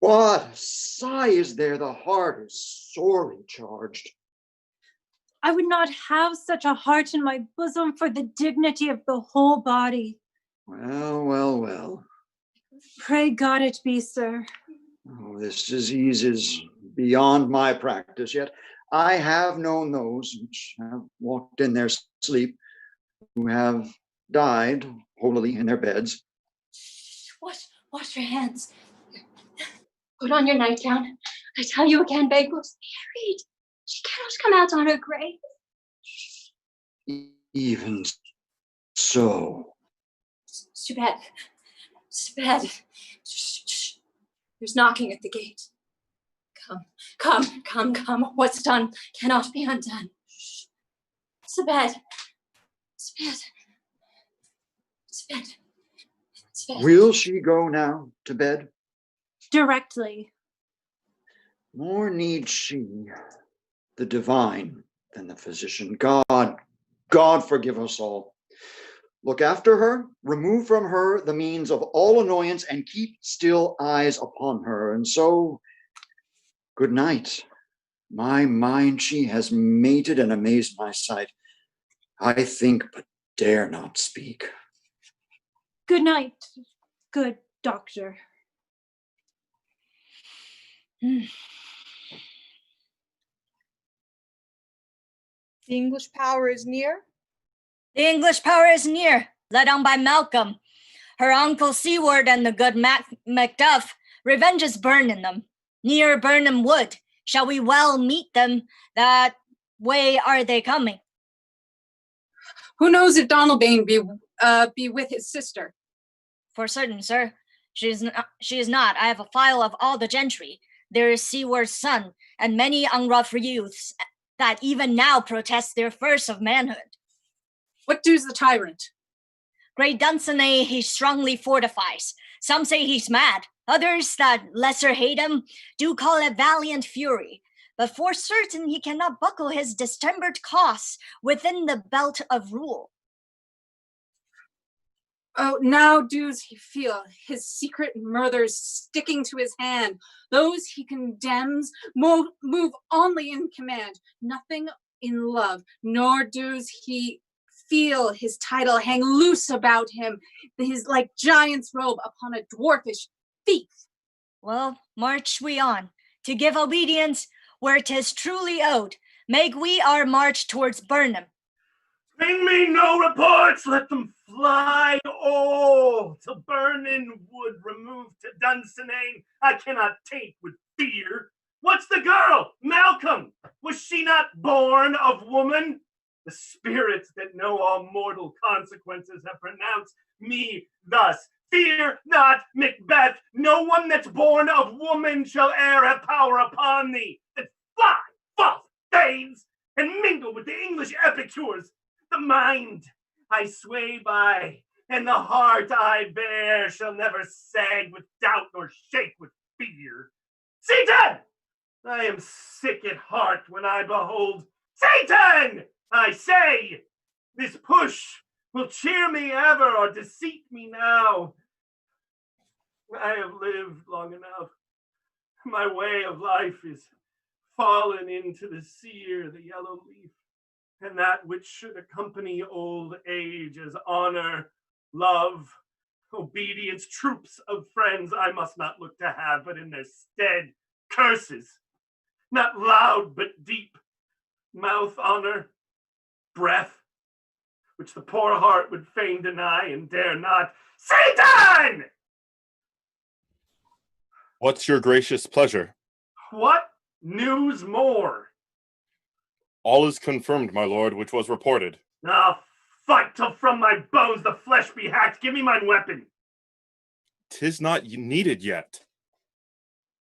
What a sigh is there? The heart is sorely charged. I would not have such a heart in my bosom for the dignity of the whole body. Well. Pray God it be, sir. Oh, this disease is beyond my practice, yet I have known those which have walked in their sleep, who have died holily in their beds. Wash your hands. Put on your nightgown. I tell you again, Babe was married. She cannot come out on her grave. Even so. It's too bad. There's knocking at the gate. Come. What's done cannot be undone. It's bad. Will she go now to bed? Directly. More needs she, the divine, than the physician. God forgive us all. Look after her, remove from her the means of all annoyance, and keep still eyes upon her. And so, good night. My mind she has mated and amazed my sight. I think, but dare not speak. Good night, good doctor. The English power is near? The English power is near, led on by Malcolm. Her uncle Seward and the good Macduff. Revenge is burning them. Near Burnham Wood. Shall we well meet them? That way are they coming? Who knows if Donalbain be with his sister? For certain, sir. She is not. I have a file of all the gentry. There is Seward's son, and many unrough youths that even now protest their first of manhood. What does the tyrant? Great Dunsinane he strongly fortifies. Some say he's mad. Others that lesser hate him do call it valiant fury. But for certain he cannot buckle his distempered cause within the belt of rule. Oh, now does he feel his secret murders sticking to his hand. Those he condemns move only in command, nothing in love, nor does he feel his title hang loose about him, his like giant's robe upon a dwarfish thief. Well, march we on, to give obedience where 'tis truly owed. Make we our march towards Burnham. Bring me no reports, let them fly all. Till Burnham Wood removed to Dunsinane, I cannot taint with fear. What's the girl? Malcolm! Was she not born of woman? The spirits that know all mortal consequences have pronounced me thus. Fear not, Macbeth. No one that's born of woman shall e'er have power upon thee. That fly, false thanes, and mingle with the English epicures. The mind I sway by, and the heart I bear shall never sag with doubt nor shake with fear. Satan! I am sick at heart when I behold Satan! I say, this push will cheer me ever or deceit me now. I have lived long enough. My way of life is fallen into the sear, the yellow leaf, and that which should accompany old age as honor, love, obedience, troops of friends I must not look to have, but in their stead, curses, not loud but deep, mouth honor, breath, which the poor heart would fain deny and dare not. Satan! What's your gracious pleasure? What news more? All is confirmed, my lord, which was reported. I'll fight till from my bones the flesh be hacked. Give me mine weapon. 'Tis not needed yet.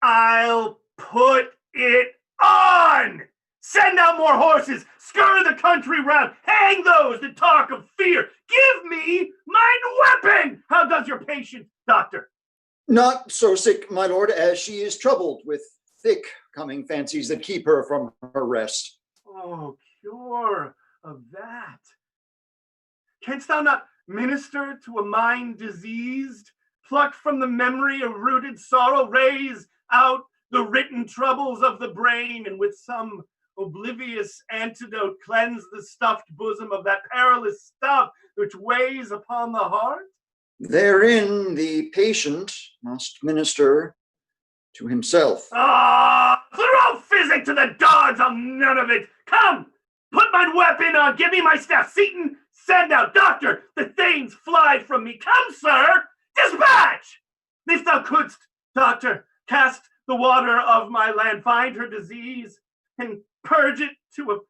I'll put it on! Send out more horses! Scur the country round! Hang those that talk of fear! Give me mine weapon! How does your patient, doctor? Not so sick, my lord, as she is troubled with thick coming fancies that keep her from her rest. Oh, cure of that. Canst thou not minister to a mind diseased? Pluck from the memory of rooted sorrow, raise out the written troubles of the brain, and with some oblivious antidote cleanse the stuffed bosom of that perilous stuff which weighs upon the heart? Therein the patient must minister to himself. Throw physic to the dogs, I'll none of it. Come, put my weapon on, give me my staff. Seton, send out. Doctor, the thanes fly from me. Come, sir, dispatch! If thou couldst, doctor, cast the water of my land, find her disease, and purge it to a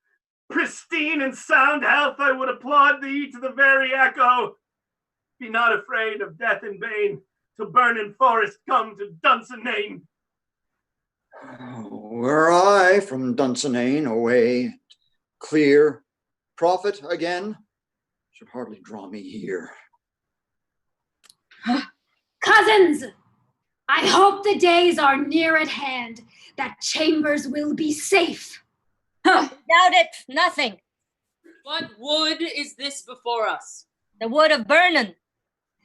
pristine and sound health, I would applaud thee to the very echo. Be not afraid of death in vain, till Burning Forest come to Dunsinane. Were I from Dunsinane away, clear prophet again, should hardly draw me here. Cousins, I hope the days are near at hand that chambers will be safe. Doubt it, nothing. What wood is this before us? The wood of Vernon.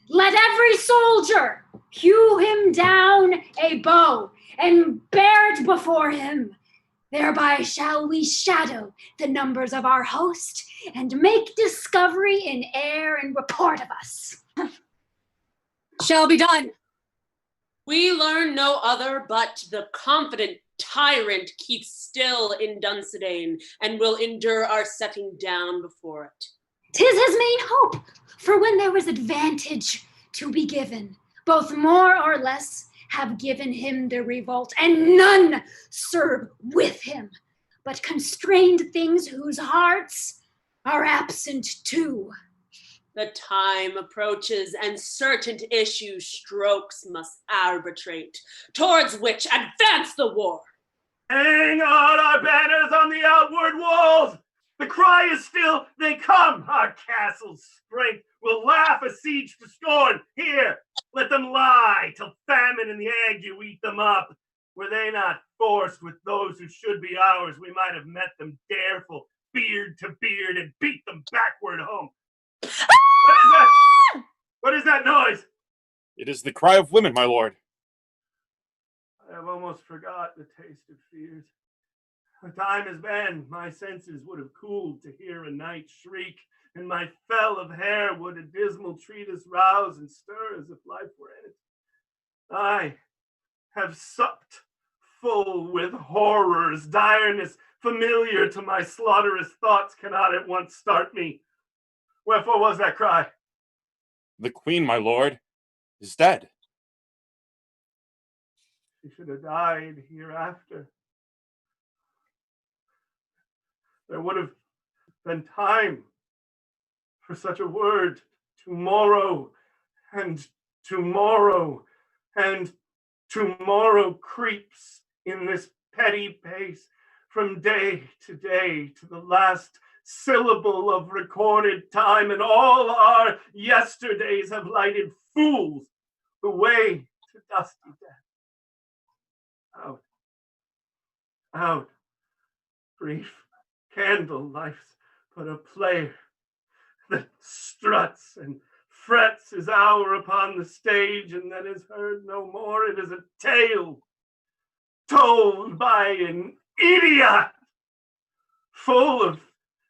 Let every soldier hew him down a bow and bear it before him. Thereby shall we shadow the numbers of our host and make discovery in air and report of us. Shall be done. We learn no other but the confident tyrant keeps still in Dunsinane and will endure our setting down before it. 'Tis his main hope, for when there was advantage to be given, both more or less have given him the revolt, and none serve with him, but constrained things whose hearts are absent too. The time approaches, and certain issue strokes must arbitrate, towards which advance the war. Hang on our banners on the outward walls! The cry is still, they come! Our castle's strength will laugh a siege to scorn. Here, let them lie, till famine and the ague eat them up. Were they not forced with those who should be ours, we might have met them dareful, beard to beard, and beat them backward home. What is that? What is that noise? It is the cry of women, my lord. I have almost forgot the taste of fears. The time has been, my senses would have cooled to hear a night shriek, and my fell of hair would a dismal treatise rouse and stir as if life were in it. I have supped full with horrors, direness familiar to my slaughterous thoughts cannot at once start me. Wherefore was that cry? The queen, my lord, is dead. She should have died hereafter. There would have been time for such a word. Tomorrow, and tomorrow, and tomorrow creeps in this petty pace from day to the last syllable of recorded time, and all our yesterdays have lighted fools the way to dusty death. Out, out, brief candle life's but a player that struts and frets his hour upon the stage, and then is heard no more. It is a tale told by an idiot, full of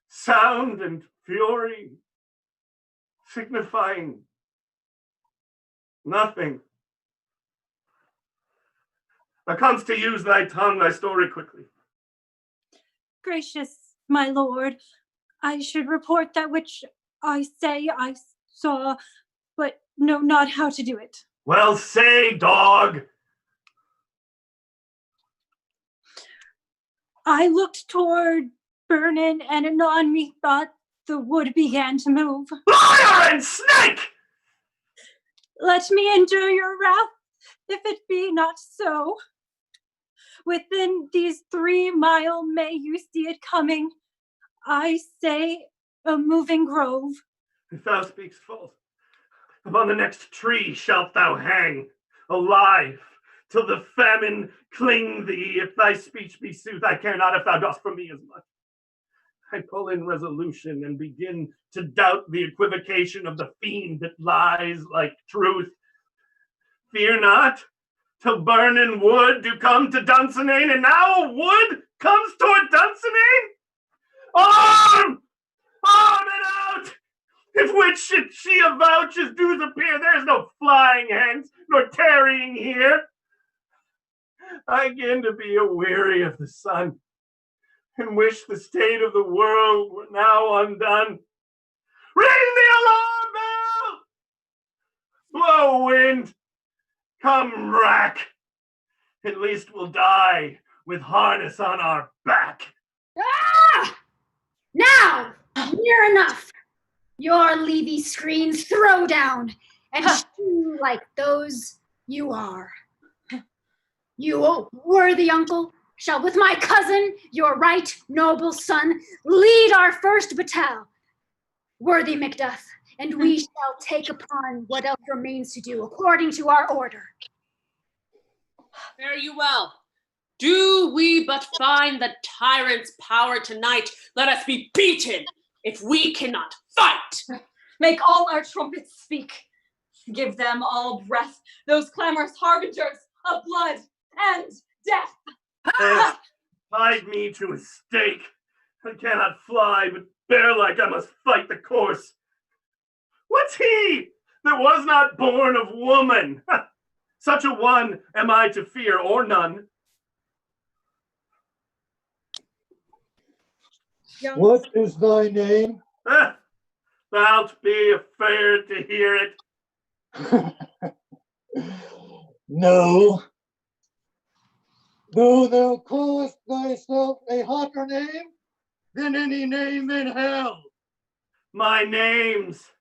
sound and fury, signifying nothing. Thou comest to use thy tongue, thy story quickly. Gracious my lord, I should report that which I say I saw, but know not how to do it. Well, say, dog. I looked toward Vernon, and anon methought the wood began to move. Liar and snake! Let me endure your wrath, if it be not so. Within these 3 miles may you see it coming. I say a moving grove. If thou speakst false, upon the next tree shalt thou hang, alive, till the famine cling thee. If thy speech be sooth, I care not if thou dost from me as much. I pull in resolution and begin to doubt the equivocation of the fiend that lies like truth. Fear not, till burning wood do come to Dunsinane, and now wood comes toward Dunsinane? Arm! Arm and out! If which should she avouch as dues appear, there is no flying hence, nor tarrying here. I begin to be aweary of the sun, and wish the state of the world were now undone. Ring the alarm bell! Blow, wind! Come, rack! At least we'll die with harness on our back. Ah! Now, near enough. Your levy screens throw down, and shew like those you are. You, worthy uncle, shall with my cousin, your right noble son, lead our first battalion. Worthy Macduff, and we shall take upon what else remains to do according to our order. Fare you well. Do we but find the tyrant's power tonight, let us be beaten if we cannot fight. Make all our trumpets speak. Give them all breath, those clamorous harbingers of blood and death. Tied me to a stake. I cannot fly, but bear like I must fight the course. What's he that was not born of woman? Such a one am I to fear, or none. What is thy name? Thou'lt be afraid to hear it. No. Though thou callest thyself a hotter name than any name in hell. My name's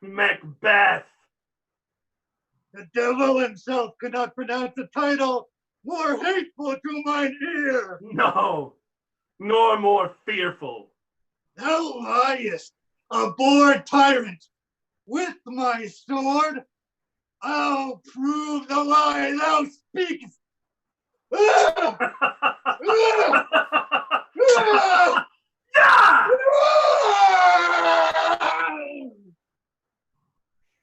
Macbeth. The devil himself could not pronounce a title more hateful to mine ear. No, nor more fearful. Thou liest, a bored tyrant. With my sword, I'll prove the lie thou speakest.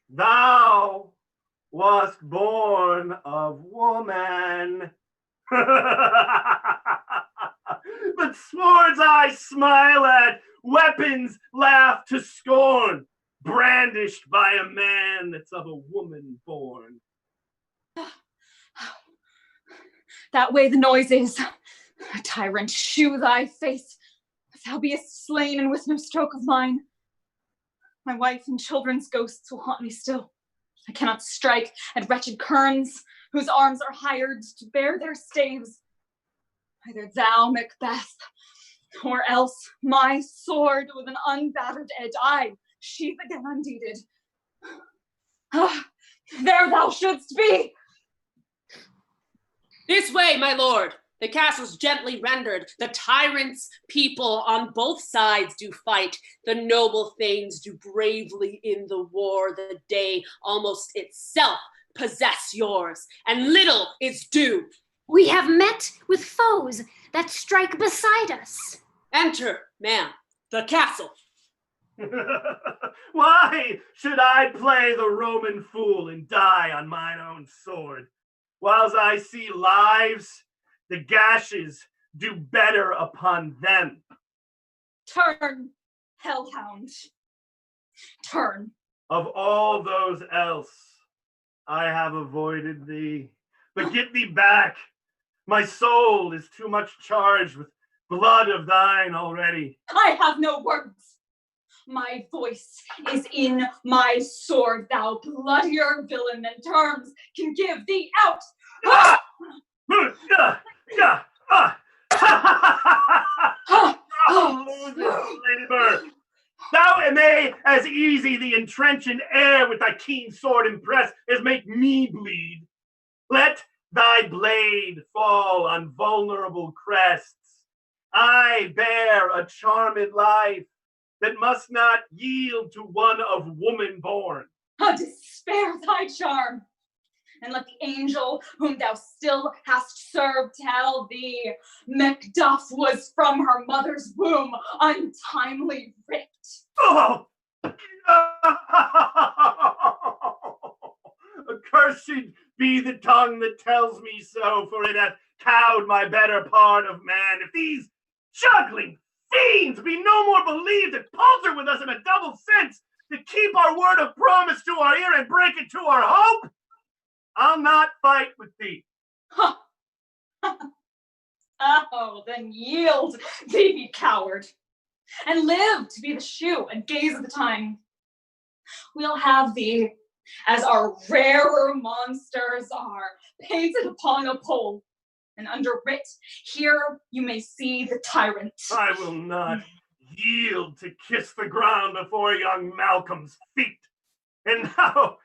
Thou wast born of woman. But swords I smile at, weapons laugh to scorn, brandished by a man that's of a woman born. That way the noise is. Tyrant, shew thy face, if thou beest slain and with no stroke of mine. My wife and children's ghosts will haunt me still. I cannot strike at wretched kerns, whose arms are hired to bear their staves. Either thou, Macbeth, or else my sword with an unbattered edge, I sheath again undeeded. There thou shouldst be! This way, my lord. The castle's gently rendered. The tyrant's people on both sides do fight. The noble thanes do bravely in the war. The day almost itself possess yours, and little is due. We have met with foes that strike beside us. Enter, ma'am, the castle. Why should I play the Roman fool and die on mine own sword? Whiles I see lives, the gashes do better upon them. Turn, hellhound. Turn. Of all those else, I have avoided thee. But get thee back. My soul is too much charged with blood of thine already. I have no words. My voice is in my sword, thou bloodier villain than terms can give thee out. Thou may as easy the entrenching air with thy keen sword impress as make me bleed. Let thy blade fall on vulnerable crests. I bear a charmed life that must not yield to one of woman born. Despair thy charm, and let the angel whom thou still hast served tell thee, Macduff was from her mother's womb untimely ripped. Oh! Accursed be the tongue that tells me so, for it hath cowed my better part of man. If these juggling fiends be no more believed and palter with us in a double sense to keep our word of promise to our ear and break it to our hope, I'll not fight with thee. Oh, then yield, thee coward, and live to be the shoe and gaze of the time. We'll have thee, as our rarer monsters are, painted upon a pole, and under writ, here you may see the tyrant. I will not yield to kiss the ground before young Malcolm's feet, and now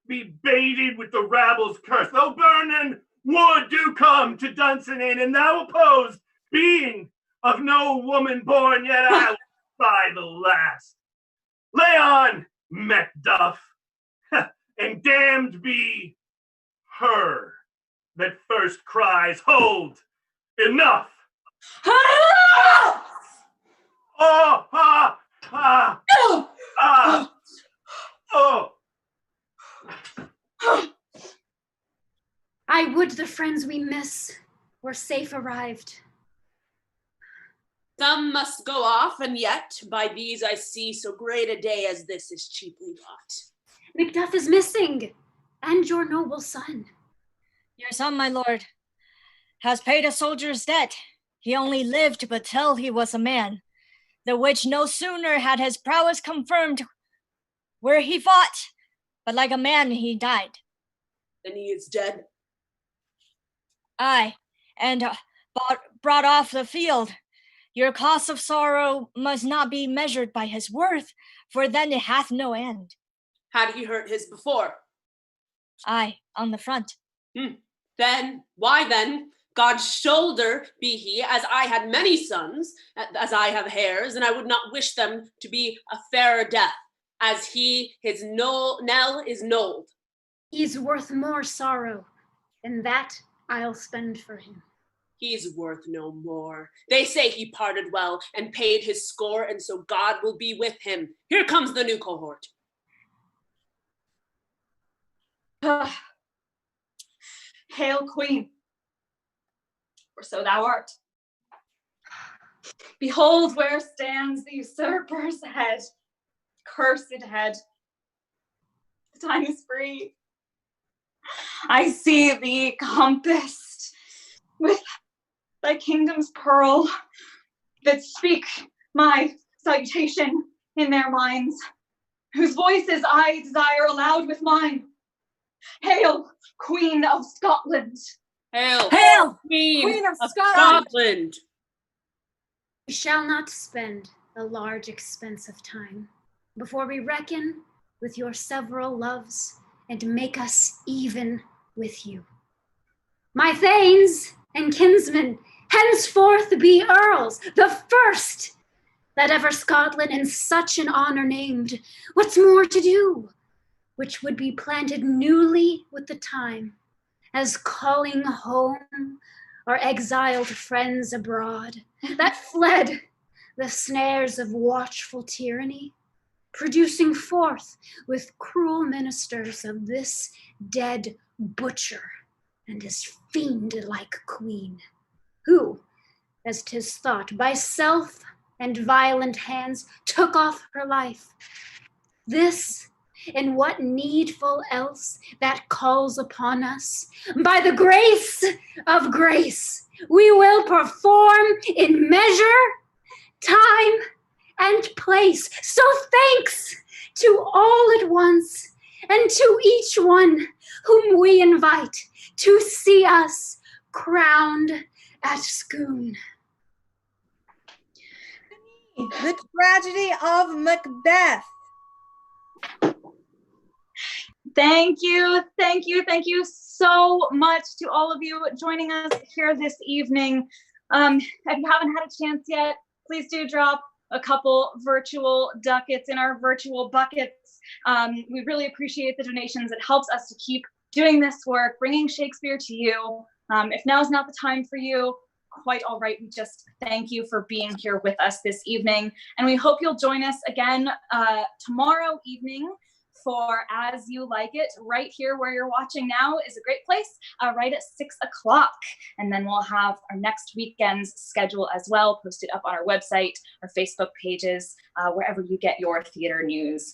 be baited with the rabble's curse. Though burning wood do come to Dunsinane, and thou opposed, being of no woman born, yet I will by the last. Lay on, Macduff, and damned be her that first cries, hold, enough! Oh, ah, ah, ah, oh. I would the friends we miss were safe arrived. Some must go off, and yet by these I see so great a day as this is cheaply bought. Macduff is missing, and your noble son. Your son, my lord, has paid a soldier's debt. He only lived but till he was a man, the which no sooner had his prowess confirmed where he fought, but like a man he died. Then he is dead? Aye, and brought off the field. Your cost of sorrow must not be measured by his worth, for then it hath no end. Had he hurt his before? Aye, on the front. Then, why then, God's shoulder be he, as I had many sons, as I have heirs, and I would not wish them to be a fairer death, as he, his knell is knolled. He's worth more sorrow, and that I'll spend for him. He's worth no more. They say he parted well and paid his score, and so God will be with him. Here comes the new cohort. Hail, Queen, for so thou art. Behold where stands the usurper's head, cursed head. The time is free. I see thee compassed with thy kingdom's pearl, that speak my salutation in their minds, whose voices I desire aloud with mine. Hail, Queen of Scotland! Hail, Hail, Queen of Scotland! We shall not spend a large expense of time before we reckon with your several loves and make us even with you. My thanes and kinsmen henceforth be earls, the first that ever Scotland in such an honor named. What's more to do? Which would be planted newly with the time, as calling home our exiled friends abroad, that fled the snares of watchful tyranny, producing forth with cruel ministers of this dead butcher and his fiend-like queen, who, as 'tis thought, by self and violent hands took off her life. This, and what needful else that calls upon us, by the grace of grace, we will perform in measure, time, and place. So thanks to all at once, and to each one whom we invite to see us crowned at Scone. The Tragedy of Macbeth. Thank you so much to all of you joining us here this evening. If you haven't had a chance yet, please do drop a couple virtual ducats in our virtual buckets. We really appreciate the donations. It helps us to keep doing this work, bringing Shakespeare to you. If now's not the time for you, quite all right. We just thank you for being here with us this evening. And we hope you'll join us again tomorrow evening for As You Like It. Right here where you're watching now is a great place, right at 6 o'clock. And then we'll have our next weekend's schedule as well posted up on our website, our Facebook pages, wherever you get your theater news.